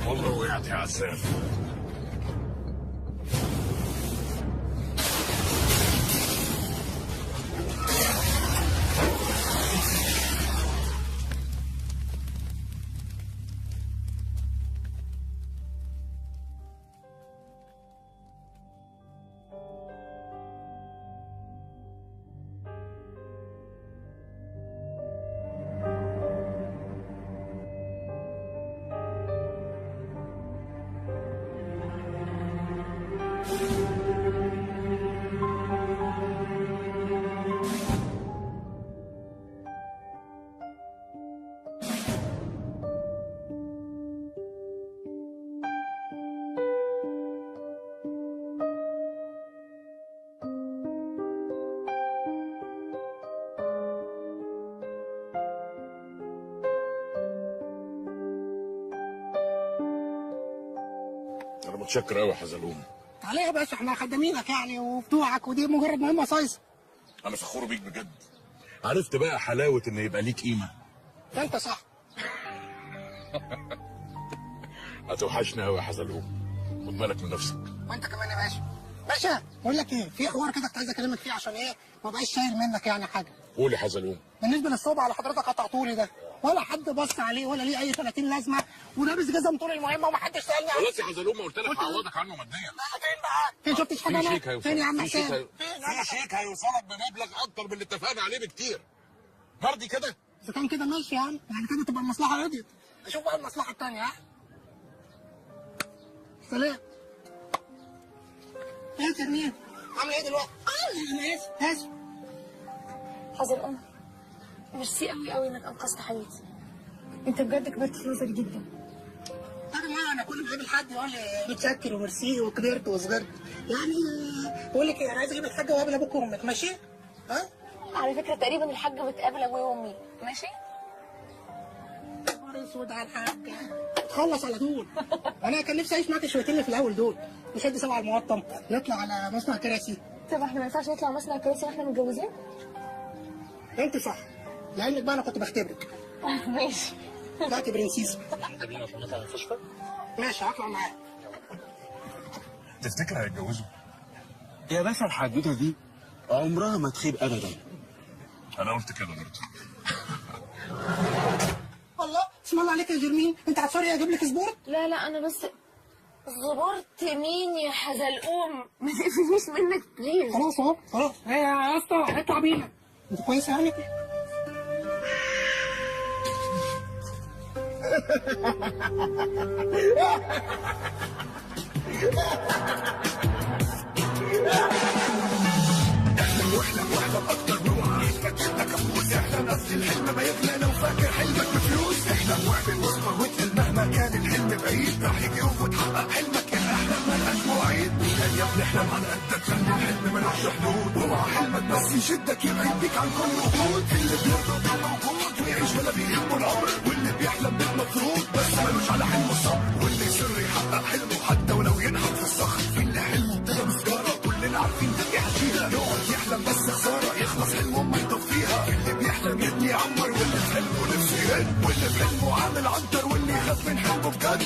والله وقعت يا عسام. انا متشكر قوي يا حزلوم.
تعالى يا باشا، احنا خدامينك يعني وبتوعك، ودي مجرد مهمه صايصه.
انا فخور بيك بجد. عرفت بقى حلاوه ان يبقى ليك قيمه.
ده انت صح.
هتوحشني قوي يا حزلوم. خد بالك من نفسك.
وانت كمان يا باشا. باشا بقول لك ايه، في حوار كده كنت عايز اكلمك فيه عشان ايه ما بقاش شايل منك يعني حاجه.
قول يا حزلوم.
بالنسبه للصوبه على حضرتك قطعتولي ده، ولا حد بص عليه ولا ليه اي 30 لازمه، ولابس جزم طول المهمه ومحدش سالني عليه.
خلاص يا حزلوم، قلت لك هعوضك عنه ماديا.
فين بقى؟ فين شفتش حاجه؟
في شيك
فين يا عم
في شيك
حسين؟
في شيك هيوصلك بمبلغ اكتر من اللي اتفقنا عليه بكتير. مرضي كده؟
اذا كان كده ماشي يا عم، يعني كده تبقى المصلحه رضيت. اشوف بقى المصلحه الثانيه. ها سلام. ايه ترمين؟ عامل ايه دلوقتي؟ انا اسف.
حزلقوم، ميرسي قوي قوي انك انقذت حياتي. انت بجد كبرت في نظري جدا.
يا جماعه انا كل ما اقابل حد يقول لي متشكر وميرسي وكبرت وصغرت، يعني بقول لك ايه، انا عايز اجيب الحاجه واقابل ابوك وامك، ماشي؟ ها؟
على فكره تقريبا الحاجه بتقابل ابويا وامي، ماشي؟
نهار اسود على الحاج، تخلص على طول. انا كان نفسي اعيش معاك الشويتين اللي في الاول دول، نشد سوا على المقطم، نطلع على مصنع كراسي.
طب احنا ما ينفعش نطلع مصنع كراسي واحنا متجوزين؟
انت صح، لعلمك بقى انا كنت بختبرك.
ماشي.
طلعت برنسيس. خلينا نطلع المستشفى. ماشي هطلع معاك.
تفتكر هيتجوزوا؟
يا باشا الحدوته دي عمرها ما تخيب ابدا.
انا قلت كده برضه.
الله اسم الله عليك يا جرمين، انت هتصري اجيب لك سبورت؟
لا انا بس زبرت مين يا حزلقوم؟ ما تقفلنيش منك بليز.
خلاص اهو خلاص. ايه يا اسطى اطلع بينا. انت كويسه يعني؟
واحلم اكتر واوعى اسمك ابوس. احلم نفس الحلم ما يغلى لو فاكر حلمك بفلوس. احلم واعمل واصبر واتقل مهما كان الحلم بعيد، راح يجي يوم وتحقق حلمك. الاحلام ملهاش مواعيد، يا ابني احلم على قدك، خلي الحلم ملوش حدود. اوعى حلمك بس يشدك يبعد بيك عن كل وجود. اللي بيرضى بالموجود ويعيش ولا بيهمه العمر، واللي بيحلم بالمفروض بس ملوش على حلمه صبر. واللي يصر يحقق حلمه حتى ولو ينحت في الصخر. في اللي حلمه ابتدى بسجاره كلنا عارفين دي حشيره، يقعد يحلم بس خساره يخلص حلمه ما يطفيها. اللي بيحلم يبني يعمر، واللي في حلمه نفسه يهد، واللي في حلمه عامل عنتر، واللي يخاف من حلمه بجد.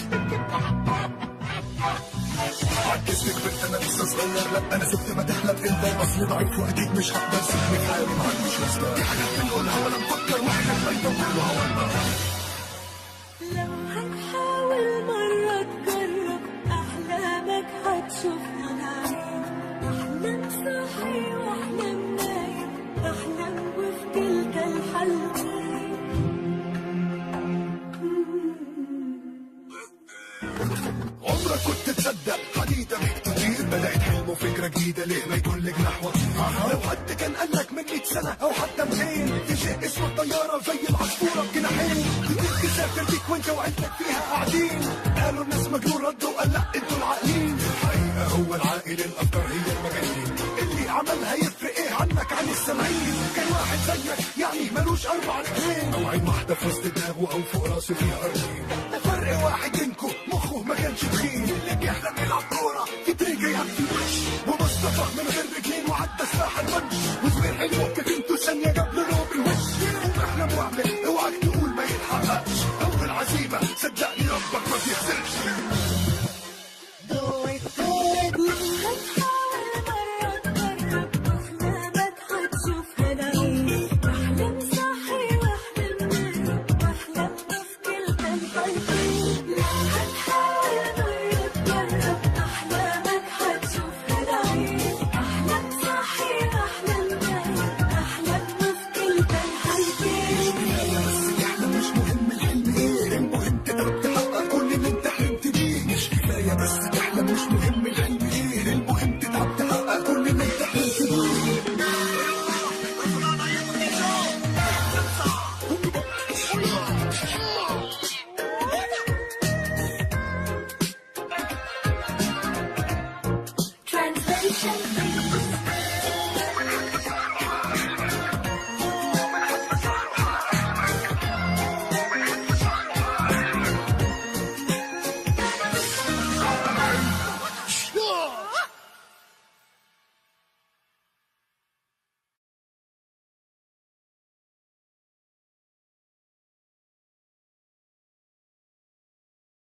عكسلك بنت انا لسه صغير، لا انا سبت ما تحلم انت الاصل ضعيف واكيد مش هقدر سيبني في حالي ما عنديش واسطه. دي حاجات بنقولها ولا نفكر واحنا بايده كله هوانا.
لو هنحاول مرة تجرب أحلامك هتشوفها معاك. أحلام صحي وأحلام نايم، أحلام وفي تلك الحالتين.
عمرك كنت تصدق حديدة بيك تطير؟ بدأت حلم وفكرة جديدة ليه ما يكون لك نحو. لو حد كان قال لك من 100 سنة أو حتى 200 في شيء اسمه الطيارة زي العصفورة بجناحين، بتيجي تسافر بيك وأنت وعيلتك فيها قاعدين. قالوا الناس مجنون، ردوا قال لا أنتوا العاقلين. الحقيقة هو العاقل، الأفكار هي المجانين. اللي عملها يفرق إيه عنك عن السامعين؟ كان واحد زيك يعني ملوش 4 رجلين، أو عين واحدة في وسط دماغه أو فوق راسه فيها أرضين. فرق واحد بينكم مخه ما كانش تخين. اللي بيحلم يلعب كورة في تريجة يعدي وش، ومصطفى من غير رجلين وعدى سلاح